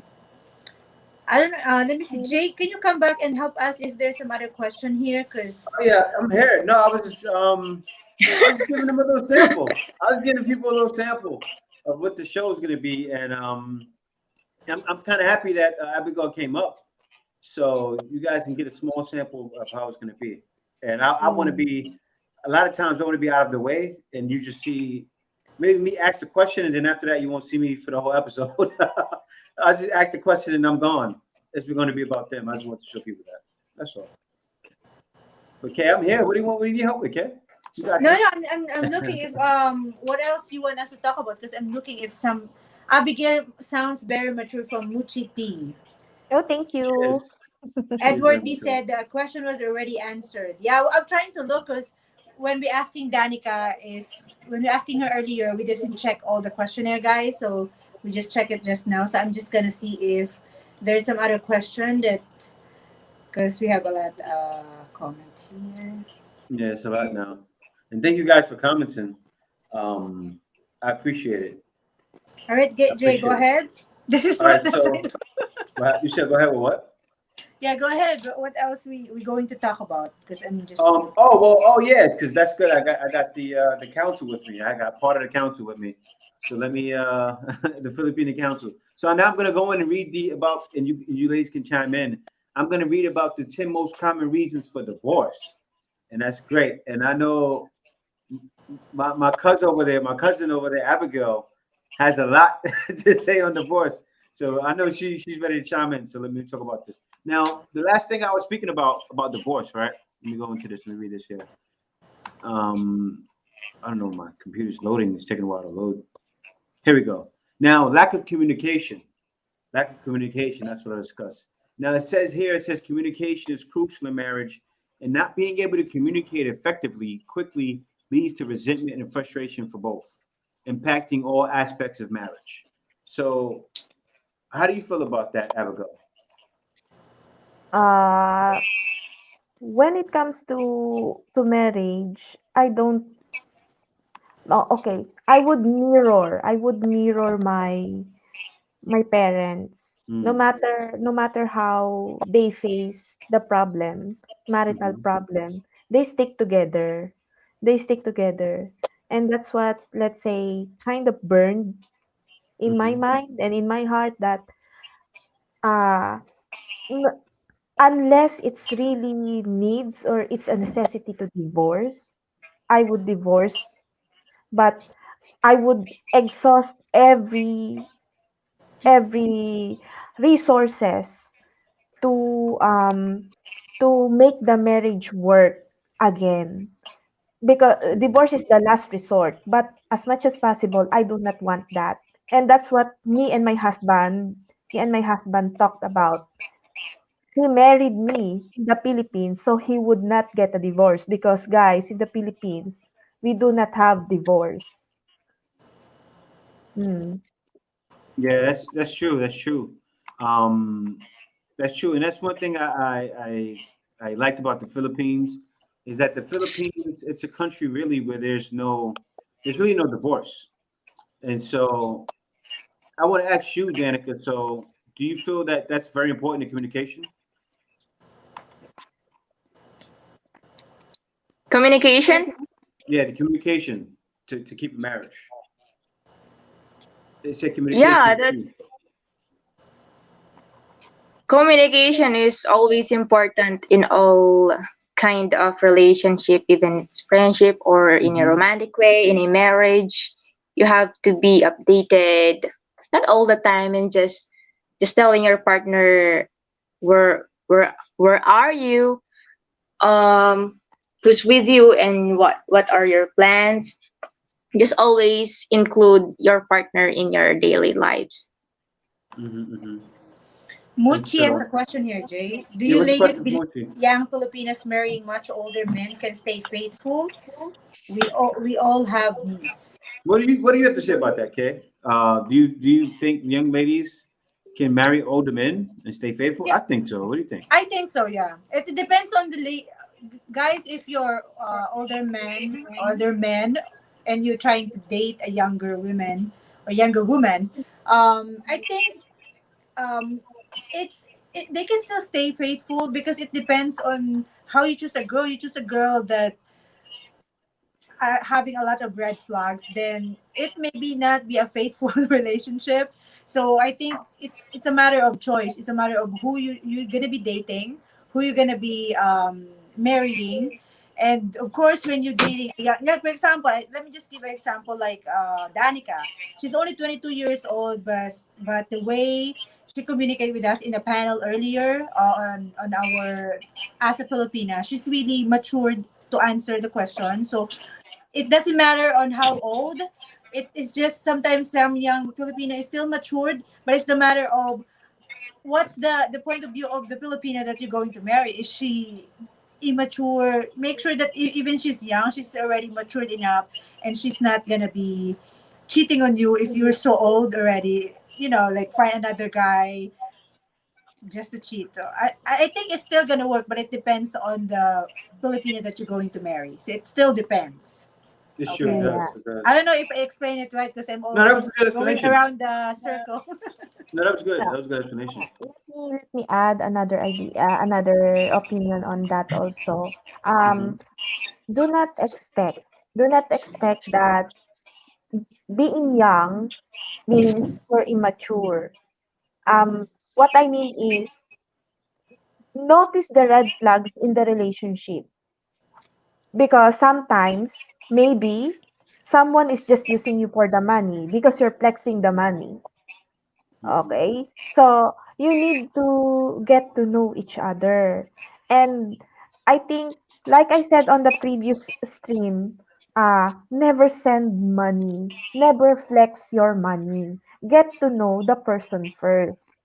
I don't know. Let me see. Jay, can you come back and help us if there's some other question here? Because
Oh yeah, I'm here. No, I was just giving them a little sample. I was giving people a little sample of what the show is going to be, and I'm kind of happy that Abigail came up, so you guys can get a small sample of how it's going to be. And I want to
Mm.
be, a lot of times I want to be out of the way, and you just see maybe me ask the question, and then after that you won't see me for the whole episode. I just ask the question and I'm gone. It's going to be about them. I just want to show people that. That's all. But Kay, I'm here. What do you want? What do you need help with, Kay? You got
no,
this.
no, I'm looking if what else you want us to talk about because I'm looking if some Abigail sounds very mature from Muchi T.
Oh, thank
She
you.
is. She is very
Edward B
mature.
said the question was already answered. Yeah, I'm trying to look because when we asking Danica is when we're asking her earlier, we didn't check all the questionnaire guys, so we just check it just now. So I'm just gonna see if there's some other question that because we have a lot comment here.
Yeah, it's a lot now. And thank you guys for commenting. Um, I appreciate it.
All right,
I
Jay, go
appreciate it.
ahead. This is
All right,
what the
so
title.
you said go ahead with what?
Yeah, go ahead. What else we going to talk about? Because I'm just looking.
Oh well, oh yes, because that's good. I got the council with me. I got part of the council with me. So let me the Filipino council. So now I'm gonna go in and read the about, and you ladies can chime in. I'm gonna read about the 10 most common reasons for divorce, and that's great. And I know my cousin over there, Abigail, has a lot to say on divorce. So I know she's ready to chime in. So let me talk about this. Now, the last thing I was speaking about divorce, right? Let me go into this. Let me read this here. Um, I don't know. My computer's loading. It's taking a while to load. Here we go. Now, lack of communication. Lack of communication. That's what I discussed. Now, it says here. It says communication is crucial in marriage, and not being able to communicate effectively quickly leads to resentment and frustration for both, impacting all aspects of marriage. So, how do you feel about that, Abigail?
Uh, when it comes to marriage, I don't. Oh, okay. I would mirror my parents. No
Mm,
matter no matter how they face the problem, marital
mhm,
problem, they stick together. They stick together. And that's what, let's say, kind of burned in my
mhm,
mind and in my heart that uh n- unless it's really needs or it's a necessity to divorce, I would divorce, but I would exhaust every resources to make the marriage work again, because
mhm.
divorce is the last resort, but as much as possible I do not want that. And that's what me and my husband talked about. He married me in the Philippines so he would not get a divorce, because guys, in the Philippines we do not have divorce. Hmm.
Yeah, that's true. That's true. Um, that's true, and that's one thing I liked about the Philippines is that the Philippines it's a country really where there's really no divorce, and so I want to ask you, Danica. So, do you feel that that's very important in communication?
Communication?
Yeah, the communication to keep a marriage. They say communication
Yeah,
is
that's
key.
communication is always important in all kind of relationship, even it's friendship or in a
Hmm.
romantic way, in a marriage. You have to be updated, not all the time, and just telling your partner where are you, who's with you, and what are your plans. Just always include your partner in your daily lives.
Hmm. Hmm. And
Muchi has a
so,
question here, Jay. Do
yeah,
you
what's the
ladies
question,
believe
Mochi?
young Filipinas marrying much older men can stay faithful? We all have needs.
What do you have to say about that, Kay? Do you think young ladies can marry older men and stay faithful?
Yeah,
I think so. What do you think?
I think so. Yeah, it depends on the guys. If you're older men, and you're trying to date a younger woman or younger woman, I think um, they can still stay faithful because it depends on how you choose a girl. You choose a girl that having a lot of red flags, then it may be not be a faithful relationship. So I think it's a matter of choice. It's a matter of who you're gonna be dating, who you're gonna be marrying, and of course when you're dating, yeah. For example, let me just give an example like Danica. She's only 22 years old, but the way she communicated with us in the panel earlier on our as a Filipina, she's really matured to answer the question. So it doesn't matter on how old. It is just sometimes some young Filipino is still matured, but it's the matter of what's the point of view of the Filipina that you're going to marry. Is she immature? Make sure that even she's young, she's already matured enough, and she's not gonna be cheating on you if you're so old already. Like find another guy just to cheat. So I think it's still gonna work, but it depends on the Filipina that you're going to marry. So it still depends.
It's true. It
Okay.
does.
Yeah.
It
I
does.
don't know if I explained it right because I'm
No, that was
always
a good
going
explanation.
around the circle.
No, that was good.
Yeah.
That was a good explanation.
Let me add another idea, another opinion on that also.
Hmm.
Do not expect, do not expect that being young means you're immature. What I mean is, notice the red flags in the relationship, because sometimes Maybe someone is just using you for the money because you're flexing the money.
Mm-hmm.
Okay? So you need to get to know each other. And I think, like I said on the previous stream, never send money, never flex your money. Get to know the person first.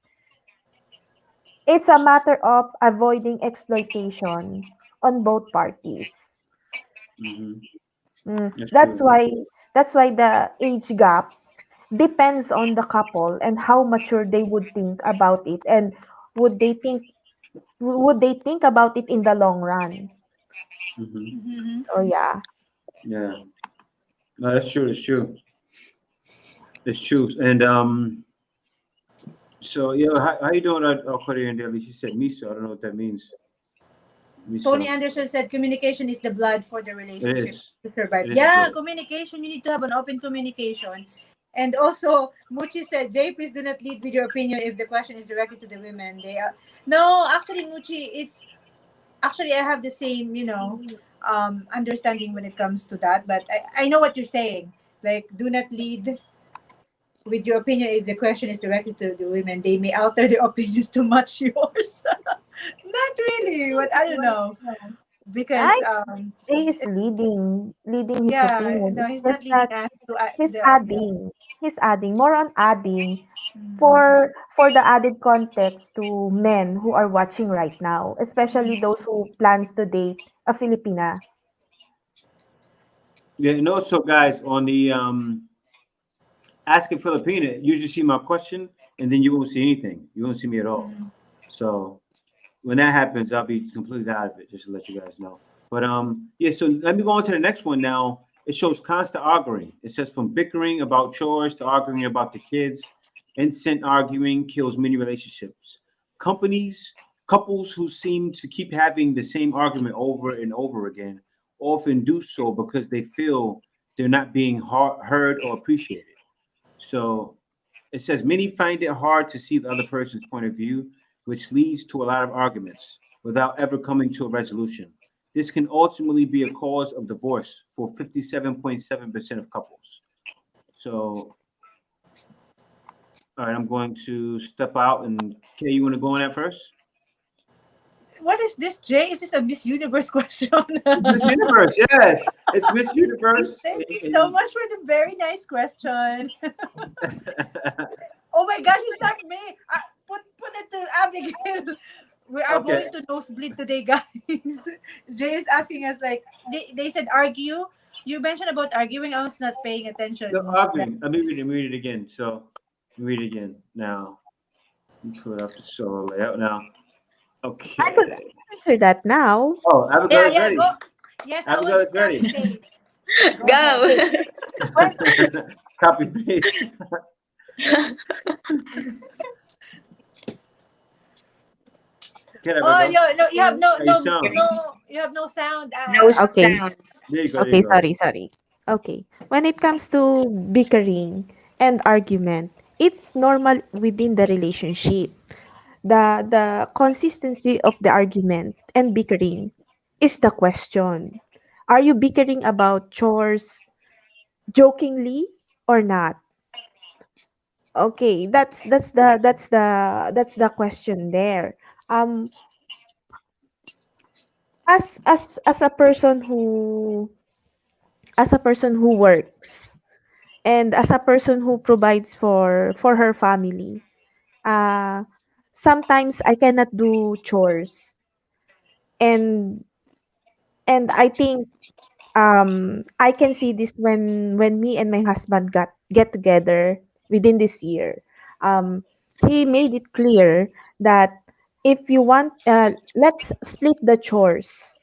It's a matter of avoiding exploitation on both parties.
Mm-hmm. That's
That's
true.
why the age gap depends on the couple and how mature they would think about it, and would they think would they think about it in the long run.
Mm-hmm.
Mm-hmm.
So yeah.
Yeah. No, that's true. It's true. It's true. And so yeah, how you doing, Korean Daily? She said miso. I don't know what that means.
Tony
Miso.
Anderson said communication is the blood for the
It
relationship
is.
to survive.
It is a
Yeah,
blood.
communication. You need to have an open communication. And also, Muchi said, Jay, please do not lead with your opinion if the question is directed to the women. They are no, actually, Muchi, it's actually I have the same, understanding when it comes to that. But I know what you're saying. Like, do not lead with your opinion if the question is directed to the women. They may alter their opinions to match yours. Not really, but I don't know because
I Jay is leading his
yeah,
opinion.
no,
It's
he's not
just
leading
that
us to
he's
the
adding. He's adding more on adding
mm,
for the added context to men who are watching right now, especially
mm,
those who plans to date a Filipina.
Yeah, and also, guys, on the asking Filipina, you just see my question, and then you won't see anything. You won't see me at all.
mm.
So when that happens, I'll be completely out of it. Just to let you guys know. But yeah. So let me go on to the next one now. It shows constant arguing. It says from bickering about chores to arguing about the kids. Instant arguing kills many relationships. Companies, couples who seem to keep having the same argument over and over again often do so because they feel they're not being heard or appreciated. So it says many find it hard to see the other person's point of view, which leads to a lot of arguments without ever coming to a resolution. This can ultimately be a cause of divorce for 57.7% of couples. So, all right, I'm going to step out and Kay, you want to go on that first?
What is this, Jay? Is this a Miss Universe question?
It's Miss Universe, yes. It's Miss Universe.
Thank you so much for the very nice question. Oh my gosh, it's not me. Put it to Abigail. We are
Okay.
going to nosebleed today, guys. Jay is asking us like they said argue. You mentioned about arguing. I was not paying
The
attention.
arguing. Let me read it again. So, let me read it again. Now, let me pull it up the solo layout now.
I could
Okay.
answer that now.
Oh, Abigail
Yeah,
is
yeah,
ready.
go. Yes, I will
Abigail is
just copy
ready.
paste. Go ahead.
Go.
Okay. When
Copy paste. Get
Oh,
Abigail.
you have no
How you
no
sound?
no you have no sound.
No
okay.
sound.
There you go. There you
Okay,
go.
sorry. Okay. When it comes to bickering and argument, it's normal within the relationship. The consistency of the argument and bickering is the question. Are you bickering about chores jokingly or not? Okay, that's the question there. Um, as a person who works, and as a person who provides for her family, uh sometimes I cannot do chores, and I think I can see this when me and my husband get together within this year. He made it clear that if you want, let's split the chores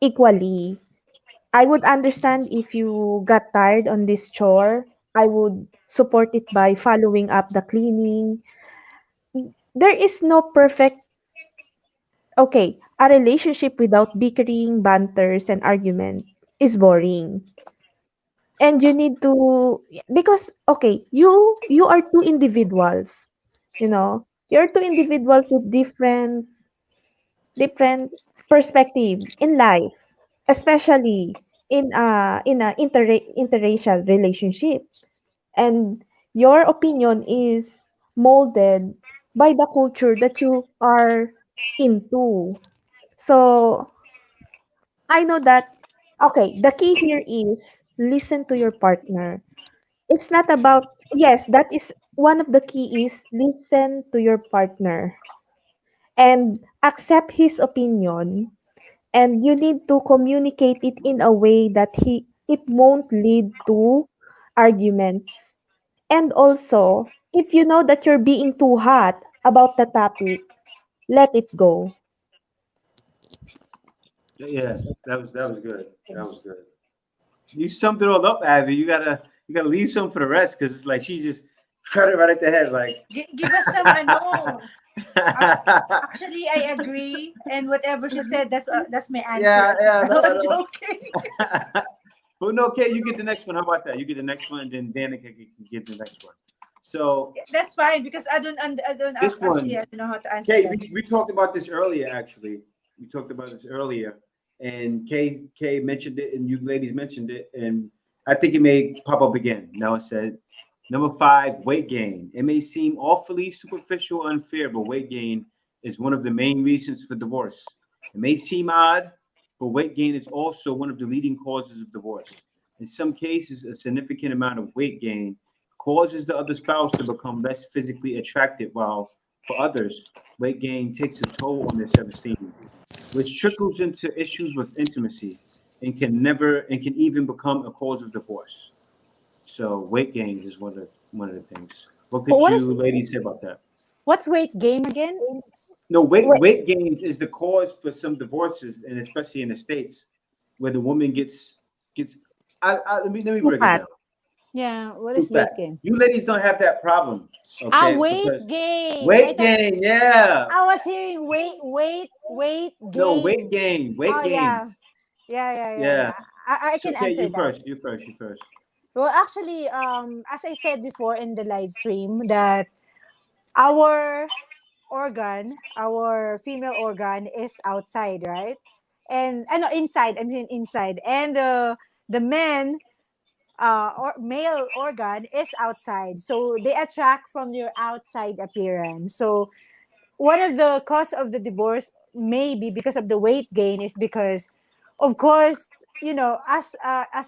equally. I would understand if you got tired on this chore. I would support it by following up the cleaning. There is no perfect. Okay, a relationship without bickering, banters, and argument is boring. And you need to, because okay, you are two individuals, you're two individuals with different perspective in life, especially. in a interracial relationship, and your opinion is molded by the culture that you are into. So I know that, okay, the key here is listen to your partner. It's not about, yes, that is one of the key is listen to your partner and accept his opinion, and you need to communicate it in a way that it won't lead to arguments. And also, if you know that you're being too hot about the topic, let it go.
Yeah, that was good. That was good. You summed it all up, Abby. You gotta leave some for the rest because it's like she just cut it right at the head. Like,
Give us some ano. Actually, I agree, and whatever she said, that's my answer
yeah,
as
yeah,
well.
no,
I'm
no.
joking.
But no, okay, you get the next one. How about that? You get the next one, and then Danica can get the next one. So
That's fine because I don't
this
actually
one,
I don't know how to answer
Kay,
that.
we talked about this earlier. Actually, we talked about this earlier, and Kay mentioned it, and you ladies mentioned it, and I think it may pop up again. Now it said number 5, weight gain. It may seem awfully superficial, unfair, but weight gain is one of the main reasons for divorce. It may seem odd, but weight gain is also one of the leading causes of divorce. In some cases, a significant amount of weight gain causes the other spouse to become less physically attractive, while for others, weight gain takes a toll on their self-esteem, which trickles into issues with intimacy and can even become a cause of divorce. So weight gains is one of the things. What
But
could you ladies say about that?
what's weight gain again?
No, weight
Wait,
weight gains is the cause for some divorces, and especially in the states where the woman gets. Let me
too
break it
hot.
down.
Yeah, what
Too
is weight
fat.
gain?
You ladies don't have that problem, okay?
Weight
Because
gain. I
weight
thought
gain, yeah.
I was hearing weight
No, weight
gain.
gain,
Oh
weight gain.
yeah, yeah.
Yeah.
I
So,
can
okay,
answer
you
that.
first. You first. You first.
Well, actually, as I said before in the live stream, that our our female organ is outside, right? And I know inside. I mean inside, and the men or male organ is outside. So they attract from your outside appearance. So one of the cause of the divorce may be because of the weight gain is because of course as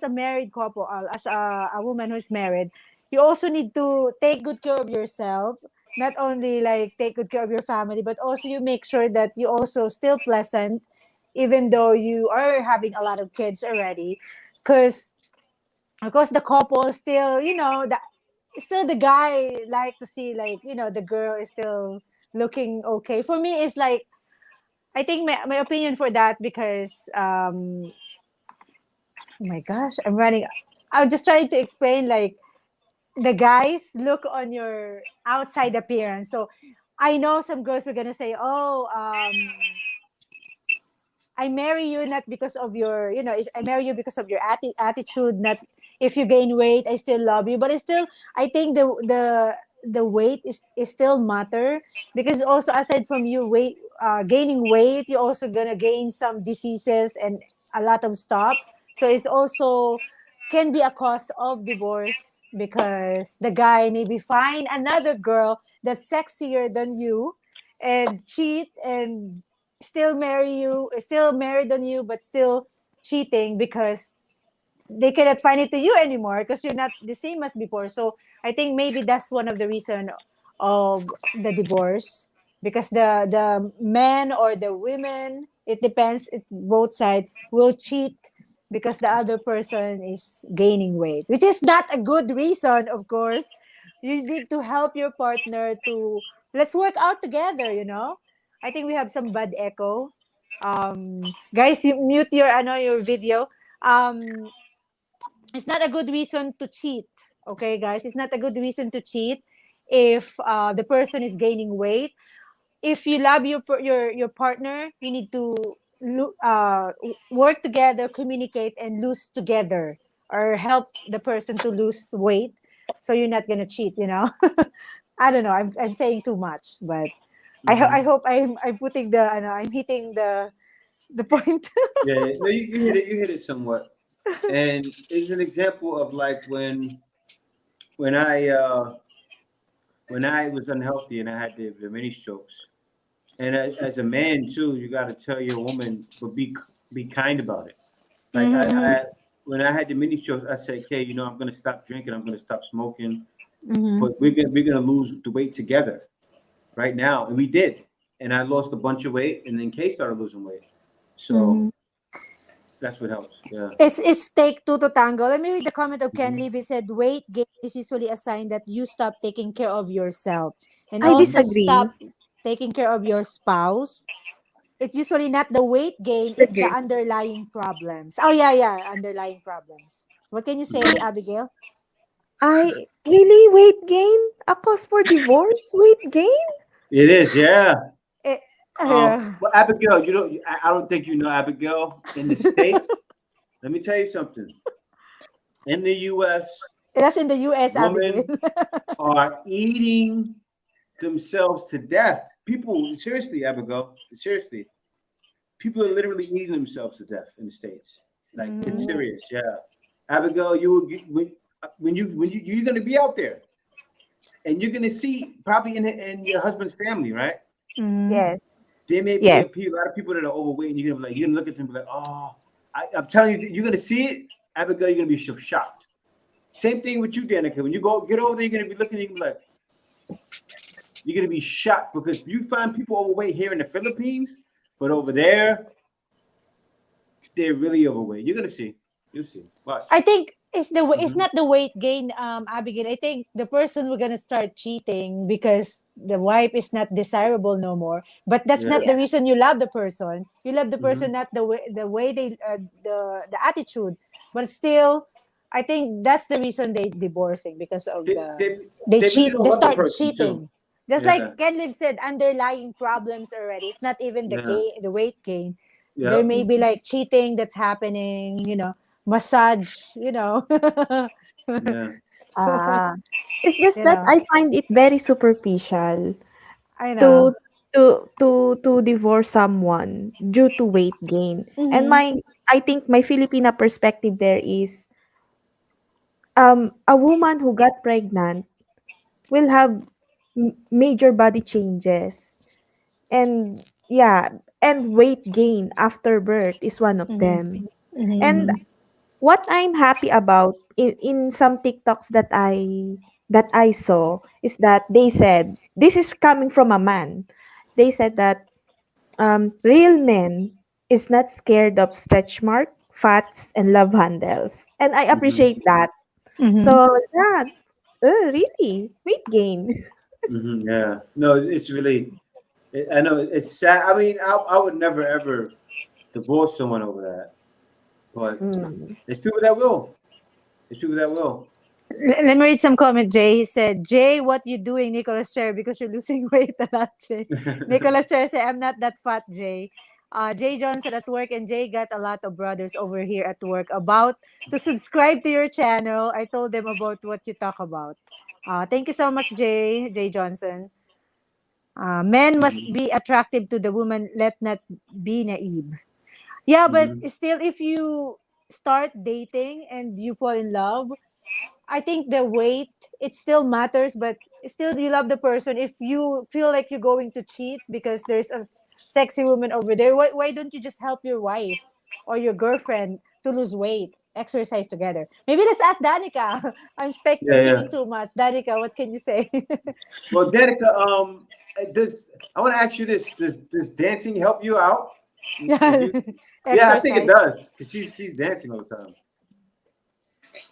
a married couple as a woman who's married, you also need to take good care of yourself, not only like take good care of your family, but also you make sure that you also still pleasant even though you are having a lot of kids already, because of course the couple still still the guy like to see like the girl is still looking okay. For me it's like I think my opinion for that because oh my gosh, I'm running. I'm just trying to explain like the guys look on your outside appearance. So I know some girls were gonna say, "Oh, I marry you not because of your, I marry you because of your attitude. Not if you gain weight, I still love you." But it's still, I think the weight is still matter because also aside from you gaining weight, you're also gonna gain some diseases and a lot of stuff. So it's also can be a cause of divorce because the guy maybe find another girl that's sexier than you and cheat and still marry you, still married on you, but still cheating because they cannot find it to you anymore because you're not the same as before. So I think maybe that's one of the reason of the divorce because the men or the women, it depends. Both side will cheat because the other person is gaining weight, which is not a good reason. Of course, you need to help your partner to let's work out together. I think we have some bad echo. Guys, you mute your video. Um, it's not a good reason to cheat. Okay, guys, it's not a good reason to cheat if the person is gaining weight. If you love your partner, you need to work together, communicate, and lose together, or help the person to lose weight. So you're not gonna cheat. I don't know. I'm saying too much, but I
Hmm.
hope I'm putting I'm hitting the point.
Yeah, no, you hit it. You hit it somewhat. And it's an example of like when I uh, when I was unhealthy and I had the mini strokes. And as a man too, you got to tell your woman, but be kind about it. Like
Mm-hmm.
I when I had the mini strokes, I said, "Okay, I'm gonna stop drinking. I'm gonna stop smoking,
Mm-hmm.
but we're gonna lose the weight together right now." And we did. And I lost a bunch of weight, and then Kay started losing weight. So
Mm-hmm.
that's what helps. Yeah.
It's take two to tango. Let me read the comment of Ken
Hmm.
Levy. Said weight gain is usually a sign that you stop taking care of yourself, and
I
also
disagree.
stop taking care of your spouse. It's usually not the weight gain; it's the
Disagree.
underlying problems. Oh yeah, yeah, underlying problems. What can you say,
Hmm.
Abigail?
I really weight gain? A cause for divorce? Weight gain?
It is. Yeah.
Eh,
Well, Abigail, I don't think you know Abigail in the States. Let me tell you something. In the U.S.,
that's in the U.S., Abigail.
women are eating themselves to death. People, seriously, Abigail, seriously, people are literally eating themselves to death in the States. Like it's
Mhm.
serious. Yeah, Abigail, you will get, when you're gonna be out there and you're gonna see probably in your husband's family, right?
Mhm.
Yes.
There may be
Yes.
a lot of people that are overweight, and you're gonna look at them and be like, oh, I'm telling you, you're gonna see it, Abigail, you're gonna be shocked. Same thing with you, Danica. When you go get over there, you're gonna be looking, you're gonna be like, you're gonna be shocked because you find people overweight here in the Philippines, but over there, they're really overweight. You're gonna see. You'll see. Watch.
I think it's
Hmm.
not the weight gain, Abigail. I think the person we're gonna start cheating because the wife is not desirable no more. But that's not
Yeah.
the
Yeah.
reason you love the person. You love the person
Hmm.
not the way they the attitude, but still, I think that's the reason they divorcing because of
They,
the
they,
they
they really
cheat.
don't
They
love the
start
person too.
cheating. Just like
Yeah.
Ken Liv said, underlying problems already. It's not even
Yeah.
the weight gain. There
Yep.
may be like cheating that's happening. Massage,
Yeah.
so
Ah. It's just
you
that
know,
I find it very superficial
I know.
to divorce someone due to weight gain. And
Mm-hmm.
I think my Filipina perspective there is a woman who got pregnant will have major body changes, and yeah, and weight gain after birth is one of
Mm-hmm.
them. And
Mm-hmm.
what I'm happy about in some TikToks that I saw is that they said this is coming from a man. They said that real men is not scared of stretch mark, fats, and love handles, and I
Hmm.
appreciate that.
Mm-hmm.
So yeah, really weight gain.
Hmm. Yeah. No, it's really. I know it's sad. I mean, I would never ever divorce someone over that, but
Mm.
there's people that will. There's people that will.
Let me read some comment. Jay, he said, "Jay, what you doing, Nicholas Cherry? Because you're losing weight a lot, Jay." Nicholas Cherry said, "I'm not that fat, Jay." Jay Johnson at work, and Jay got a lot of brothers over here at work about to subscribe to your channel. I told them about what you talk about. Thank you so much, Jay Johnson. Men must
Hmm.
be attractive to the woman. Let not be naive. Yeah, but
Hmm.
still, if you start dating and you fall in love, I think the weight it still matters, but still you love the person. If you feel like you're going to cheat because there's a sexy woman over there, why don't you just help your wife or your girlfriend to lose weight? Exercise together. Maybe let's ask Danica. I'm
Yeah, yeah.
speaking too much. Danica, what can you say?
Well, Danica, does I want to ask you this? Does dancing help you out? If
Yeah,
you, yeah, I think it
exercise.
does because she's dancing all the time.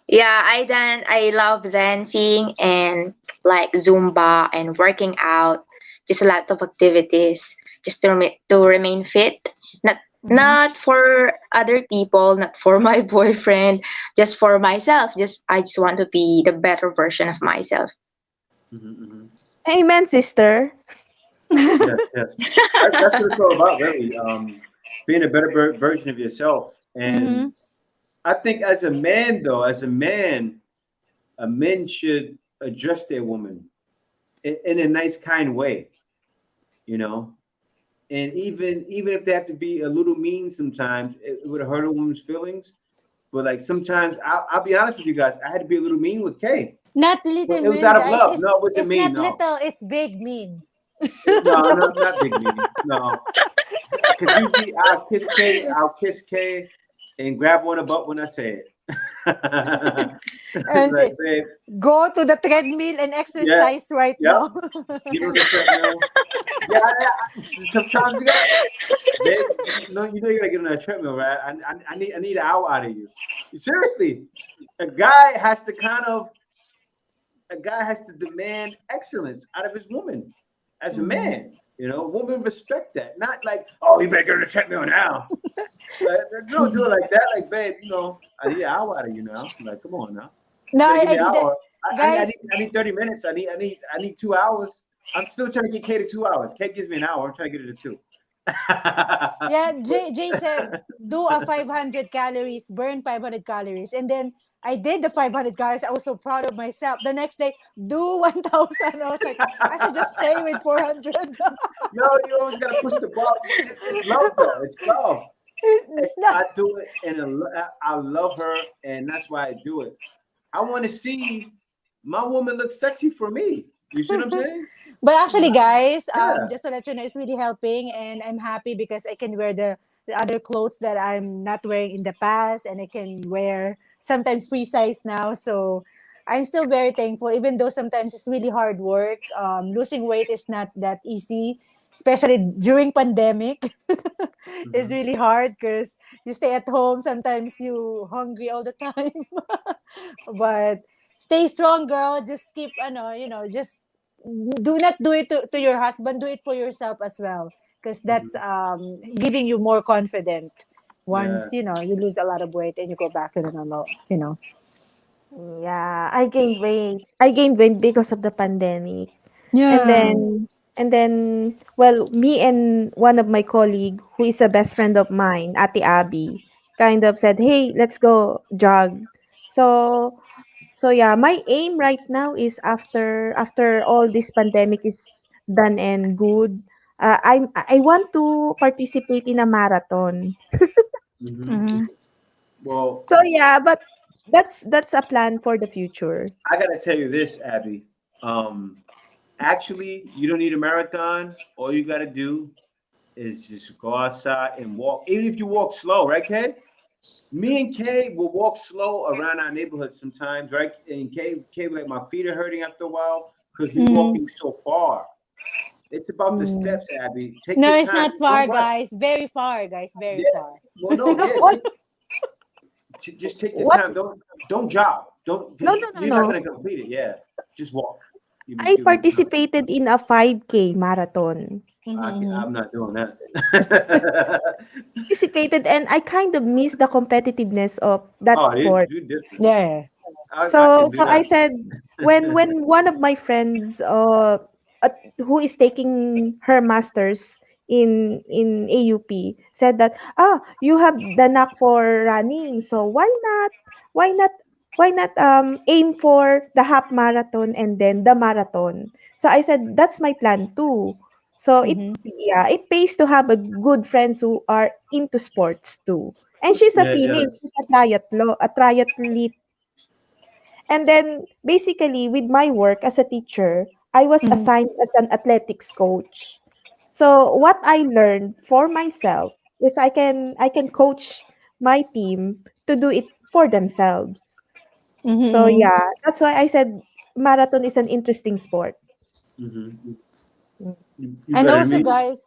Yeah, I love dancing and like Zumba and working out. Just a lot of activities just to remain fit. Not
Mhm.
not for other people, not for my boyfriend, just for myself. I just want to be the better version of myself.
Hmm. Hmm.
Amen, sister.
Yes, yes. That's what it's all about, really. Being a better version of yourself. And
Mhm.
I think as a man, though, as a man should address their woman in a nice, kind way, you know. And even if they have to be a little mean sometimes, it would hurt a woman's feelings. But like sometimes I'll be honest with you guys, I had to be a little mean with Kay.
Not
But
little
it was
mean,
out of
guys.
love. No, it wasn't
It's
mean.
not
No,
little, it's big mean.
no, no, not big mean. No, because usually I'll kiss Kay, and grab one butt when I say it.
And
Like,
say,
babe,
go to the treadmill and
yeah,
exercise right
yep.
now.
Get on the treadmill. Yeah, sometimes you gotta, babe. You know you gotta get on that treadmill, right? I need an hour out of you. Seriously, a guy has to kind of a guy has to demand excellence out of his woman as a
Mhm.
man. You know, women respect that. Not like, oh, you better get on the treadmill now. Like, don't do it like that. Like, babe, I need an hour out of you now. Like, come on now. You
No,
better give
I
me an
did it.
hour.
Guys,
I need 30 minutes. I need 2 hours. I'm still trying to get Kate to 2 hours. Kate gives me an hour. I'm trying to get it to two.
yeah,
But-
Jay said, do a 500 calories, burn 500 calories. And then I did the 500 calories. I was so proud of myself. The next day, do 1,000. I was like, I should just stay with 400.
no, you always gotta push the bar. It's love, though. It's love.
It's not.
I do it, and I love her, and that's why I do it. I want to see my woman look sexy for me. You see what I'm saying?
But actually, guys,
Yeah.
just to let you know, it's really helping, and I'm happy because I can wear the other clothes that I'm not wearing in the past, and I can wear sometimes free size now. So I'm still very thankful, even though sometimes it's really hard work. Losing weight is not that easy, especially during pandemic. It's
Mhm.
really hard because you stay at home. Sometimes you hungry all the time, but stay strong, girl. Just keep, just do not do it to your husband. Do it for yourself as well, because that's
Mhm.
giving you more confident once
Yeah.
you lose a lot of weight and you go back to the normal.
Yeah, I gained weight. I gained weight because of the pandemic. And
Yeah.
then well, me and one of my colleague who is a best friend of mine, Ate Abby, kind of said, "Hey, let's go jog." So yeah, my aim right now is after all this pandemic is done and good, I want to participate in a marathon.
Hmm.
Mm-hmm.
Well,
So yeah, but that's a plan for the future.
I gotta tell you this, Abby. Um, Actually, you don't need a marathon. All you gotta do is just go outside and walk. Even if you walk slow, right, Kay? Me and Kay will walk slow around our neighborhood sometimes, right? And Kay, like my feet are hurting after a while because we're
Mm.
walking so far. It's about the
Mm.
steps, Abby. Take
No,
your
it's
time.
not
Don't
far,
rush.
guys. Very far, guys. Very
Yeah.
far.
Well, no, yeah.
What
Just take your
what
time. Don't jog. Don't
no,
because
no, no,
you're not
no.
gonna complete it. Yeah. Just walk.
I
You'll be fine.
participated in a 5K marathon.
Mm-hmm.
I'm not doing that.
Participated and I kind of miss the competitiveness of that
Oh,
sport.
you're different.
Yeah.
I can do
So I
that.
said when one of my friends who is taking her masters in AUP said that you have the knack for running, so why not why not aim for the half marathon and then the marathon. So I said that's my plan too. So
Mm-hmm.
it pays to have a good friends who are into sports too. And she's a
Yeah, it
female,
does.
she's a triathlete. And then basically with my work as a teacher, I was
Mm-hmm.
assigned as an athletics coach. So what I learned for myself is I can coach my team to do it for themselves. So
Mm-hmm.
yeah, that's why I said marathon is an interesting sport.
Hmm.
Mm.
You
And
better than
also,
me.
guys,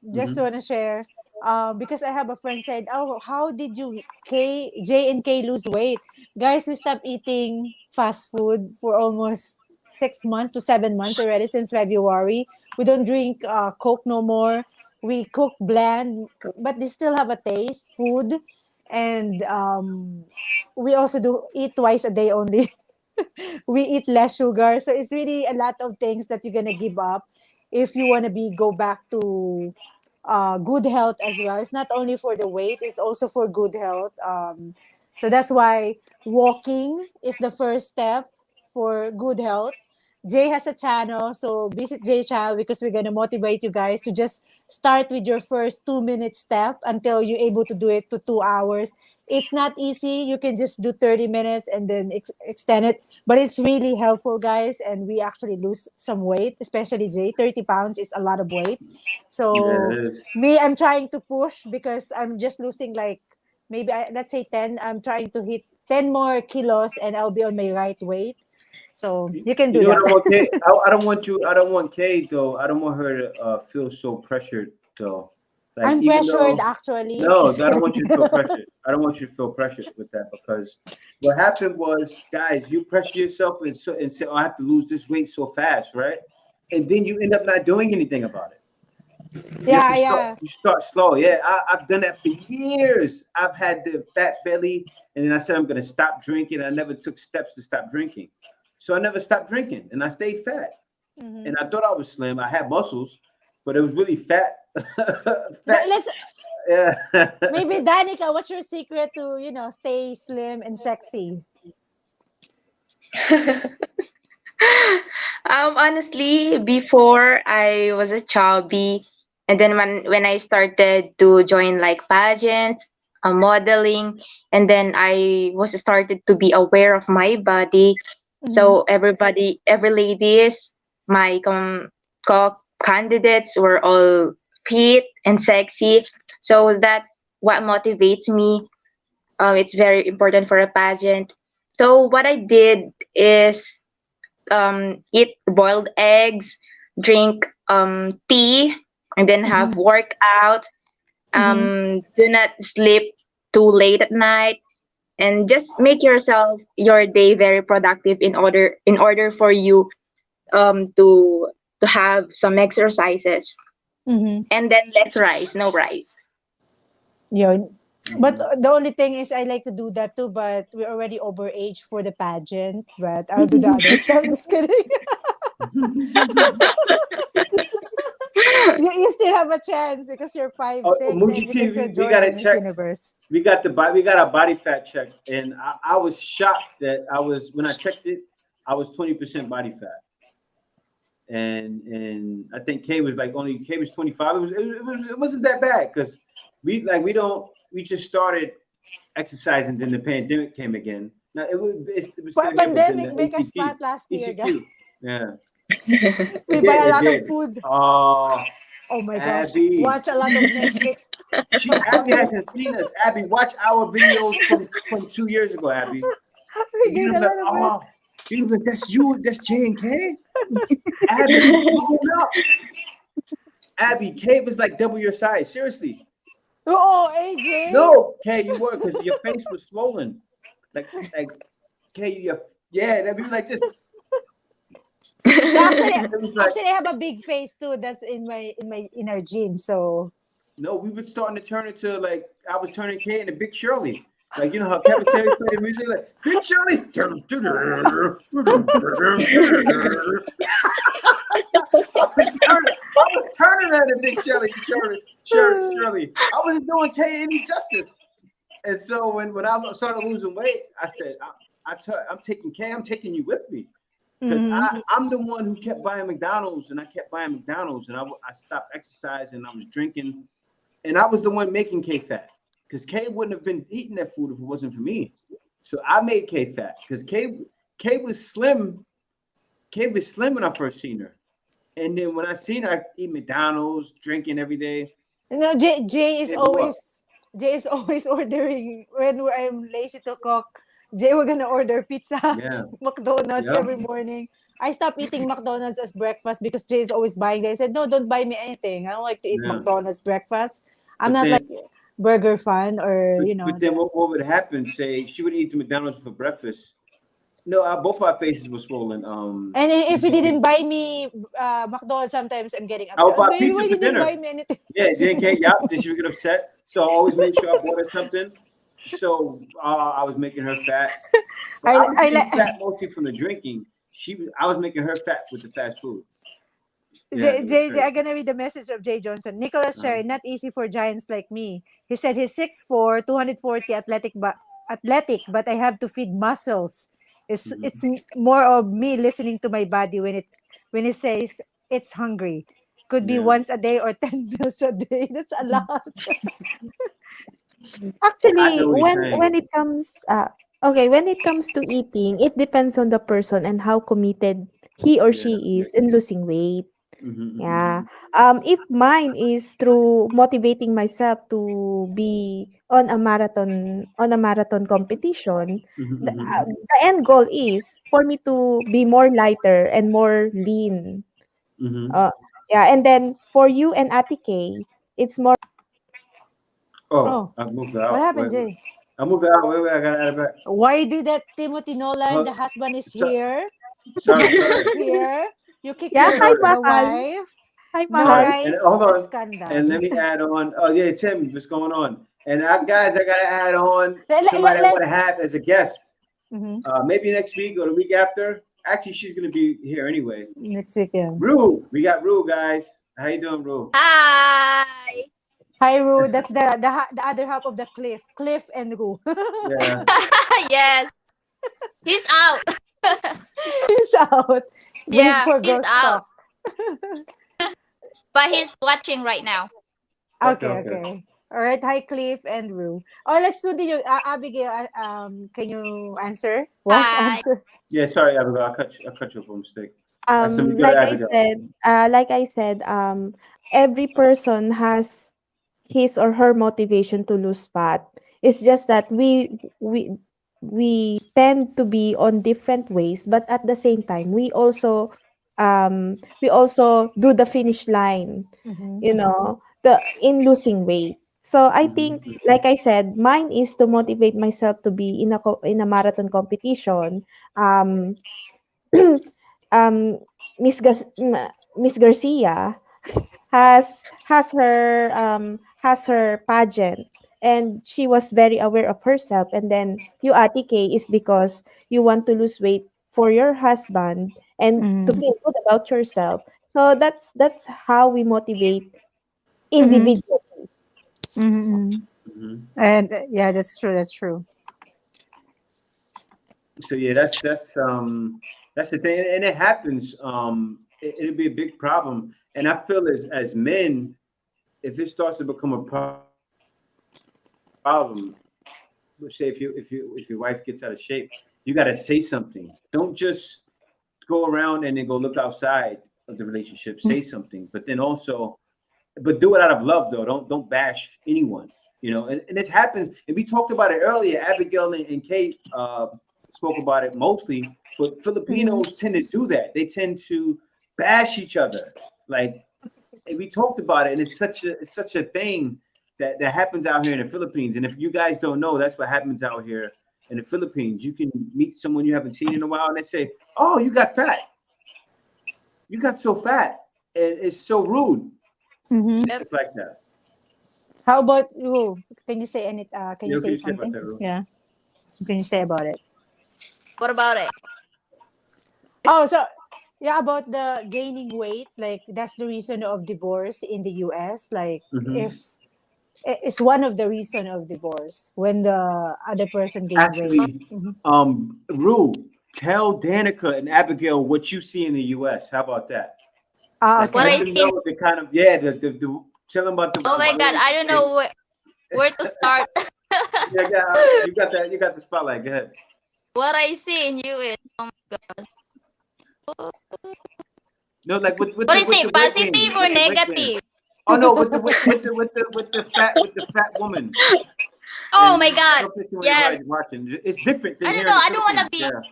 just
Hmm.
want to share, because I have a friend said, "Oh, how did you J and K lose weight?" Guys, we stopped eating fast food for almost 6 months to 7 months already since February. We don't drink Coke no more. We cook bland, but they still have a taste food, and we also do eat twice a day only. We eat less sugar, so it's really a lot of things that you're gonna give up if you want to be go back to good health as well. It's not only for the weight, it's also for good health. So that's why walking is the first step for good health. Jay has a channel, so visit Jay channel because we're gonna motivate you guys to just start with your first 2 minute step until you're able to do it to 2 hours. it's not easy. You can just do 30 minutes and then extend it. But it's really helpful, guys. And we actually lose some weight, especially Jay. 30 pounds is a lot of weight.
Yeah,
So
it is.
me, I'm trying to push because I'm just losing like maybe let's say 10. I'm trying to hit 10 more kilos and I'll be on my right weight. So
You
you can
you
do
know what
that.
I want, Kay? I don't want you. I don't want Kay though. I don't want her to feel so pressured though. Like
I'm
even
pressured
though
actually.
no, I don't want you to feel pressured. I don't want you to feel pressured with that because what happened was, guys, you pressure yourself and say, "Oh, I have to lose this weight so fast," right? And then you end up not doing anything about it. You have to
Yeah,
start.
yeah.
You start slow. Yeah, I've done that for years. I've had the fat belly, and then I said I'm going to stop drinking. I never took steps to stop drinking, so I never stopped drinking, and I stayed fat.
Hmm.
And I thought I was slim. I had muscles, but it was really fat. Fat.
Let's
Yeah.
maybe Danica, what's your secret to, stay slim and sexy?
Honestly, before I was a chubby, and then when I started to join like pageants, modeling, and then I was started to be aware of my body.
Hmm.
So every ladies, my candidates were all fit and sexy. So that's what motivates me. It's very important for a pageant. So what I did is eat boiled eggs, drink tea, and then
Hmm.
have workout.
Hmm.
Do not sleep too late at night, and just make your day very productive in order for you to have some exercises,
Hmm.
and then less rice, no rice.
Yeah. But
Mhm.
the only thing is I like to do that too, but we're already overage for the pageant, but I'll do the other stuff. Just kidding. You still have a chance because you're five
Oh,
six
Muji
and you
T,
can still
we
join
got
the
to
Miss
check.
Universe.
We got a body fat check, and I was shocked that I was when I checked it, I was 20% body fat, and I think K was 25. It wasn't that bad because we just started exercising, then the pandemic came again. Now it was still here, but then the
Pandemic make us
ACQ
fat last year, guys.
ECQ, yeah,
We buy a
it
lot of
did.
food.
Oh,
Oh my gosh.
Abby.
Watch a lot of Netflix. So
Abby
hungry.
hasn't seen us. Abby, watch our videos from 2 years ago, Abby.
We
You're
gained
gonna
a
be like,
lot of weight.
oh, you're gonna be like, that's you, that's J and K. Abby, you blown up. Abby, K was like double your size. Seriously.
Oh, AJ.
No, K, you were because your face was swollen. Like K, yeah, that be like this.
Yeah, actually,
It was like,
I have a big face too. That's in my inner genes. So
no, we were starting to turn into like I was turning K into Big Shirley. Like you know how Kevin Terry played the music, like Big Shirley. I was turning at a Big Shirley. I wasn't doing K any justice. And so when I started losing weight, I said, I'm taking K, I'm taking you with me. Because
mhm.
I'm the one who kept buying McDonald's and I kept buying McDonald's and I stopped exercising, I was drinking, and I was the one making K fat. Because K wouldn't have been eating that food if it wasn't for me. So I made K fat because K was slim. K was slim when I first seen her. And then when I seen her, I eat McDonald's, drinking every day.
No, Jay is
It blew up.
always ordering when I'm lazy to cook. Jay, we're gonna order pizza,
Yeah.
McDonald's
Yeah.
every morning. I stopped eating McDonald's as breakfast because Jay is always buying that. I said, no, don't buy me anything. I don't like to eat
Yeah.
McDonald's breakfast. I'm
But
not
then
like burger fan or
but then what would happen? Say she would eat the McDonald's for breakfast. No, both our faces were swollen.
and if he
Muji Q.
didn't buy me McDonald's, sometimes I'm getting
I would
upset. Oh,
buy
baby,
pizza
why
for
didn't
dinner.
buy me anything?
Yeah, then Kate, yeah, then she would get upset. So I always make sure I bought her something. So I was making her fat. But I was
I
getting
like.
fat mostly from the drinking. I was making her fat with the fast food. Yeah, it was
I'm
great.
gonna read the message of Jay Johnson. Nicholas
Uh-huh.
Sherry, not easy for giants like me. He said he's 6'4", 240 athletic, but I have to feed muscles. It's
Mhm.
more of me listening to my body when it says it's hungry. Could be
Yeah.
once a day or 10 meals a day. That's a lot.
I know
Actually,
what you're
when
saying.
it comes okay, when it comes to eating, it depends on the person and how committed he or
Yeah.
she is in losing weight.
Mm-hmm,
Yeah. If mine is through motivating myself to be on a marathon competition,
mm-hmm.
the end goal is for me to be more lighter and more lean.
Mm-hmm.
Uh, yeah, and then for you and Ate K, it's more.
Oh,
Oh,
I moved it
what
out.
happened,
Wait, wait.
Jay?
I moved it out. Wait, wait. I gotta add it back.
Why did that Timothy Nolan, the
Uh,
husband is
so,
here? The
sorry,
husband
sorry,
is here. You kick
Yeah,
your
hi
sorry,
the
Mahal.
wife.
Hi
No,
sorry.
Mahal.
And
guys,
hold
the
on. And
scandal.
let me add on. Oh yeah, Tim, what's going on? And guys, I gotta add on
let, let,
somebody
let,
I
let-
want to have as a guest.
Mhm.
Maybe next week or the week after. Actually, she's gonna be here anyway.
Next weekend.
Rue, we got Rue, guys. How you doing, Rue?
Hi.
Hi, Ru. That's the other half of the Cliff. Cliff and Ru.
Yeah.
Yes, he's out.
He's out. He's
Yeah,
for
he's
girls
out.
talk.
But he's watching right now.
Okay,
Okay,
okay.
okay. All right. Hi, Cliff and Ru. Oh, let's do the Abigail. Can you answer? What
Hi.
answer?
Yeah, sorry, Abigail. I cut you off by mistake. So we go to
Like I
Abigail.
said, every person has his or her motivation to lose fat. It's just that we tend to be on different ways, but at the same time, we also do the finish line,
Mm-hmm.
the in losing weight. So I think,
Mm-hmm.
like I said, mine is to motivate myself to be in a marathon competition. Um, um, Miss Garcia has has her pageant, and she was very aware of herself. And then you, Ate K, is because you want to lose weight for your husband and to
Mm-hmm.
feel good about yourself. So that's how we motivate
Mm-hmm.
individuals.
Mm-hmm.
Mm-hmm.
And yeah, that's true. That's true.
So yeah, that's the thing, and it happens. It'll be a big problem, and I feel as men, if it starts to become a problem, let's say if your wife gets out of shape, you got to say something. Don't just go around and then go look outside of the relationship. Say something, but then also, but do it out of love though. Don't bash anyone. And this happens, and we talked about it earlier. Abigail and Kate spoke about it mostly, but
Mm-hmm.
Filipinos tend to do that. They tend to bash each other. Like, and we talked about it, and it's such a thing that happens out here in the Philippines. And if you guys don't know, that's what happens out here in the Philippines. You can meet someone you haven't seen in a while, and they say, "Oh, you got fat. You got so fat," and it's so rude.
Mm-hmm.
Yep.
It's like that.
How about you? Can you say any? Can
Yeah,
you
what can
say
you say about
something?
that, Ru?
Yeah. What can you say about it?
What about it?
Oh, so yeah, about the gaining weight, like that's the reason of divorce in the US. Like
Mm-hmm.
if it's one of the reason of divorce when the other person gain weight.
Actually,
Hmm.
Rue, tell Danica and Abigail what you see in the U.S. How about that?
Ah,
Like,
What
let
okay.
I
them
see.
know the kind of the tell them about
Oh my
the
God, I don't know
relationship.
where to start.
Yeah, you got that. You got the spotlight. Go ahead.
What I see in you is, oh my God.
No, like
What I
with
say,
the weight gain,
positive or
with the weight gain.
negative?
Oh no, with the fat woman.
Oh
And
my God.
no picture when
Yes.
everybody's watching. It's different than
I don't
here in
know.
the
I don't want to
Philippines.
be.
Yeah.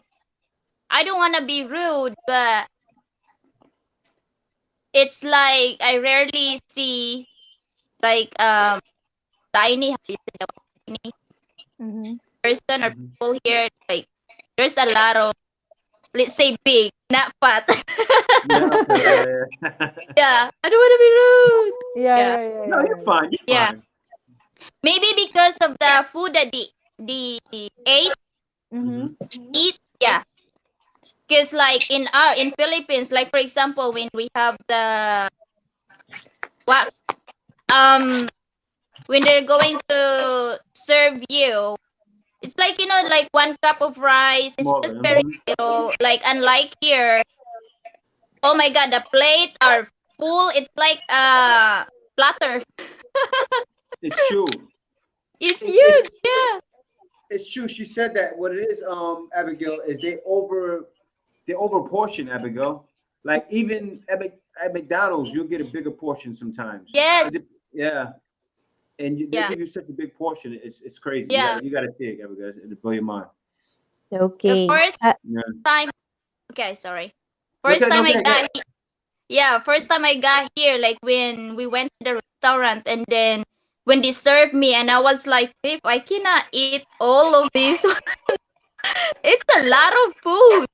I don't want to be rude, but it's like I rarely see like tiny, how do you say that, tiny
Mm-hmm.
person or
Mhm.
people here. Like there's a lot of, let's say, big, not fat.
Yeah. Okay. Yeah. Yeah.
Yeah, I don't want to be rude.
Yeah,
Yeah,
yeah, yeah,
No,
yeah,
you're
yeah, yeah.
fine. You're
yeah.
fine.
Maybe because of the food that the ate
Mm-hmm.
Hmm.
eat. Yeah, because like in Philippines, like for example, when we have the what um when they're going to serve you, it's like like one cup of rice. It's just
Smaller.
very
Hmm.
little. Like unlike here, oh my God, the plate are full. It's like a platter.
It's true.
It's
It, it's
huge. Yeah.
it's true. She said that what it is, Abigail, is they over portion, Abigail. Like even at McDonald's, you'll get a bigger portion sometimes.
Yes.
Yeah, and they
Yeah.
give you such a big portion. It's crazy.
Yeah.
You gotta see it, Abigail. It'll blow your mind.
The
Okay.
first
Yeah.
time. Okay, sorry. First
Okay,
time I
okay, okay.
got. Yeah, first time I got here, like when we went to the restaurant, and then when they served me, and I was like, if I cannot eat all of this, it's a lot of food.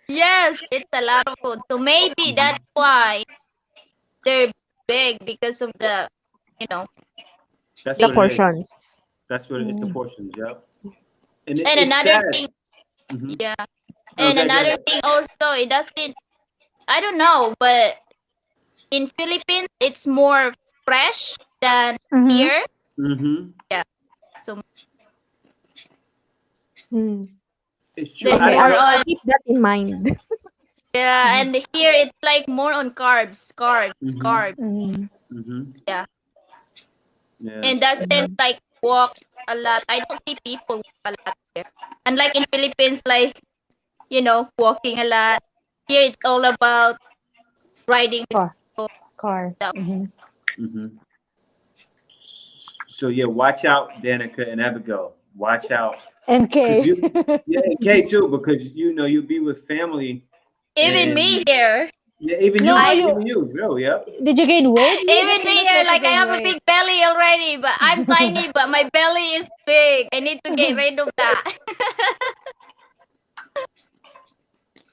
Yes, it's a lot of food. So maybe that's
Mhm.
why they're big because of the, you know,
That's
The
big.
what it is.
portions.
That's what it's the
Mm.
portions. Yep. And
And
it's
another
sad.
thing,
Hmm.
yeah.
No,
And
go
another
ahead.
thing also, it doesn't. I don't know, but in Philippines, it's more fresh than
Mm-hmm.
here.
Hmm.
Yeah. So
Hmm.
It's true.
they're
I
Okay,
didn't
more
know.
I'll
on.
keep that in mind.
Yeah, and here it's like more on carbs, carbs,
Hmm.
carbs.
Mm.
Hmm.
Yeah,
Yeah.
and doesn't
Mm.
like walk a lot. I don't see people walk a lot here. Unlike in Philippines, like walking a lot. Here it's all about riding with
Car.
people.
Car.
Stuff.
Mhm.
Hmm. So yeah, watch out, Danica and Abigail. Watch out,
And
because
K.
yeah, and Kay too, because you'll be with family,
Even me
and
here,
yeah,
No,
I
even you, real, yep.
did you gain weight? You
even
doesn't
me
look
here,
like you
like I
gain
have a
weight.
big belly already, but I'm tiny, but my belly is big. I need to get rid of that.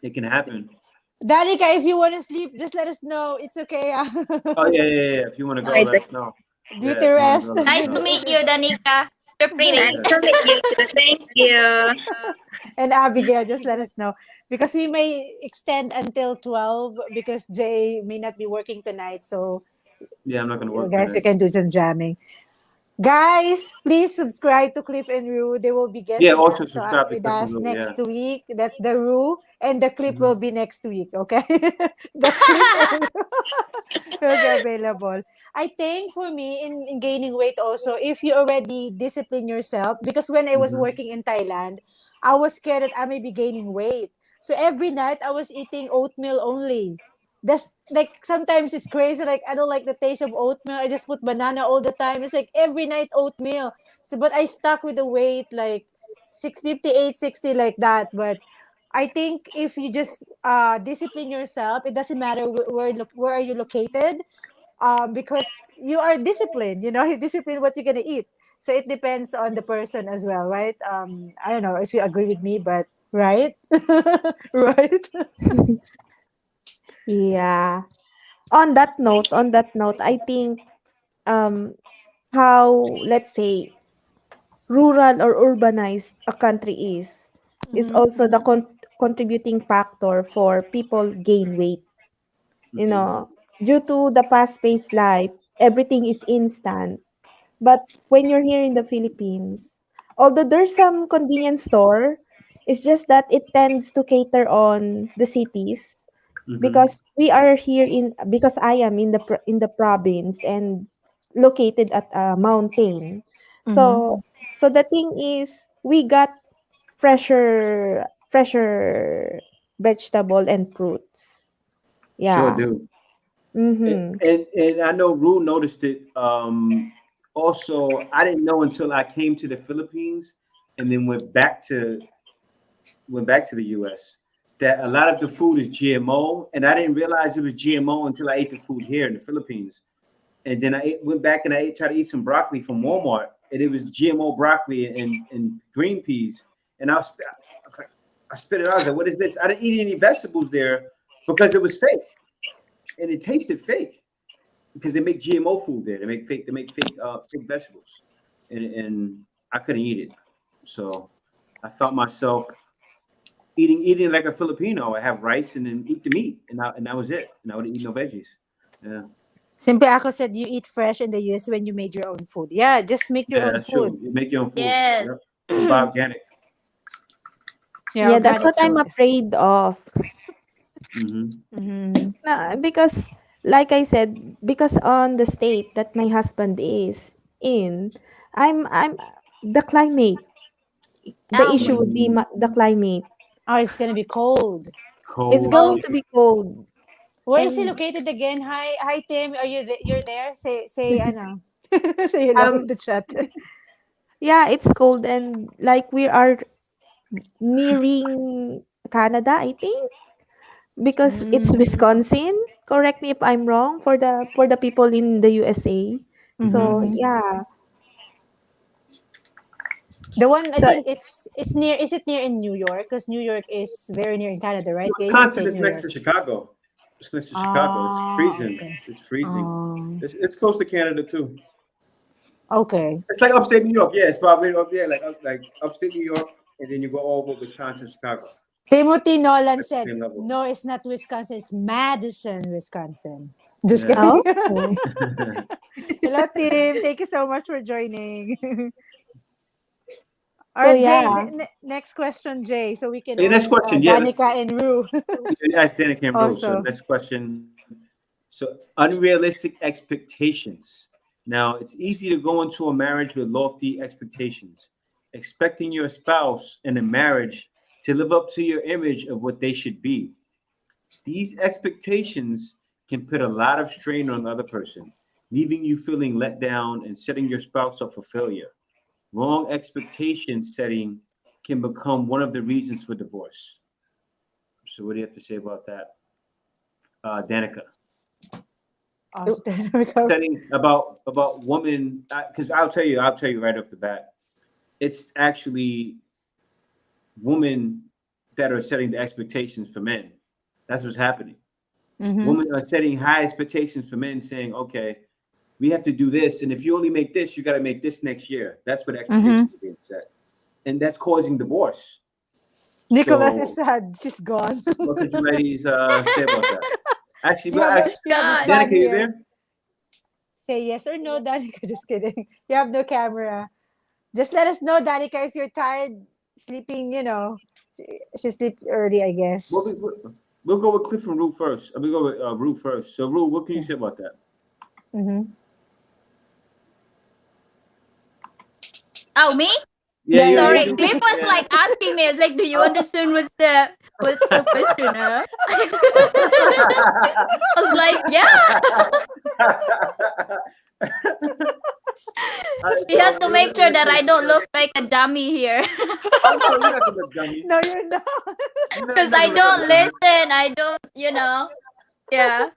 It can happen.
Danica, if you want to sleep, just let us know. It's okay.
Oh yeah, yeah, yeah. If you want to go,
Nice
let us know. Yeah,
Beauty
if you want to
rest.
go, let us
to
know.
meet you, Danica. You're pretty.
Yeah.
To meet you too. Thank you.
And Abigail, just let us know. Because we may extend until 12 because Jay may not be working tonight. So,
Yeah, I'm not gonna work
guys, we
tonight.
can do some jamming. Guys, please subscribe to Clip and Rue. They will be
Yeah,
guesting
also subscribe to
with
Cliff and
us
Rule. Yeah.
next week. That's the Rue. And the clip
Hmm.
will be next week, okay? The clip and will be available. I think for me in gaining weight also, if you already discipline yourself, because when I was
Hmm.
working in Thailand, I was scared that I may be gaining weight. So every night I was eating oatmeal only. That's like sometimes it's crazy. Like I don't like the taste of oatmeal. I just put banana all the time. It's like every night oatmeal. So but I stuck with the weight like 658, 60 like that. But I think if you just discipline yourself, it doesn't matter where are you located, because you are disciplined. You know, you discipline what you're gonna eat. So it depends on the person as well, right? I don't know if you agree with me, but right, right.
Yeah. On that note, I think um how, let's say, rural or urbanized a country is
Mhm,
also the
mhm,
contributing factor for people gain weight. You
Hmm.
know, due to the fast-paced life, everything is instant. But when you're here in the Philippines, although there's some convenience store, it's just that it tends to cater on the cities,
Hmm.
because I am in the province and located at a mountain.
mhm.
So the thing is, we got fresher vegetable and fruits.
Sure
Yeah.
do.
Mhm.
And I know Rue noticed it. Also, I didn't know until I came to the Philippines and then went back to the U.S. that a lot of the food is GMO, and I didn't realize it was GMO until I ate the food here in the Philippines. And then went back and tried to eat some broccoli from Walmart, and it was GMO broccoli and green peas. And I spit it out. I was like, "What is this?" I didn't eat any vegetables there because it was fake, and it tasted fake because they make GMO food there. They make fake vegetables, and I couldn't eat it. So I felt myself eating like a Filipino. I have rice and then eat the meat, and that was it. And I would eat no veggies. Yeah,
Simple Ako said you eat fresh in the US when you made your own food. Yeah, just make your
yeah,
own
that's true.
food.
You make your own food.
Yes.
Yep, and buy organic.
Yeah,
Yeah, that's
organic
what
That's
I'm
true.
food.
afraid of.
Hmm.
Mm-hmm.
Because, like I said, because on the state that my husband is, in, I'm the climate. The
Oh,
issue would be
Mm,
the climate.
Oh, it's gonna be cold.
It's
cold.
oh,
going to be cold.
Where is he
And
located again? Hi, Tim. Are you you're there? Say, ano. Say hello in
um
the chat.
yeah, it's cold, and like we are nearing Canada, I think, because it's
Mm,
Wisconsin. Correct me if I'm wrong, for the people in the USA.
mm-hmm,
So
mm-hmm.
yeah.
The one I
So
think it's near. Is it near in New York? Because New York is very near in Canada, right? Yeah, you can say
Wisconsin is
New
next
York.
to Chicago. It's next to Chicago. It's
Ah,
freezing.
okay.
It's freezing.
Um,
It's close to Canada too.
okay.
It's like upstate New York. Yeah, it's probably up yeah, like upstate New York, and then you go over Wisconsin, Chicago.
Timothy Nolan
At the
said,
same level.
"No, it's not Wisconsin. It's Madison, Wisconsin." Just
Yeah.
kidding.
okay.
Hello, Tim. Thank you so much for joining. All
So
right, Jay.
yeah.
Next question, Jay. So we can
Hey, next
ask
question. Yeah, let's
Danica and Rue
ask Danica and Rose. So
also.
next question. So unrealistic expectations. Now it's easy to go into a marriage with lofty expectations, expecting your spouse in a marriage to live up to your image of what they should be. These expectations can put a lot of strain on the other person, leaving you feeling let down and setting your spouse up for failure. Wrong expectation setting can become one of the reasons for divorce. So, what do you have to say about that, Danica? Setting about women, because I'll tell you right off the bat, it's actually women that are setting the expectations for men. That's what's happening.
Mm-hmm.
Women are setting high expectations for men, saying, "Okay, we have to do this, and if you only make this, you got to make this next year." That's what
Mm-hmm.
expectations are being set, and that's causing divorce.
Nicholas is
So,
sad. She's gone.
what could you ladies say about that? Actually,
you
but
have a
ask
you have a
God.
Danica,
fan
you
here.
there?
Say yes or no, Danica. Just kidding. You have no camera. Just let us know, Danica, if you're tired sleeping. She sleep early, I guess.
Well, we'll go with Cliff and Rue first. We'll go with Rue first. So, Rue, what can you
Yeah.
say about that?
Mm-hmm.
Oh, me?
Yeah,
Yeah, yeah,
you
Sorry,
yeah.
do.
Cliff was
Yeah.
like asking me. It's like, do you understand what's the question? Huh? I was like, yeah. You have to make sure that I don't look like a dummy here,
Oh no, you're not gonna look dummy.
No, you're not.
You're
because
not
I
gonna look like
don't
a dummy.
listen. I don't. Yeah,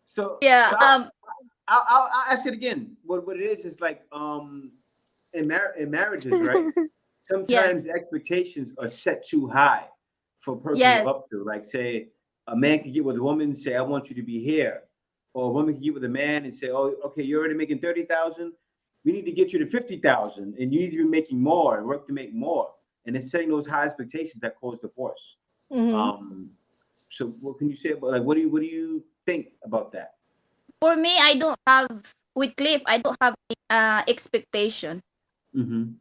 So,
yeah.
so I'll ask it again. What it is like in marriages, right?
Yes,
Sometimes expectations are set too high for a person to live
yes.
up to. Like, say, a man could get with a woman and say, "I want you to be here," or a woman could get with a man and say, "Oh, okay, you're already making 30,000. We need to get you to 50,000, and you need to be making more and work to make more." And it's setting those high expectations that cause divorce.
Mm-hmm.
Um, so, what can you say about like what do you think about that?
For me, I don't have with Cliff. I don't have expectation.
Mm-hmm.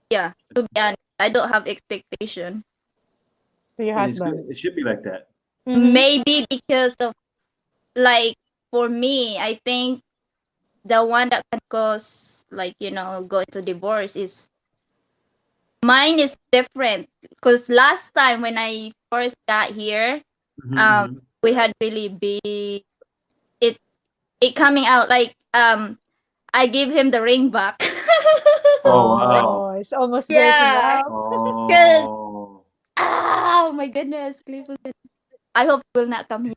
Yeah, to be honest, I don't have expectation.
To your
And it's good.
husband.
It should be like that.
Mm-hmm.
Maybe because of, like, for me, I think the one that can cause, like, go into divorce is mine is different. Because last time when I first got here,
Mm-hmm,
um,
mm-hmm.
we had really big it it coming out like I give him the ring back.
Oh wow.
Oh, it's almost breaking
Yeah,
up.
because
Oh.
oh my goodness, Clifford. I hope he will not come here.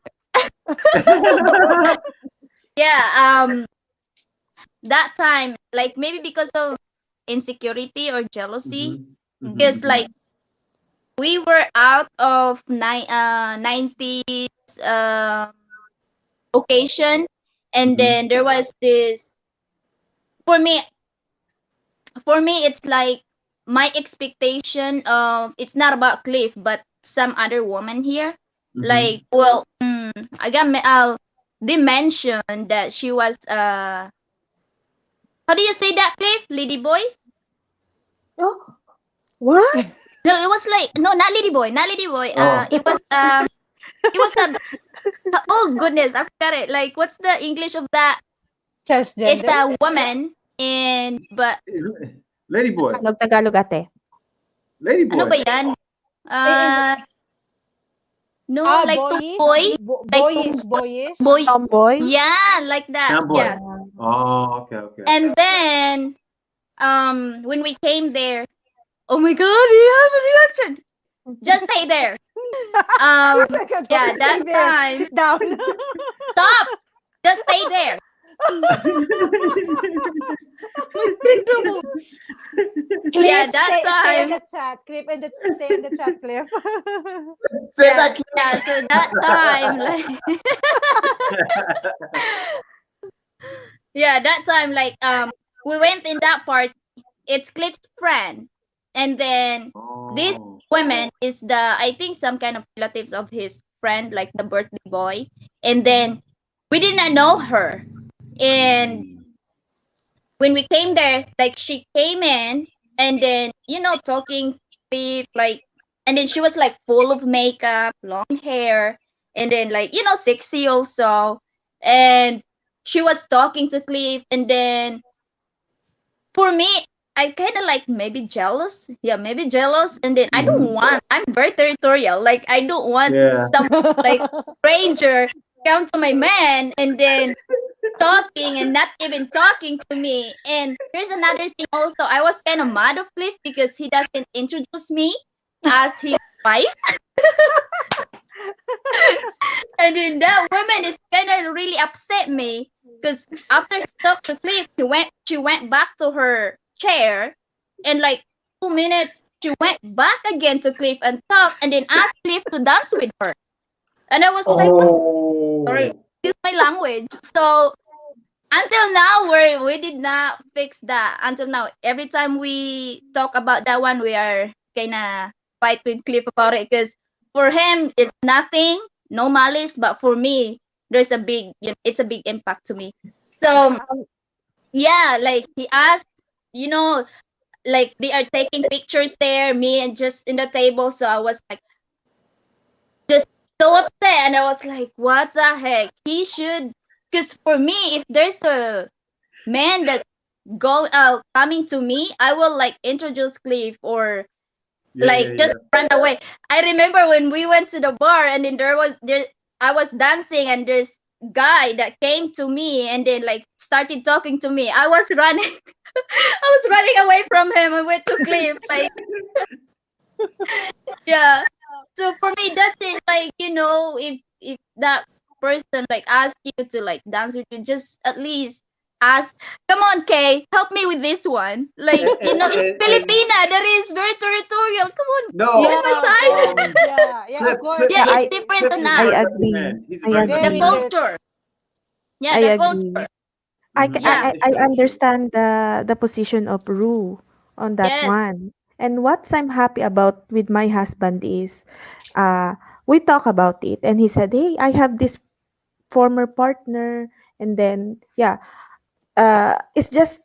Yeah, that time, like, maybe because of insecurity or jealousy,
Mhm, mhm,
because,
Mm-hmm.
mhm,
like, we were out of 90s occasion, and
mhm,
then there was this. For me for me it's like my expectation of, it's not about Cliff but some other woman here, like,
mhm.
well, I got they mentioned that she was, how do you say that, Cliff? Lady boy?
Oh, what?
No, it was like, no, not lady boy, not lady boy.
Oh,
It was a, oh goodness, I forgot it. Like, what's the English of that? It's
Transgender?
a woman.
And but
Lady boy.
Tagalog, Tagalog ate.
Lady
ano ba
boy.
yan?
Is
No, like
boyish?
tomboy, like
Boyish, boyish.
boy.
Tomboy?
Yeah, like that.
Tomboy.
Yeah.
Oh, okay, okay.
And then when we came there, oh my god, you have a reaction. Just stay there.
Second
Yeah,
one,
that
stay there.
time.
Sit down.
Stop. Just stay there.
Clip,
Yeah, that
stay in
time.
the chat. Clip in the stay in the chat, Clip.
Say
Yeah,
that.
yeah. So that time, like, yeah, that time, like, we went in that party. It's Cliff's friend, and then this
Oh.
woman is I think some kind of relatives of his friend, like the birthday boy. And then we did not know her. And when we came there, like she came in, and then talking Cliff, like, and then she was like full of makeup, long hair, and then like sexy also. And she was talking to Cliff, and then for me, I kind of like maybe jealous. Yeah, maybe jealous. And then I don't want, I'm very territorial. Like, I don't want
Yeah.
some like stranger come to my man and then talking and not even talking to me. And here's another thing also. I was kind of mad of Cliff because he doesn't introduce me as his wife. And then that woman is kind of really upset me because after she talked to Cliff, she went back to her chair, and like 2 minutes she went back again to Cliff and talked, and then asked Cliff to dance with her. And I was like, sorry,
Oh.
this is my language. So until now, we did not fix that. Until now, every time we talk about that one, we are kind of fight with Cliff about it because for him it's nothing, no malice, but for me, there's a big, it's a big impact to me. So yeah, like he asked, like they are taking pictures there, me and just in the table. So I was like, just so upset, and I was like, what the heck? He should, because for me, if there's a man that coming to me, I will like introduce Cliff or
Yeah,
like
yeah,
just
yeah.
run away. I remember when we went to the bar, and then there I was dancing, and there's guy that came to me and then like started talking to me. I was running. I was running away from him. I went to Cliff, like, yeah. So for me, that's it. Like, if that person like ask you to like dance with you, just at least ask, come on, Kay, help me with this one. Like, it's
And
Filipina. That is very territorial. Come on,
no,
join my side.
Yeah, of course.
Yeah,
Yeah,
it's
I
different
Cliff
on
is a
I
us.
very good
agree.
man. He's a
I
very good
The
Very
agree.
man.
culture. Yeah,
I
the
agree.
culture.
I,
Yeah.
I,
It's
I
true, it's true.
understand the position of Rue on that
Yes.
one. And what I'm happy about with my husband is uh we talk about it and he said, "Hey, I have this former partner." And then yeah, it's just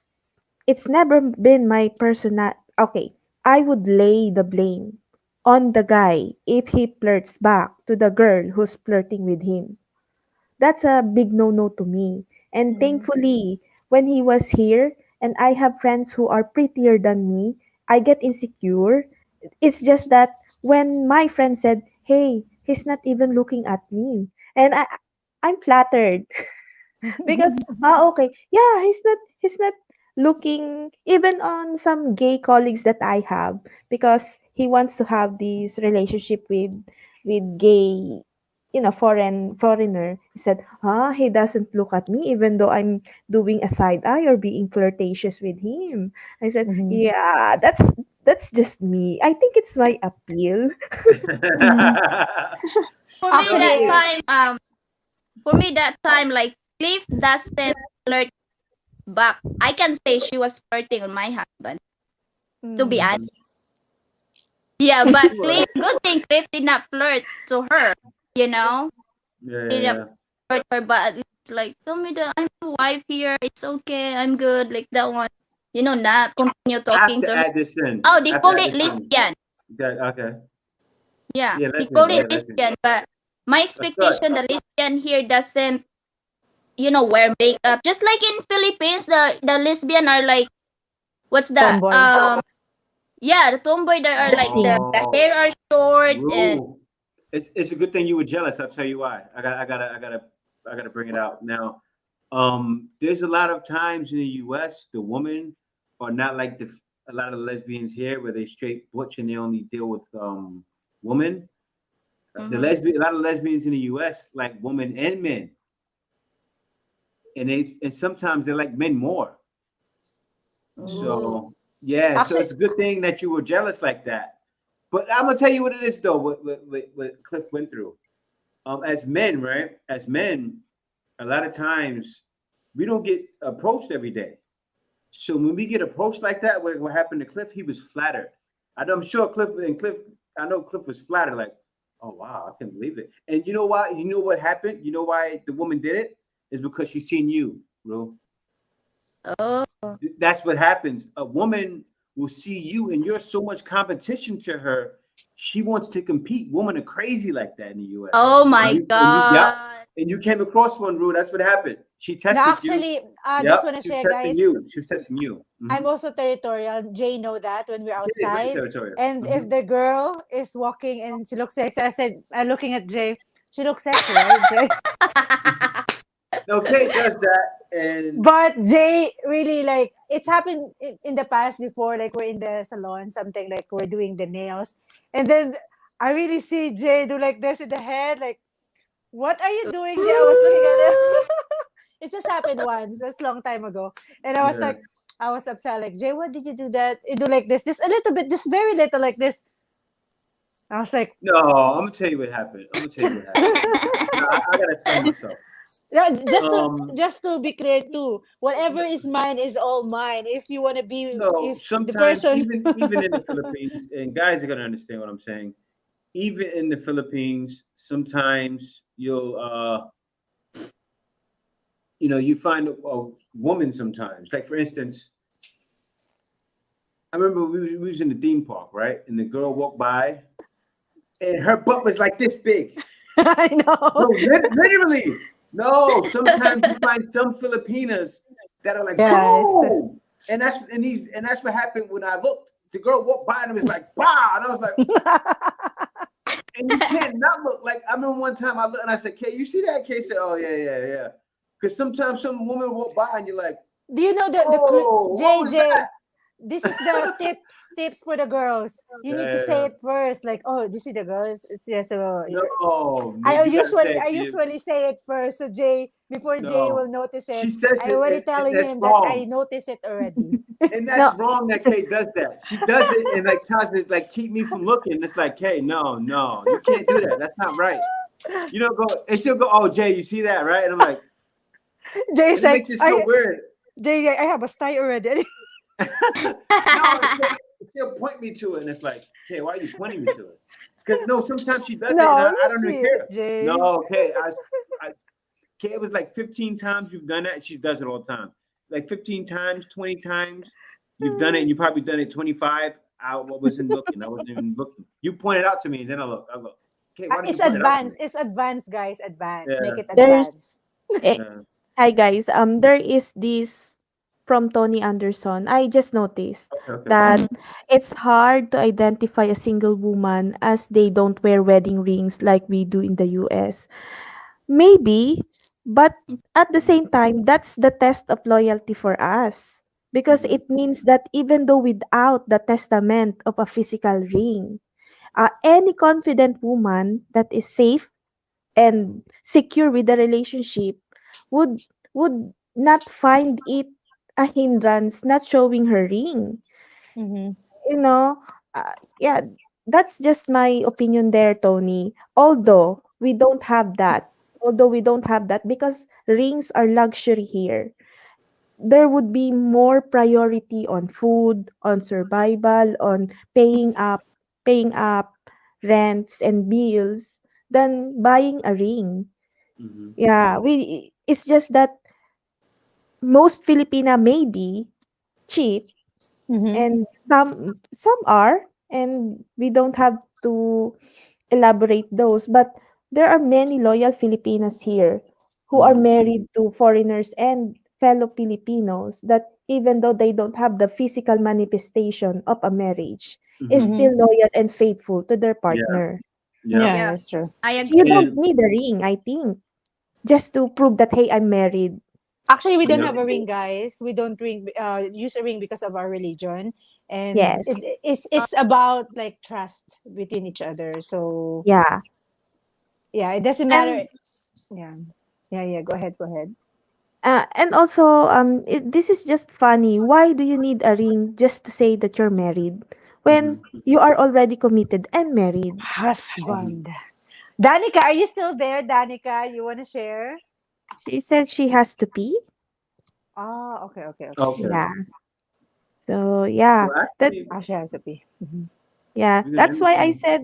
it's never been my personal. Okay, I would lay the blame on the guy if he flirts back to the girl who's flirting with him. That's a big no-no to me. And
Mhm.
thankfully, when he was here and I have friends who are prettier than me, I get insecure. It's just that when my friend said, "Hey, he's not even looking at me." And I'm flattered because okay, yeah, he's not looking even on some gay colleagues that I have because he wants to have this relationship with gay, foreigner. He said, he doesn't look at me even though I'm doing a side eye or being flirtatious with him. I said,
Mhm.
yeah, that's just me. I think it's my appeal.
Mhm.
For me
No,
that
Actually,
time, like Cliff doesn't flirt back. I can say she was flirting on my husband. To be honest.
Mhm.
Yeah, but
Well,
Cliff, good thing Cliff did not flirt to her, you know?
yeah,
He
yeah,
did not
yeah.
flirt her, but at least like, tell me that I'm the wife here, it's okay, I'm good, like that one. Not continue
I have
talking
to
to her.
add this in.
Oh, they
I have to
call
add
it
this in.
lesbian.
Okay, okay.
Yeah,
Yeah,
they call
lesbian.
it
Yeah, lesbian.
lesbian, but my
A stud.
expectation, the lesbian here doesn't
wear makeup. Just like in Philippines, the lesbian are like, what's that?
Tomboy.
Yeah, the tomboy that are like
Sexy.
the
Oh,
hair are short and
Rue. It's a good thing you were jealous. I'll tell you why. I gotta bring it out now. There's a lot of times in the U.S. the women are not like a lot of the lesbians here, where they straight butch and they only deal with women.
mhm.
A lot of lesbians in the U.S. like women and men, and sometimes they like men more.
Ooh.
So yeah, so
Actually,
it's a good thing that you were jealous like that. But I'm gonna tell you what it is though. What Cliff went through. As men, right? As men, a lot of times we don't get approached every day. So when we get approached like that, what happened to Cliff? He was flattered. I'm sure Cliff. I know Cliff was flattered. Like, oh wow, I can't believe it. And you know why? You know what happened? You know why the woman did it? Is because she seen you, bro.
Oh.
That's what happens. A woman will see you, and you're so much competition to her. She wants to compete. Women are crazy like that in the U.S.
Oh
And
my
yep.
god.
And you came across one, Rue. That's what happened. She
no,
tested you.
actually,
Yep.
just want to
She was
share,
testing
guys.
you. She was testing you.
I'm also territorial. Jay know that when we're
Yeah, very
outside,
territorial.
and if the girl is walking and she looks sexy, I said, looking at Jay, she looks sexy, right, Jay?
No, Kate does that, and
But Jay really like it's happened in the past before, like we're in the salon, something like we're doing the nails, and then I really see Jay do like this in the head, like, what are you doing, Jay? I was looking at him.
Ooh.
It just happened once. It was a long time ago. And I was
yeah.
like, I was upset, like, Jay, what did you do that? You do like this, just a little bit, just very little like this. I was like,
No, I'm gonna tell you what happened. I'm gonna tell you what happened. No, I gotta explain myself.
yeah,
Um,
just to be clear too, whatever is mine is all mine. If you want to be,
no,
if the
sometimes
person,
even in the Philippines, and guys are gonna understand what I'm saying. Even in the Philippines, sometimes you find a woman sometimes. Like for instance, I remember we was in the theme park, right? And the girl walked by, and her butt was like this big.
I know.
No, literally. No, sometimes you find some Filipinas that are like,
Yeah,
boom, and that's what happened when I looked. The girl walked by and it was like, bah, and I was like, and you can't not look. Like I remember one time I looked and I said, "Kay, you see that?" Kay said, "Oh yeah, yeah, yeah." Because sometimes some woman walk by and you're like,
Do you know the
"Oh, what
J
was
J?
that?"
This is the tips for the girls. You
Yeah,
need to
yeah,
say
yeah.
it first, like, oh, do you see the girls? It's just
No,
I
you gotta say it to you.
usually say it first, so Jay, before Jay will
No,
notice
she
it,
says
I
it,
already
and
telling
that's
him that I
wrong.
noticed it already.
And
No,
that's wrong that Kay does that. She does it and like tries to like keep me from looking. It's like, Kay, no, no, you can't do that. That's not right. You don't go and she'll go, oh Jay, you see that, right? And I'm like,
Jay's
and it
like,
makes it so weird.
Jay, I have a style already.
No, she'll point me to it, and it's like, Kay, why are you pointing me to it? Because no, sometimes she does it, and
No,
I
you
don't even
see it,
care.
Jay.
No, Kay, Kay, it was like 15 times you've done that. She does it all the time. Like 15 times, 20 times. You've done it, and you probably done it 25. I wasn't looking. I wasn't even looking. You pointed out to me, and then I look. I look. Okay, why did you
It's
point it out to me?
advanced. It's advanced, guys. Advanced. Make
Yeah,
it
there's
advanced.
eh,
yeah.
hi guys. There is this from Tony Anderson. I just noticed
Okay, okay.
that it's hard to identify a single woman as they don't wear wedding rings like we do in the US. Maybe, but at the
Mm-hmm,
same time, that's the test of loyalty for us. Because
mm-hmm,
it means that even though without the testament of a physical ring, any confident woman that is safe and secure with the relationship would would not find it a hindrance not showing her ring.
Mm-hmm.
You know, yeah, that's just my opinion there, Tony. Although we don't have that because rings are luxury here, there would be more priority on food, on survival, on paying up rents and bills than buying a ring.
mm-hmm,
Yeah, we it's just that most Filipina may be cheap
Mm-hmm.
and some are, and we don't have to elaborate those, but there are many loyal Filipinas here. who are
Mm-hmm.
married to foreigners and fellow Filipinos, that even though they don't have the physical manifestation of a marriage, is
Mm-hmm.
still
Mm-hmm.
loyal and faithful to their
Yeah.
partner.
Yep.
Yeah,
Yeah,
that's true.
I
You
agree.
don't
And
need a ring, I think, just to prove that, hey, I'm married.
Actually, we don't
yeah.
have a ring, guys. We don't use a ring because of our religion, and
Yes.
it's about like trust between each other. So
Yeah.
yeah, it doesn't matter.
And
Yeah, yeah. Go ahead, go ahead.
and also, this is just funny. Why do you need a ring just to say that you're married when
Mm-hmm.
you are already committed and married?
Mm-hmm.
Husband. Danica, are you still there? Danica, you want to share?
She said she has to pee.
Oh, okay, okay, okay.
Okay.
Yeah. So yeah,
Well,
that's
actually,
Ah, she has to be. Mm-hmm.
yeah,
we can
that's why I
everything.
said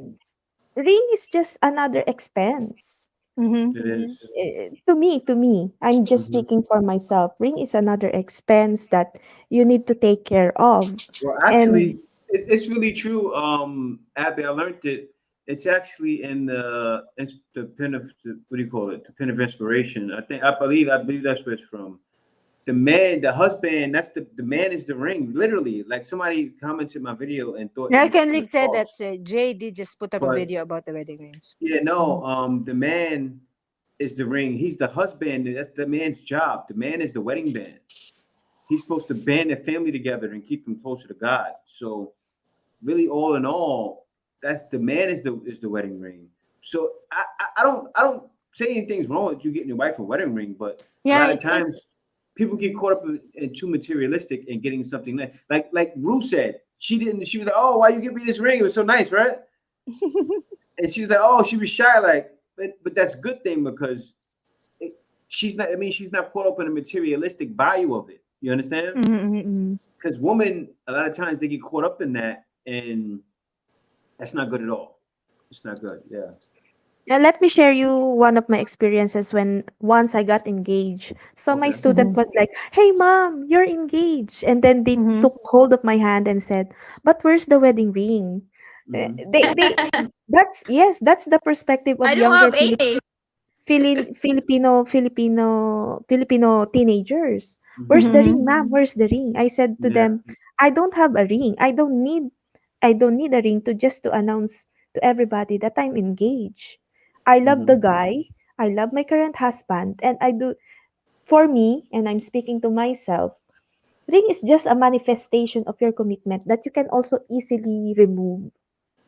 ring is just another expense.
Mm-hmm.
It
Mm-hmm.
is.
To me, I'm just
Mm-hmm.
speaking for myself. Ring is another expense that you need to take care of.
Well,
And
actually, it's really true. Abby, I learned it. It's actually in the pen of what do you call it? The pen of inspiration. I believe that's where it's from. The man, the husband, that's the man is the ring. Literally, like somebody commented my video and thought
Yeah, I can
it was
Lig said that
false.
Jay did just put up a
But
video about the wedding rings.
yeah,
Mm-hmm.
no. The man is the ring. He's the husband. That's the man's job. The man is the wedding band. He's supposed to band their family together and keep them closer to God. So really, all in all, that's the man is the wedding ring. So I don't say anything's wrong with you getting your wife a wedding ring, but a
Yeah,
lot of
it's
times people get caught up in too materialistic and getting something nice. Like Rue said, she didn't. She was like, "Oh, why you give me this ring? It was so nice, right?" And she was like, "Oh, she was shy." Like, but that's a good thing because it, she's not. I mean, she's not caught up in the materialistic value of it. You understand?
mm-hmm.
Because women, a lot of times they get caught up in that, and that's not good at all. It's not good. Yeah.
let me share you one of my experiences when once I got engaged. So my
Okay.
student was like, "Hey, mom, you're engaged," and then they
Mm-hmm.
took hold of my hand and said, "But where's the wedding ring?"
Mm-hmm.
They that's yes, that's the perspective
I
of
don't
younger
have any.
Filipino teenagers. "Where's
Mm-hmm.
the
Mm-hmm.
ring, ma'am? Where's the ring?" I said to
Yeah.
them, "I don't have a ring. I don't need a ring to just to announce to everybody that I'm engaged. I love the
Mm-hmm.
guy. I love my current husband, and I do for me, and I'm speaking to myself, ring is just a manifestation of your commitment that you can also easily remove.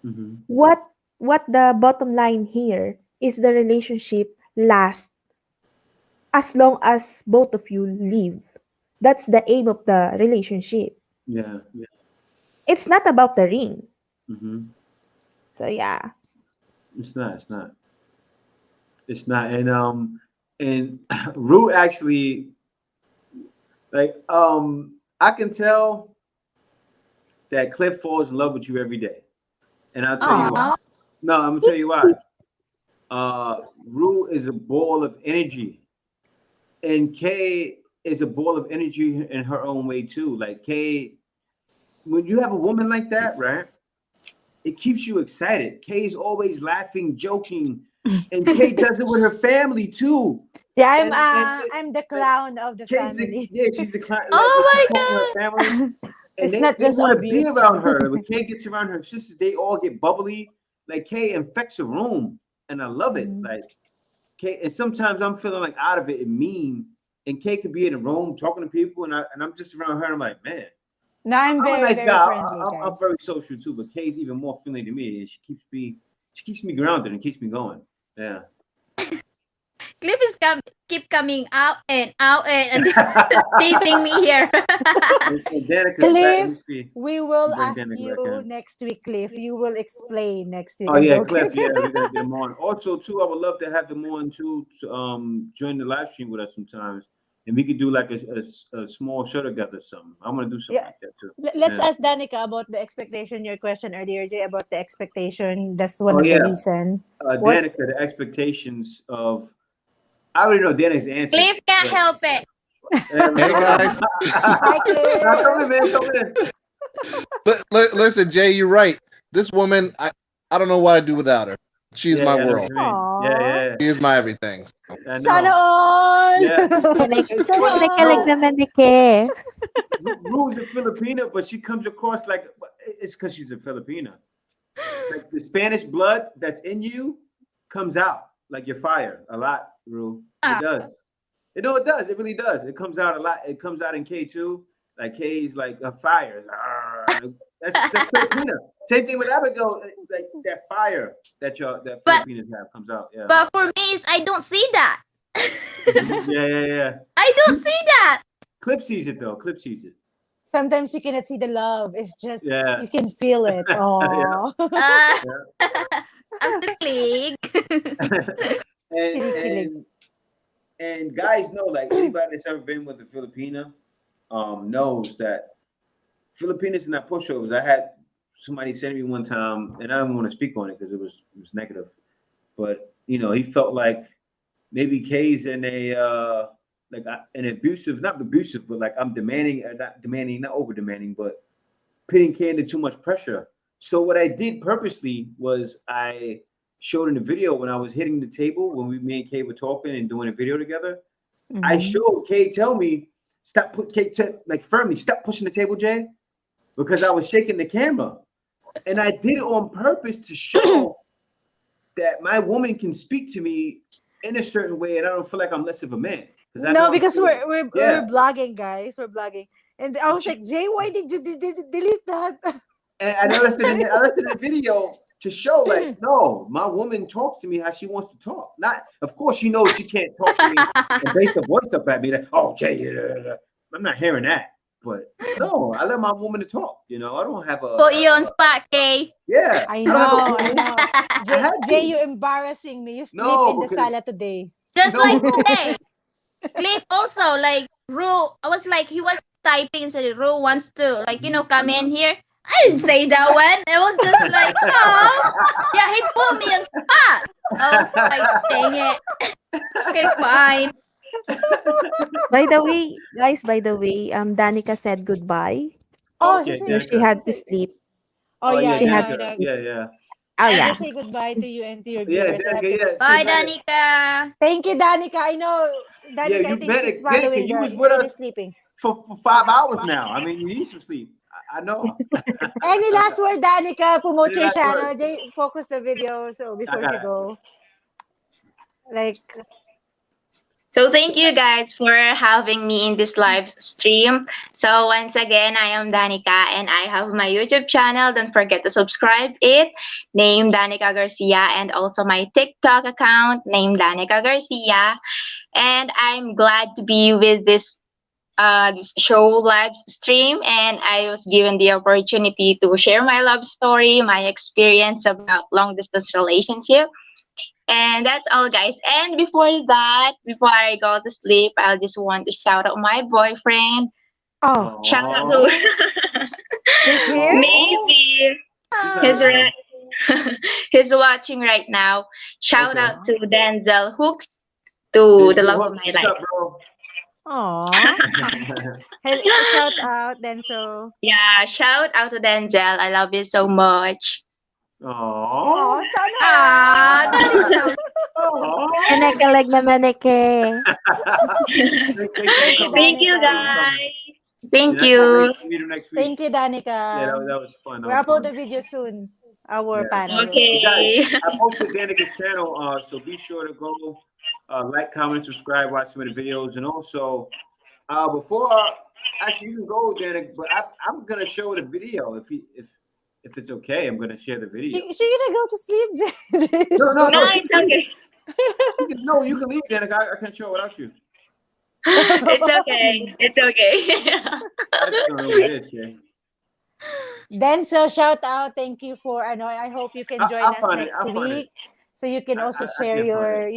Mm-hmm.
What the bottom line here is the relationship lasts as long as both of you live. That's the aim of the relationship.
Yeah.
It's not about the ring.
Mm-hmm.
So yeah.
It's not. It's not. It's not. And Rue actually I can tell that Cliff falls in love with you every day, and I'll tell you why.
Aw.
No, I'm gonna tell you why. Rue is a ball of energy, and Kay is a ball of energy in her own way too. Like Kay, when you have a woman like that, right? It keeps you excited. Kay's always laughing, joking, and Kay does it with her family too.
Yeah,
And
I'm the
and
clown of the
Kay's the
family.
yeah, she's the client. Like when she
Oh
talks to her
my
family, and
It's
they
not
they
just
want to be
obvious.
around her. When Kay gets around her sisters, they all get bubbly. Like Kay infects a room, and I love it.
Mhm.
Like Kay, and sometimes I'm feeling like out of it and mean, and Kay could be in a room talking to people, and I'm just around her. And I'm like, man,
No, I'm
I'm a
very,
nice
very
guy.
friendly,
I'm
guys.
very social too, but Kay's even more friendly to me, and she keeps me grounded and keeps me going. Yeah.
Cliff is keep coming out and teasing me here.
And Danica's back. Let me
Cliff,
see.
we will
Bring
ask
Danica back
you
in.
next week, Cliff. You will explain next week.
Oh
I'm
yeah,
joking.
Cliff. Yeah, we gotta get him on. Also, too, I would love to have them on too to join the live stream with us sometimes, and we could do like a small show together. Or something. I want to do something
Yeah.
like that too.
Let's
Yeah.
ask Danica about the expectation. Your question earlier, Jay, about the expectation. That's one
Oh
of the
yeah,
reason. What?
Danica. The expectations of I already know Danica's answer,
Cliff can't
but
help it.
Hey
come on.
guys,
Hi,
Now come in,
Cliff.
man. Come in.
listen, Jay, you're right. This woman, I don't know what I'd do without her. She's
Yeah,
my
I know what
world.
you mean. Yeah,
Aw.
yeah.
She is my everything.
I
Sana
know.
all!
Yeah. It's
Kinikilig,
funny.
kinikilig
No,
naman ni Ke.
Rue's a Filipina, but she comes across like it's because she's a Filipina. Like the Spanish blood that's in you comes out like your fire a lot, Rue. It does. You know, it does. It really does. It comes out a lot. It comes out in K too. Like K's like a fire. That's Filipina. Same thing with Abigail. Like that fire that
But
Filipinas have comes out. Yeah.
but for me is I don't see that.
Yeah, yeah, yeah.
I don't see that.
Clip sees it though. Clip sees it.
Sometimes you cannot see the love. It's just,
Yeah.
you can feel it. Oh.
Uh,
Yeah.
I'm the click.
and
Kinikilig.
and guys know, like anybody that's ever been with a Filipina knows that Filipinas are not pushovers. I had somebody say to me one time, and I don't want to speak on it because it was negative, but you know, he felt like maybe Kay's in a like an abusive, not abusive, but like I'm demanding, not over demanding, but putting Kay into too much pressure. So what I did purposely was I showed in the video when I was hitting the table when me and Kay were talking and doing a video together. I showed Kay tell me stop like firmly stop pushing the table, Jay, because I was shaking the camera, and I did it on purpose to show that my woman can speak to me in a certain way, and I don't feel like I'm less of a man.
No, because we're
Yeah.
blogging, guys. We're blogging. And I was like, Jay, why did you delete that?
And I left it in the video to show, like, no, my woman talks to me how she wants to talk. Not, of course, she knows she can't talk to me and base her voice up at me. Like, oh, Jay, I'm not hearing that. But no, I let my woman to talk. You know, I don't have a.
Put you on spot, Kay.
Yeah,
I
don't have a
know, I
woman.
know.
had to.
Jay, you embarrassing me. You sleep
No,
in the
because-
sala today.
Just
No,
like
no.
today. Cliff also, like, Ru, I was like, he was typing and said, Ru wants to, like, come in here. I didn't say that one. It was just like, oh, yeah, he put me on spot. I was like, dang it. Okay, fine.
By the way, guys, Danica said goodbye.
Oh,
Okay,
she
So
said,
she
Danica.
had to sleep.
oh, yeah,
She
I know,
had
I know.
Yeah.
Oh
I'll
yeah.
just say goodbye to you and to your
Yeah,
viewers. I have
Danica,
to go
yeah.
to
Bye,
sleep.
Danica.
Thank you, Danica. I know, Danica,
Yeah,
I
you
think
better,
she's following
Danica, you was with
already
us
sleeping.
for 5 hours now. I mean, you need some sleep. I know.
Any last word, Danica? Promote
Any
your
last
channel.
word?
Jay, focus the video so
I
before
got
she
it.
go. Like,
So thank you guys for having me in this live stream. So once again, I am Danica and I have my YouTube channel. Don't forget to subscribe it. Name Danica Garcia, and also my TikTok account named Danica Garcia. And I'm glad to be with this show live stream, and I was given the opportunity to share my love story, my experience about long distance relationship. And that's all, guys. And before that, before I go to sleep, I just want to shout out my boyfriend.
oh,
Shout out
Aw.
to
he's here?
maybe
He's
he's right. He's watching right now. Shout
Okay.
out to Denzel Hooks, to the love of my
What's
life.
up, bro?
Aw. Hey, shout out, then so.
Yeah, shout out to Denzel. I love you so much.
Oh,
Aww.
sana.
Ah, that is so.
Kinikilig naman ni Ke.
Thank you, guys. Thank you.
Meet him next week.
Thank you, Danica.
Yeah, that was fun.
We'll upload the video soon. Our
Yeah.
panel.
Okay.
Guys, I posted Danica's channel, so be sure to go like, comment, subscribe, watch some of the videos, and also before actually you can go, Danica, but I'm gonna show the video if it's okay. I'm gonna share the video.
She gonna go to sleep, Jay.
No,
No,
she
it's
can leave.
okay.
No, you can leave, Danica. I can't show it without you.
It's okay. It's okay.
I just don't know what it is, yeah.
Then so shout out. Thank you for I hope you can join
I'll
us
find it.
next
I'll find
week. So you can also
I
share
can't
your,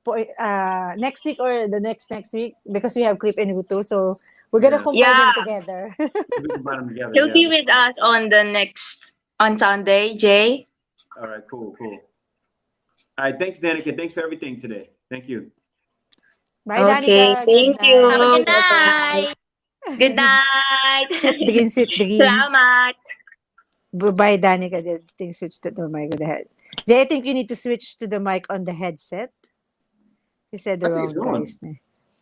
find
next week or the next week, because we have clip in too. So we're gonna
Yeah.
combine
Yeah.
them together.
We can find them together.
He'll be
Yeah.
with us on Sunday, Jay.
All right, cool. All right, thanks, Danica. Thanks for everything today. Thank you.
Bye,
Okay,
Danica.
thank
Good
you.
night.
Have a good night.
Good night.
Sweet dreams, sweet dreams.
Salamat.
By Danica, the thing switched to the mic on the head. Jay, I think you need to switch to the mic on the headset. You said
I
the
think it's
wrong
on.
guy's name.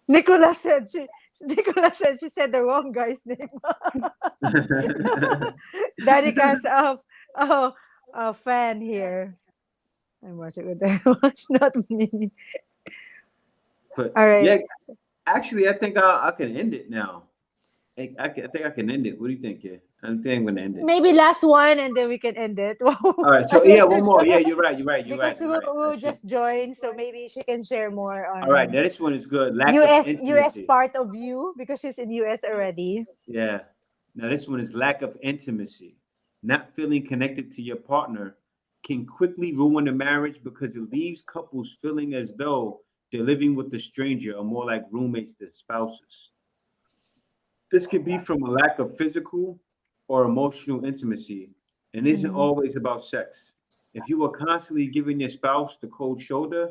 Nicola said she said the wrong guy's name. Danica's a fan here. I'm watching with that. It's not me.
But
All right.
yeah, actually, I think I can end it now. I think I can end it. What do you think? Yeah, I think I'm gonna end it.
Maybe last one and then we can end it. Wow.
All right.
I
So yeah,
like to
one more. Yeah,
share
you're right. You're right. You're right.
because
You're right.
we'll
Actually,
just join, so maybe she can share more
all right.
on
Now this one is good. Lack of
US
intimacy.
part of you because she's in US already.
Yeah. Now this one is lack of intimacy. Not feeling connected to your partner can quickly ruin a marriage because it leaves couples feeling as though they're living with a stranger or more like roommates than spouses. This could be from a lack of physical or emotional intimacy and isn't
Mhm.
always about sex. If you are constantly giving your spouse the cold shoulder,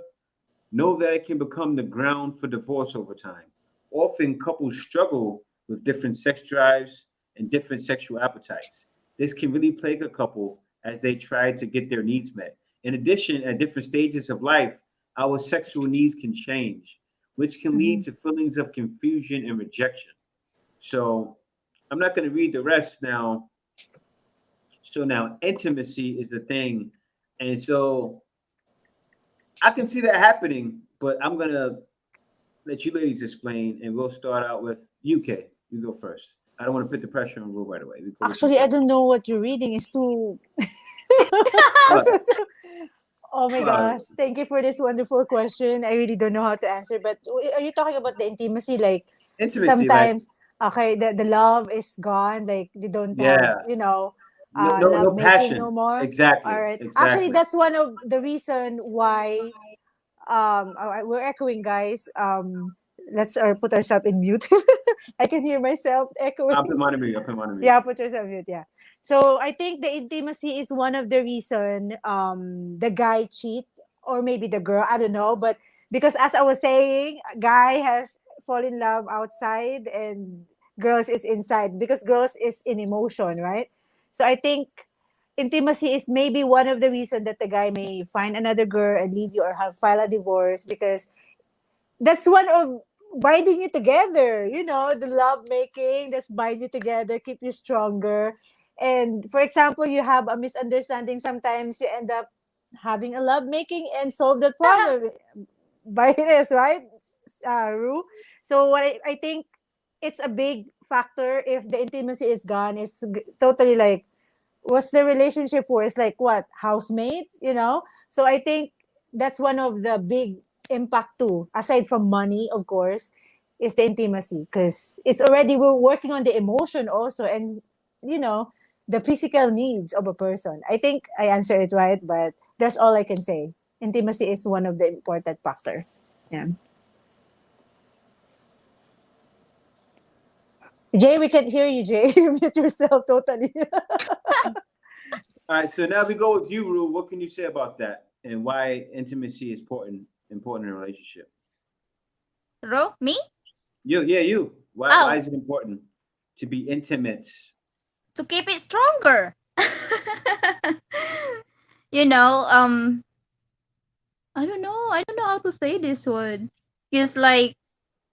know that it can become the ground for divorce over time. Often, couples struggle with different sex drives and different sexual appetites. This can really plague a couple as they try to get their needs met. In addition, at different stages of life, our sexual needs can change, which can lead
Mhm.
to feelings of confusion and rejection. So, I'm not going to read the rest now. So, now intimacy is the thing. And so, I can see that happening, but I'm going to let you ladies explain, and we'll start out with UK. You go first. I don't want to put the pressure on Rule right away. We go with
Actually, I
UK.
don't know what you're reading. It's too.
What?
Oh my
What?
gosh! Thank you for this wonderful question. I really don't know how to answer. But are you talking about the intimacy? Like
Intimacy, like
sometimes, okay, the love is gone. Like they don't have,
yeah,
love
no
making no
passion.
more. All
Exactly,
right. Actually,
exactly.
that's one of the reason why we're echoing, guys. Let's put ourselves in mute. I can hear myself
I'll put
echoing.
mine on mute. I'll put mine on mute.
Yeah, put yourself mute. Yeah. So I think the intimacy is one of the reason the guy cheat or maybe the girl. I don't know, but because as I was saying, guy has fall in love outside and girls is inside because girls is in emotion, right? So I think intimacy is maybe one of the reason that the guy may find another girl and leave you or have file a divorce because that's one of binding you together, the love making that's bind you together, keep you stronger. And for example, you have a misunderstanding, sometimes you end up having a love making and solve the problem by this, right, Ru? So what I think it's a big factor if the intimacy is gone, is totally like what's the relationship for? It's like what housemate. So I think that's one of the big impact too, aside from money, of course, is the intimacy because it's already we're working on the emotion also, and you know the physical needs of a person. I think I answered it right, but that's all I can say. Intimacy is one of the important factor. Yeah. Jay, we can't hear you, Jay. You mute yourself totally.
All right. So now we go with you, Rule. What can you say about that, and why intimacy is important in a relationship?
Ro, me?
You. Why
Oh,
is it important to be intimate?
to keep it stronger. you know, um, I don't know. I don't know how to say this one. It's like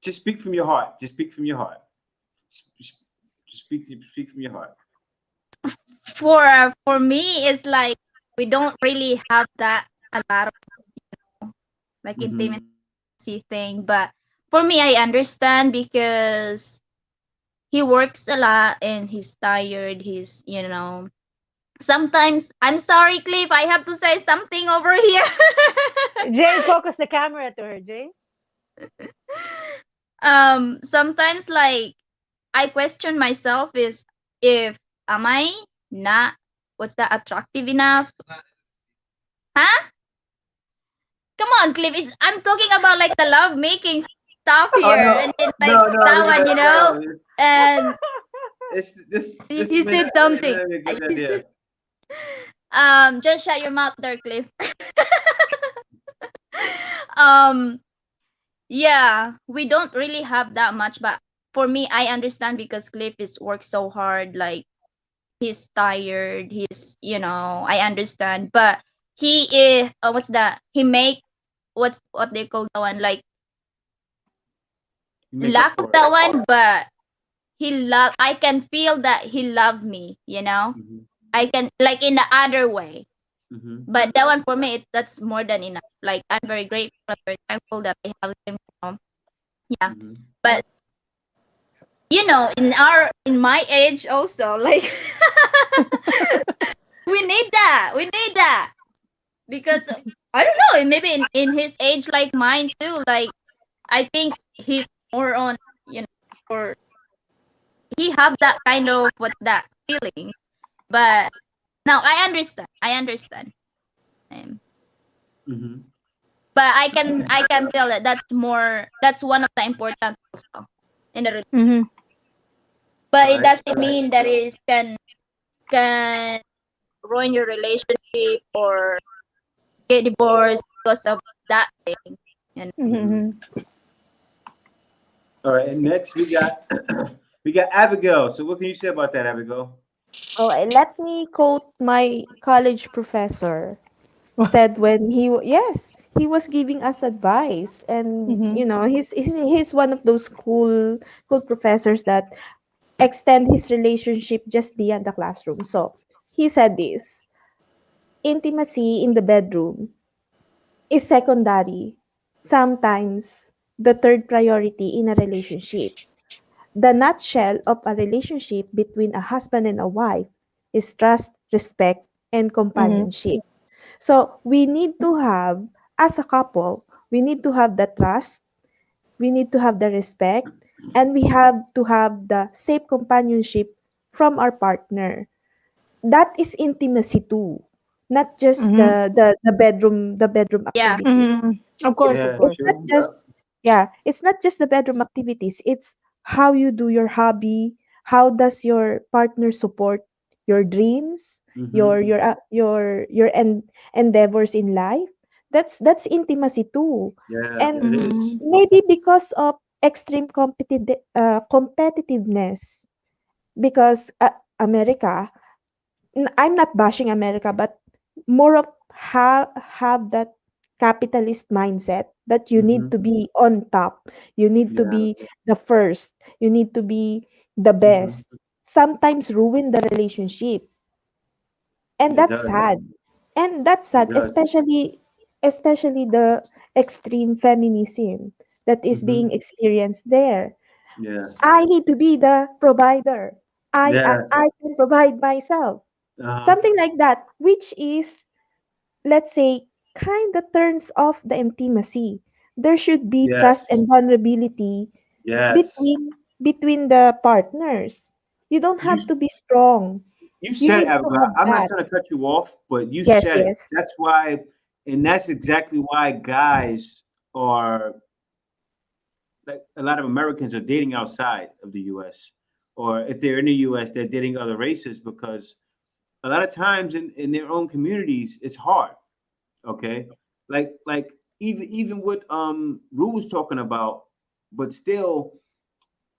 Just speak from your heart. Just speak from your heart. Just speak from your heart.
for me, it's like we don't really have that a lot of like
Hmm.
intimacy thing, but for me, I understand because he works a lot and he's tired. Sometimes I'm sorry, Cliff. I have to say something over here.
Jay, focus the camera to her, Jay.
Sometimes like I question myself is if am I not what's that attractive enough? Huh? Come on, Cliff. I'm talking about like the love making stuff
Oh
here,
no,
and then like
no,
that one,
no.
and
It's this
you
minute.
said something.
Let me
I
get that
you
idea.
said, just shut your mouth there, Cliff. um, yeah, we don't really have that much, but for me, I understand because Cliff is worked so hard, like he's tired, he's, I understand, but he is, what's that, he make, what they call the one, like,
You make
laugh
up
of
for it.
that one, but I can feel that he loved me.
Hmm.
I can, like, in the other way.
Hmm.
But that one for me, that's more than enough. Like, I'm very grateful, I'm very thankful that I have him. Yeah.
Hmm.
But in my age also, like, we need that because I don't know, maybe in his age like mine too. Like, I think he's more on, or he have that kind of, what's that feeling. But now I understand. Um,
Hmm.
but I can tell that that's one of the important also in the
Mm-hmm.
but
All
it
right.
doesn't mean that it can ruin your relationship or get divorced because of that thing.
Hmm.
Mm-hmm.
All right. And next we got we got Abigail. So what can you say about that, Abigail?
Oh, let me quote my college professor. Said when yes, he was giving us advice, and
Mm-hmm.
he's one of those cool professors that extend his relationship just beyond the classroom. So he said this: intimacy in the bedroom is secondary, sometimes the third priority in a relationship. The nutshell of a relationship between a husband and a wife is trust, respect, and
Mm-hmm.
companionship. So we need to have, as a couple, we need to have the trust, we need to have the respect, and we have to have the safe companionship from our partner. That is intimacy too, not just
Mm-hmm.
the bedroom
Yeah.
activity.
Mm-hmm. Of
It's
course, of
Yeah,
course.
it's not
true.
Yeah.
just,
Yep.
yeah, it's not just the bedroom activities. It's how you do your hobby. How does your partner support your dreams,
Hmm.
your endeavors in life? That's intimacy too.
Yeah,
And
it is.
Mm-hmm.
maybe because of extreme competitiveness, because America, I'm not bashing America, but more of have that capitalist mindset that you need
Hmm.
to be on top, you need to
Yeah.
be the first, you need to be the
Hmm.
best. Sometimes ruin the relationship, and
It
that's
does.
sad. And that's
It
sad,
does.
especially the extreme feminism that is
Hmm.
being experienced there.
Yeah.
I need to be the provider.
Yeah.
I can provide myself,
Uh-huh.
something like that, which is, let's say, kind of turns off the intimacy. There should be trust
Yes.
and vulnerability
Yes.
between the partners. You don't
You
have to be strong.
you
You
said it,
need to
Abigail.
have
I'm not
that.
trying to cut you off, but you
Yes,
said it.
yes.
That's why, and that's exactly why guys are like a lot of Americans are dating outside of the U.S. Or if they're in the U.S., they're dating other races because a lot of times in their own communities, it's hard. Okay, like even what Rue was talking about, but still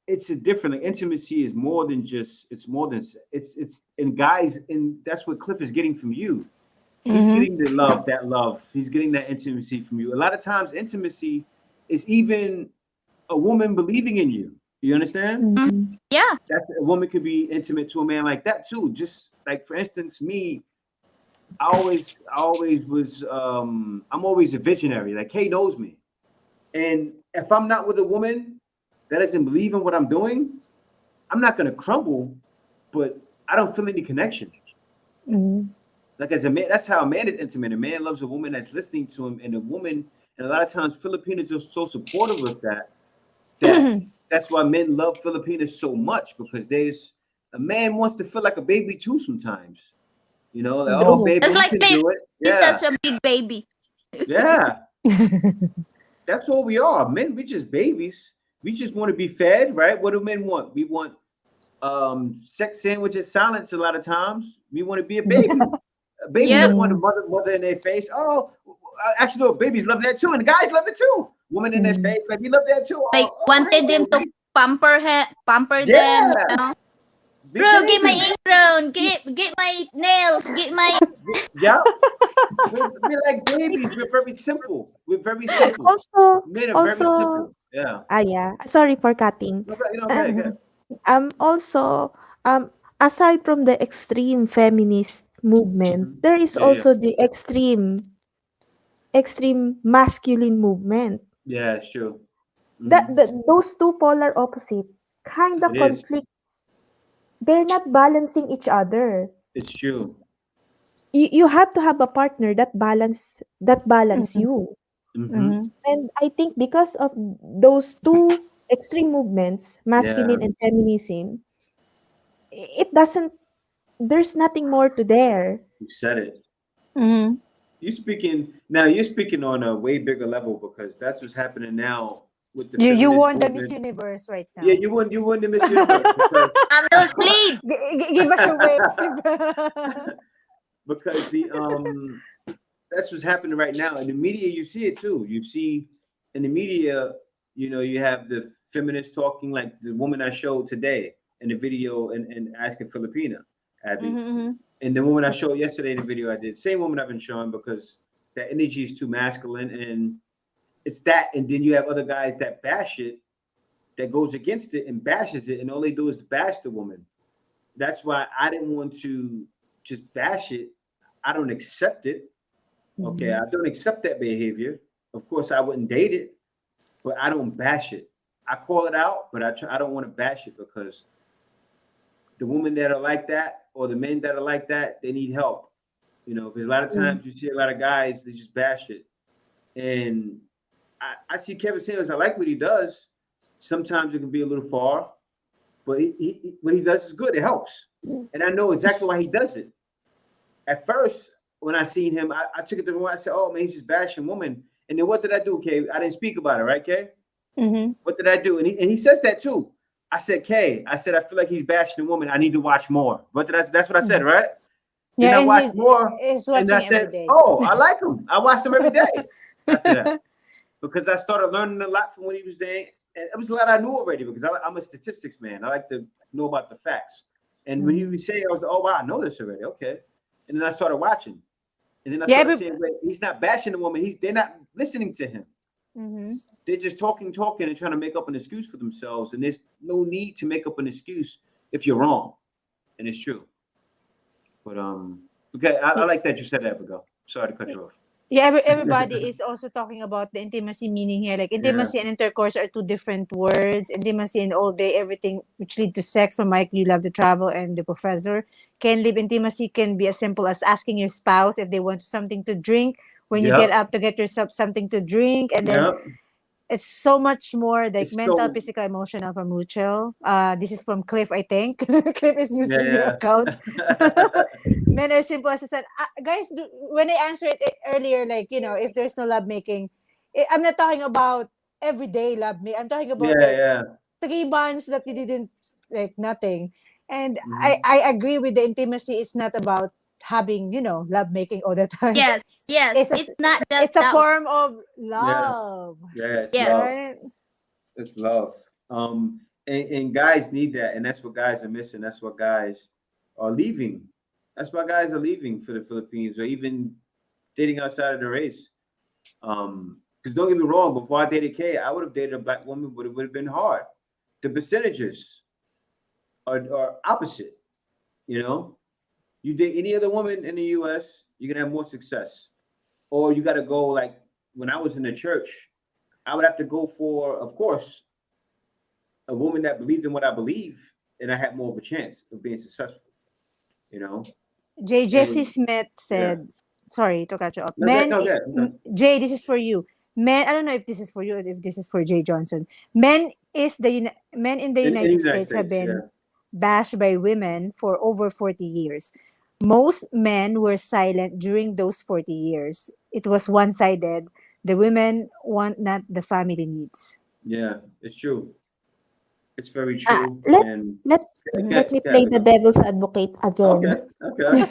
it's a different like intimacy is more than just it's more than it's and guys and that's what Cliff is getting from you. He's
Mm-hmm.
getting the love, that love. He's getting that intimacy from you. A lot of times intimacy is even a woman believing in you. You understand?
Mm,
Mm-hmm.
yeah.
That's a woman could be intimate to a man like that too. Just like for instance, me, I always was I'm always a visionary. Like Kay knows me. And if I'm not with a woman that doesn't believe in what I'm doing, I'm not gonna crumble, but I don't feel any connection.
Mm-hmm.
Like as a man, that's how a man is intimate. A man loves a woman that's listening to him, and a woman, and a lot of times Filipinos are so supportive of that. That that's why men love Filipinas so much because there's a man wants to feel like a baby too sometimes. You know, like, oh
Oh.
baby,
That's
you
like
can
Cliff.
do it.
He's
Yeah,
such a big baby.
yeah. That's all we are. Men, we just babies. We just want to be fed, right? What do men want? We want sex sandwiches, silence a lot of times. We want to be a baby. A baby
Yep.
don't want a
Mm-hmm.
mother in their face. Oh, actually, no, babies love that too, and the guys love it too. Woman in their
Mm-hmm.
face, like we love that too.
Like,
Oh, hey,
wanted them to
baby.
pamper them.
Yeah, Big
Bro, get my
babies.
apron. Get my nails. Get my.
Yeah, we're like babies. We're very simple. We're very simple.
Also,
Men are very
also,
simple. Yeah.
yeah, sorry for cutting.
Okay, you know,
Uh,
okay, good.
Also, aside from the extreme feminist movement,
Mhm.
there is
Yeah, yeah,
also the extreme masculine movement.
yeah. It's true.
That,
Hmm.
those two polar opposite kind
It
of
is.
conflicts. They're not balancing each other.
It's true.
You have to have a partner that balance
Mhm.
you.
Hmm.
Mhm.
And I think because of those two extreme movements,
Yeah,
masculine and feminism, it doesn't. There's nothing more to there.
you said it.
Mhm.
You speaking now. You're speaking on a way bigger level because that's what's happening now with the
You
feminist
won the Miss
movement.
Universe right
Yeah,
now.
you won the Miss Universe because
Nosebleed.
Give us your wave.
because the that's what's happening right now in the media. You see it too. You see in the media, you have the feminists talking like the woman I showed today in the video and asking Filipina, Abby,
Mhm,
and the woman I showed yesterday in the video I did. Same woman I've been showing because that energy is too masculine and it's that. And then you have other guys that bash it, that goes against it and bashes it, and all they do is bash the woman. That's why I didn't want to just bash it. I don't accept it. Okay, I
mhm.
don't accept that behavior. Of course, I wouldn't date it, but I don't bash it. I call it out, but I don't want to bash it because the women that are like that or the men that are like that, they need help. Because a lot of
Mm.
times you see a lot of guys they just bash it, and I see Kevin Samuels. I like what he does. Sometimes it can be a little far, but what he does is good. It helps, and I know exactly why he does it. At first, when I seen him, I took it the wrong way. I said, "Oh man, he's just bashing women." And then what did I do, Kay? I didn't speak about it, right, Kay?
Mhm.
What did I do? And he says that too. I said, Kay, I said I feel like he's bashing a woman. I need to watch more. What did I? That's what I said,
Mhm.
right? Then
Yeah,
I
and
watched more,
he's
and I
watching every
said,
day.
"Oh, I like him. I watched him every day." After that, because I started learning a lot from what he was doing, and it was a lot I knew already because I'm a statistics man. I like to know about the facts. And when he
Mhm.
was saying, I was like, "Oh wow, I know this already." Okay, and then I started watching. And then I
Yeah,
started saying, wait, he's not bashing the woman. They're not listening to him.
mhm.
They're just talking, and trying to make up an excuse for themselves. And there's no need to make up an excuse if you're wrong. And it's true. But okay, I like that you said that, Abigail. Sorry to cut you off.
Yeah, everybody is also talking about the intimacy meaning here. Like
Yeah.
intimacy and intercourse are two different words. Intimacy and all day, everything which lead to sex. From Mike, you love to travel, and the professor can live intimacy can be as simple as asking your spouse if they want something to drink when you get
Yep.
up to get yourself something to drink, and then
Yep.
it's so much more like
It's
mental,
so
physical, emotional from Mutual. This is from Cliff, I think. Cliff is using your
yeah,
account.
yeah.
Men are simple as I said. Guys, when I answered it earlier, like, if there's no love making, I'm not talking about everyday love making. I'm talking about
Yeah,
like
yeah.
3 months that you didn't, like, nothing. And
Hmm.
I agree with the intimacy. It's not about having, love making all the time.
Yes, yes.
It's a,
It's not just
it's a
that.
form of
Yeah,
love,
yeah. It's
Yes,
love.
right?
It's love. And guys need that, and that's what guys are missing. That's what guys are leaving. That's why guys are leaving for the Philippines, or even dating outside of the race. Because don't get me wrong, before I dated Kay, I would have dated a black woman, but it would have been hard. The percentages are opposite. You know, you date any other woman in the U.S., you're gonna have more success. Or you got to go like when I was in the church, I would have to go for, of course, a woman that believed in what I believe, and I had more of a chance of being successful. You know,
J. Jesse
and
Smith
yeah,
said, sorry to cut you off.
no, that, no, that, no.
Jay, this is for you. Men, I don't know if this is for you or if this is for Jay Johnson. Men in the
In the
United
United
States have
States, yeah,
been bashed by women for over 40 years. Most men were silent during those 40 years. It was one sided. The women want not the family needs.
yeah, it's true. It's very
Ah,
true.
let
And
let
Mhm.
let me
yeah,
play the devil's advocate
okay,
again.
okay,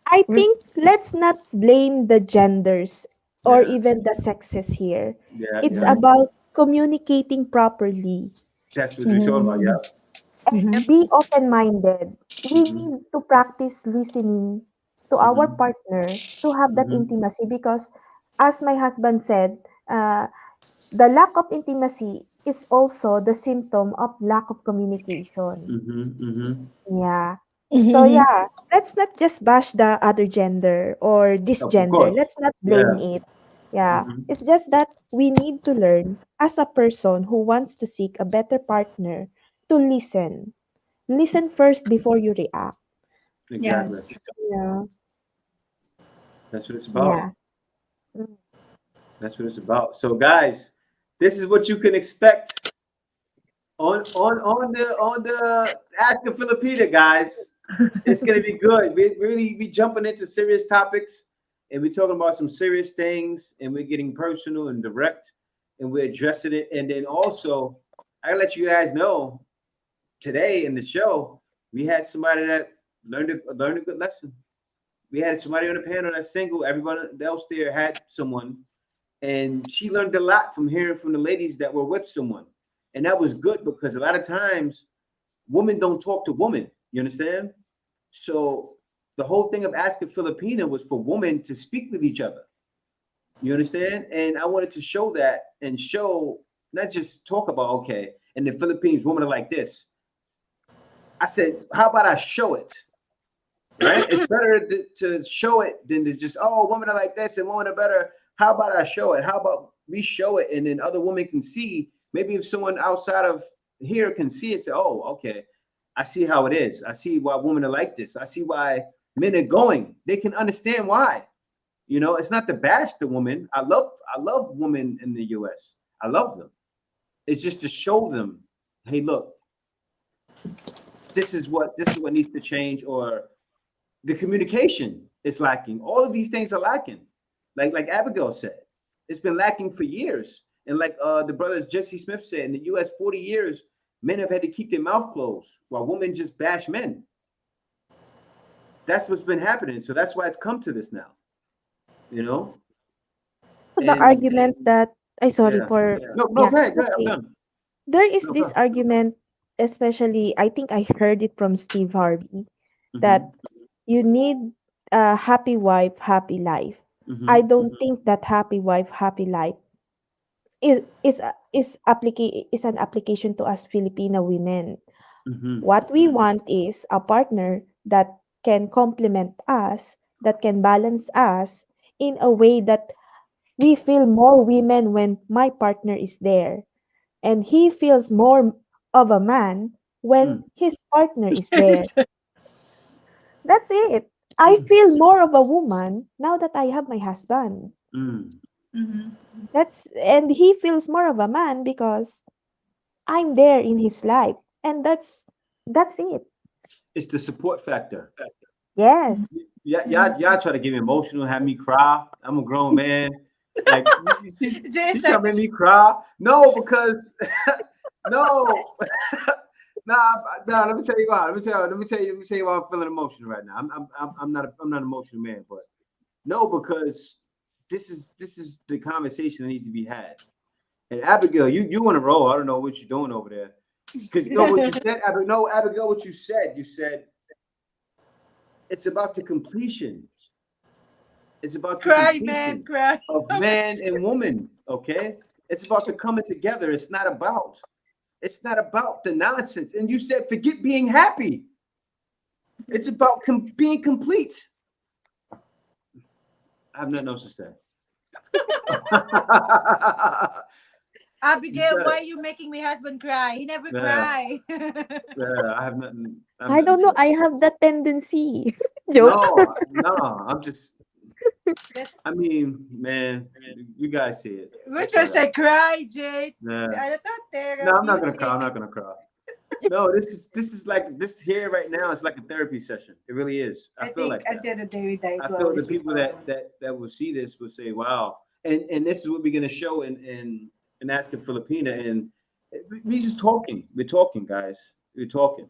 I think let's not blame the genders or
yeah,
even the sexes here.
yeah,
It's
yeah.
Mhm.
about communicating properly.
That's what we're talking about.
Mhm.
Yeah,
and
Yep.
be open-minded. We
Mm-hmm.
need to practice listening to our
Mm-hmm.
partner to have that
Mm-hmm.
intimacy because, as my husband said, the lack of intimacy is also the symptom of lack of communication.
Mm-hmm. Mm-hmm.
Yeah. So
Mhm.
yeah, let's not just bash the other gender or this
Of
gender.
course.
Let's not blame
Yeah.
it. Yeah.
Mm-hmm.
It's just that we need to learn as a person who wants to seek a better partner to listen. Listen first before you react.
Yeah,
Exactly.
it's true.
Yeah.
That's what it's about.
Yeah. Mm.
That's what it's about. So, guys, this is what you can expect on the Ask the Filipina, guys. It's gonna be good. We really be jumping into serious topics, and we're talking about some serious things, and we're getting personal and direct, and we're addressing it. And then also, I gotta let you guys know today in the show, we had somebody that learned a good lesson. We had somebody on the panel that's single. Everyone else there had someone, and she learned a lot from hearing from the ladies that were with someone, and that was good because a lot of times women don't talk to women. You understand? So the whole thing of asking Filipina was for women to speak with each other. You understand? And I wanted to show that and show, not just talk about, okay, in the Philippines, women are like this. I said, how about I show it? Right? It's better to show it than to just, oh, women are like this and women are better. How about I show it? How about we show it and then other women can see? Maybe if someone outside of here can see it, say, oh, okay, I see how it is. I see why women are like this. I see why men are going. They can understand why. You know, it's not to bash the woman. I love women in the US. I love them. It's just to show them, hey, look, this is what needs to change, or the communication is lacking. All of these things are lacking. Like Abigail said, it's been lacking for years. And like the brothers Jesse Smith said, in the US, 40 years, men have had to keep their mouth closed while women just bash men. That's what's been happening. So that's why it's come to this now, you know?
The
And
argument that I sorry
yeah.
for
No, no,
yeah,
go ahead, go ahead. I'm
okay.
done.
There is
No, go
this
ahead.
argument, especially I think I heard it from Steve Harvey, that
Mm-hmm.
you need a happy wife, happy life. I
Mm-hmm.
don't think that happy wife, happy life is an application to us Filipino women.
Mm-hmm.
What we want is a partner that can complement us, that can balance us in a way that we feel more women when my partner is there, and he feels more of a man when
Mm,
his partner is there. That's it. I
mm,
feel more of a woman now that I have my husband.
mm.
Mhm.
That's and he feels more of a man because I'm there in his life. And that's it.
It's the support factor.
Yes.
Yeah,
Mhm.
y'all try to get me emotional, have me cry. I'm a grown man. Like she try to
Jason.
make me cry. No, because no, nah, nah. Let me tell you why. Let me tell you why I'm feeling emotional right now. I'm not an emotional man, but no, because this is the conversation that needs to be had. And Abigail, you on a roll. I don't know what you're doing over there. Because you know what you said, Abigail. No, Abigail, what you said. You said it's about the completion. It's about the
Cry, man,
completion
cry.
of man and woman. Okay, it's about the coming together. It's not about the nonsense. And you said forget being happy. It's about being complete. I have nothing else to say. You
Abigail,
said
why
it.
are you making my husband cry? He never
Yeah,
cry.
yeah. I have nothing. I have
I
nothing to
don't know.
say.
I have that tendency. Joke.
No, no. I'm just.
That's
I mean, man, you guys see it.
which
That's all
was
right.
a cry, Jade.
Yeah.
Ano to?
No, I'm not
Therapeutic.
gonna cry. I'm not gonna cry. No, this is like this here right now. It's like a therapy session. It really is. I
I
feel
think
like
at
that.
the end of the day, we die
I
to
feel
always
the
be
people that will see this will say, "Wow!" And this is what we're gonna show in asking Filipina. And we just talking. We're talking, guys. We're talking.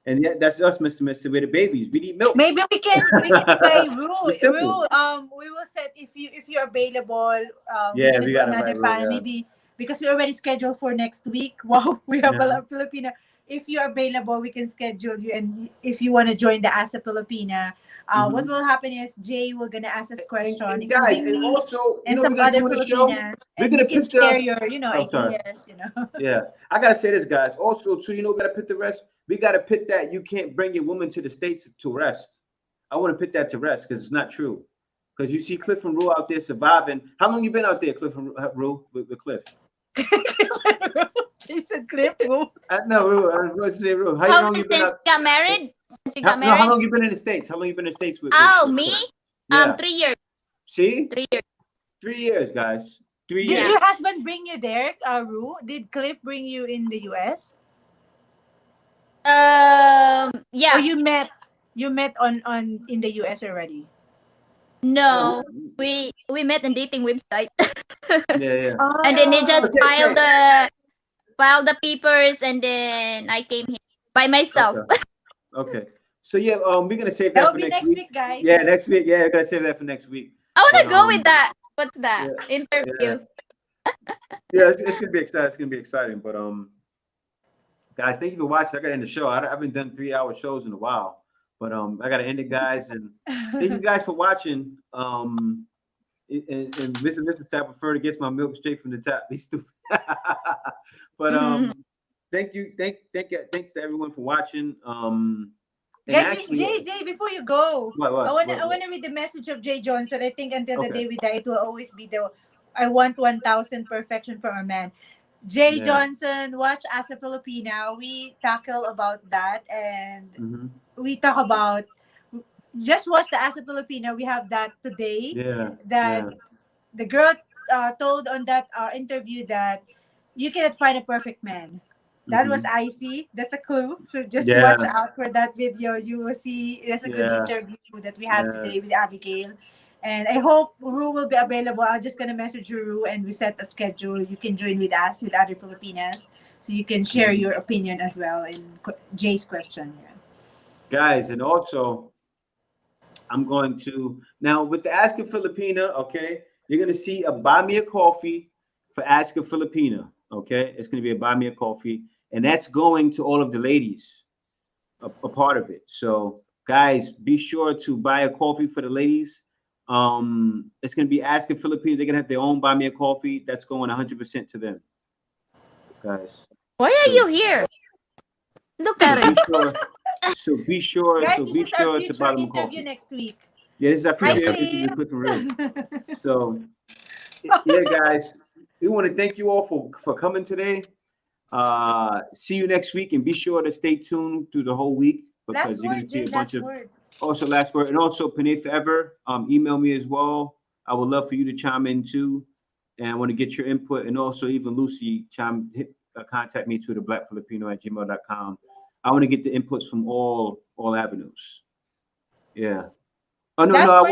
And yeah, that's us, Mister. We're the babies. We need milk.
Maybe we can say
We're simple.
rule we will set if you're available, we're
Yeah,
gonna
we
do
got to
another
write rule.
panel
Yeah,
maybe because we already scheduled for next week. Wow, we have a
yeah.
lot of Filipina. if you're available, we can schedule you. And if you want to join the Asa Filipina, what will happen is Jay will gonna ask us question,
And guys,
including
and
me
also,
and
we're
some
gonna
other
do on the show.
Filipinas,
We're
and
gonna
you can
put the.
share your,
Oh, sorry.
ideas,
Yeah, I gotta say this, guys. Also, too, we gotta put the rest. We gotta put that you can't bring your woman to the States to rest. I want to put that to rest because it's not true. Because you see Cliff and Rue out there surviving. How long you been out there, Cliff and Rue, with Cliff?
He said Cliff. Whoa.
No, Rue. I was to say Rue. How
How
long you been
since
out?
we got married? Since we got
No, how
married?
long you been in the States? How long you been in the States with?
Oh,
with
me?
Cliff? Yeah.
3 years.
See,
3 years.
3 years, guys. 3
Did
years.
your husband bring you there, Rue? Did Cliff bring you in the US? Or
Yeah.
you met on in the US already?
No, we met on dating website,
Yeah.
and then he just
Okay,
filed the papers, and then I came here by myself.
Okay. So yeah, we're gonna save
That
that
will
for
be
next
next week, guys.
Yeah, next week. Yeah, we're gonna save that for next week.
I want to
But,
go with that. What's that?
yeah,
Interview.
Yeah, it's gonna be exciting. It's gonna be exciting. But guys, thank you for watching. I gotta end the show. I haven't done 3-hour shows in a while, but I gotta end it, guys. And thank you guys for watching. And Mr. Sap prefer to get my milk straight from the tap. He's stupid. But thanks to everyone for watching. And
Guys,
actually,
Jay, before you go,
what?
I wanna read the message of Jay Johnson. I think until the day we die, it will always be I want 1,000 perfection from a man. Jay Johnson, watch As a Filipina. We tackle about that, and we talk about just watch the As a Filipina. We have that today. That the girl told on that interview that you cannot find a perfect man. That was icy. That's a clue. So just watch out for that video. You will see that's a good interview that we have today with Abigail. And I hope Rue will be available. I'm just gonna message you, Rue, and we set a schedule. You can join with us with other Filipinas, so you can share your opinion as well in Jay's question. Yeah.
Guys, and also I'm going to now with the Ask a Filipina. Okay, you're gonna see a buy me a coffee for Ask a Filipina. Okay, it's gonna be a buy me a coffee, and that's going to all of the ladies, a part of it. So guys, be sure to buy a coffee for the ladies. It's gonna be Ask a Filipina. They're gonna have their own buy me a coffee. That's going 100% to them, guys.
Why are you here? Look at it.
So be sure.
Guys,
So
this
be
is
sure
our
to
future
buy them a
interview
coffee.
next week.
Yeah, this is our
Hi,
future
Cliff.
interview with Real. So yeah, guys, we want to thank you all for coming today. See you next week, and be sure to stay tuned through the whole week because
Last
you're gonna
word,
see
Jay.
a bunch
Last
of.
word.
Also, last word, and also Panay Forever. Email me as well. I would love for you to chime in too, and I want to get your input. And also, even Lucy, contact me to the blackfilipino@gmail.com. I want to get the inputs from all avenues. Yeah. Oh no,
Last
I
word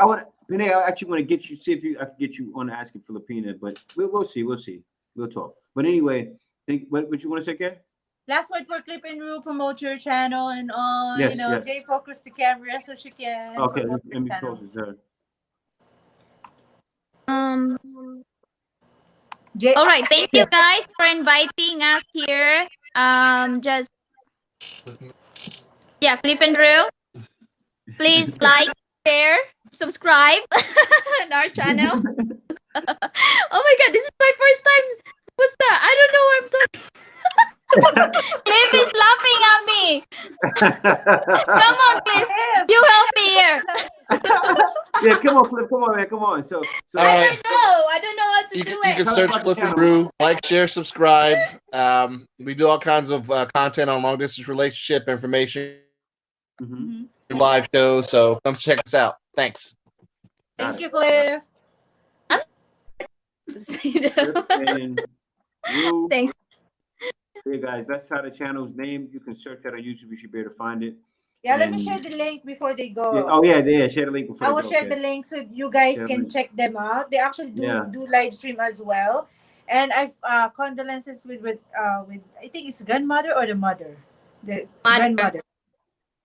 want Panay. I actually want to get you. See if I can get you on Asking Filipina, but we'll see. We'll talk. But anyway, what you want to say, Kay?
Last word for Clip and Rule, promote your channel and all.
Yes,
Jay focus the camera so she can
Okay,
promote
let
your
me
channel.
close this.
Jay,
All right. Thank you guys for inviting us here. Just Clip and Drew. Please like, share, subscribe on our channel. Oh my God, this is my first time. What's that? I don't know what I'm talking. Cliff is laughing at me. Come on, Cliff. You help me here.
Yeah, come on, Flip. Come on, man. Come on. So
I don't know how to do
You
it.
can search Cliff and Rue, like, share, subscribe. We do all kinds of content on long distance relationship information, live shows. So come check us out. Thanks.
Thank you, Cliff.
Thanks.
Hey guys, that's how the channel's named. You can search that on YouTube. You should be able to find it.
Yeah, let me share the link before they go.
Yeah. Oh yeah. Share the link before.
I will share the link so you guys can check them out. They actually do live stream as well. And I've condolences with I think it's grandmother or the mother, the grandmother.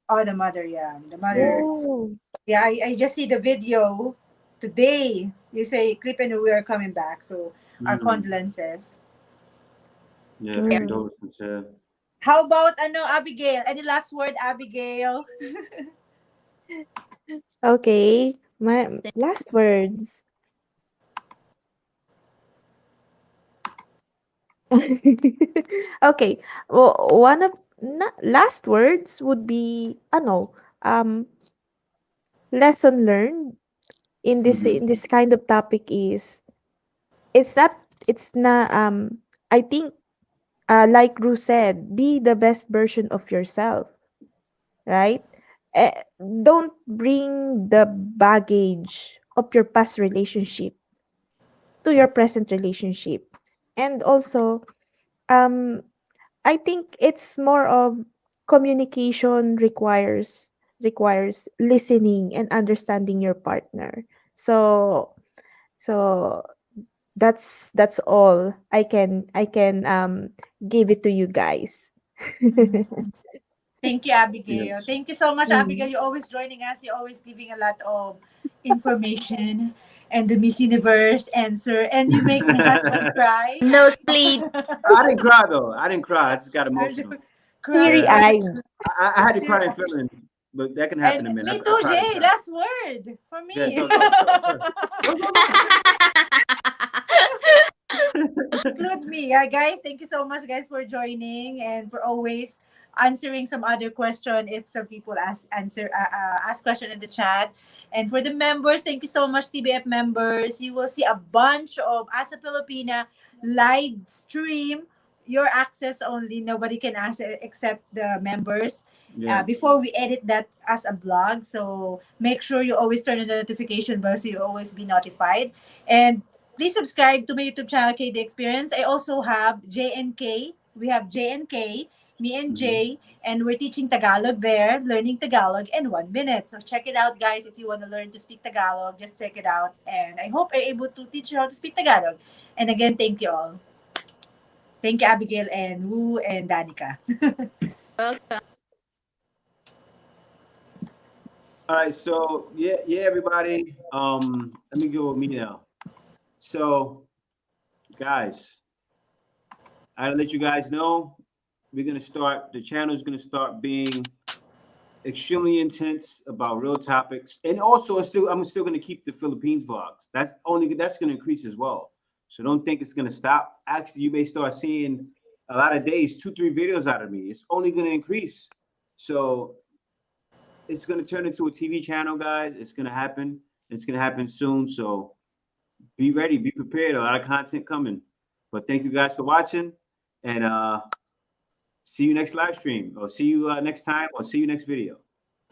Oh, the mother. Yeah, the mother.
Oh.
Yeah, I just see the video today. You say Clip and we are coming back. So our condolences.
Yeah, condolences.
How about Abigail? Any last word, Abigail?
Okay, my last words. Okay. Well, one of last words would be um lesson learned in this kind of topic is it's not it's not I think like Ru said, be the best version of yourself, right? Eh, don't bring the baggage of your past relationship to your present relationship. And also, um I think it's more of communication requires listening and understanding your partner. So so that's all I can give it to you guys.
Thank you, Abigail.
Yes.
Thank you so much, Abigail.
Mm.
You're always joining us. You're always giving a lot of information and the Miss Universe answer. And you make my husband cry.
No sleep.
I didn't cry though. I didn't cry. I just got emotional.
Crying
Teary
Yeah,
for the
eyed.
I had to cry in feeling, but that can happen
and
to men.
me
I
too,
cried
Jay.
inside.
Last word for
Yeah,
me.
go, go, go, go. Go, go, go.
Include me. Yeah, guys, thank you so much, guys, for joining and for always answering some other question if some people ask question in the chat. And for the members, thank you so much, CBF members. You will see a bunch of Asa Filipina live stream. Your access only. Nobody can access except the members.
Yeah.
Before we edit that as a blog, so make sure you always turn on the notification bell so you always be notified. And please subscribe to my YouTube channel, KD Experience. I also have JNK. We have JNK, me and
Mhm.
Jay, and we're teaching Tagalog there, learning Tagalog in 1 minute. So check it out, guys. If you want to learn to speak Tagalog, just check it out. And I hope I'm able to teach you how to speak Tagalog. And again, thank you all. Thank you, Abigail and Wu and Danica.
Welcome.
All right. So yeah, everybody. Let me go with me now. So, guys, I gotta let you guys know we're gonna start. The channel is gonna start being extremely intense about real topics, and also I'm still going to keep the Philippines vlogs. That's going to increase as well. So don't think it's going to stop. Actually, you may start seeing a lot of days 2-3 videos out of me. It's only going to increase. So it's going to turn into a TV channel, guys. It's going to happen. It's going to happen soon. So be ready, be prepared. A lot of content coming. But thank you guys for watching, and see you next live stream, or see you next time, or see you next video.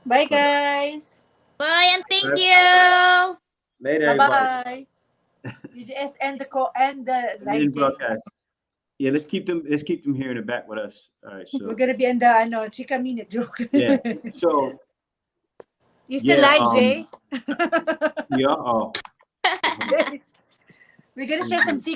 Bye,
Bye-bye.
guys.
Bye and thank you.
Later,
Bye
everybody.
bye. You just end the
And then
live, Jay.
broadcast. Yeah, let's keep them. Let's keep them here in the back with us. All right.
We're
So
gonna be in the Chica Minute joke.
yeah. So
You still
yeah.
live, Jay?
Yeah. Oh.
We're gonna share some secrets.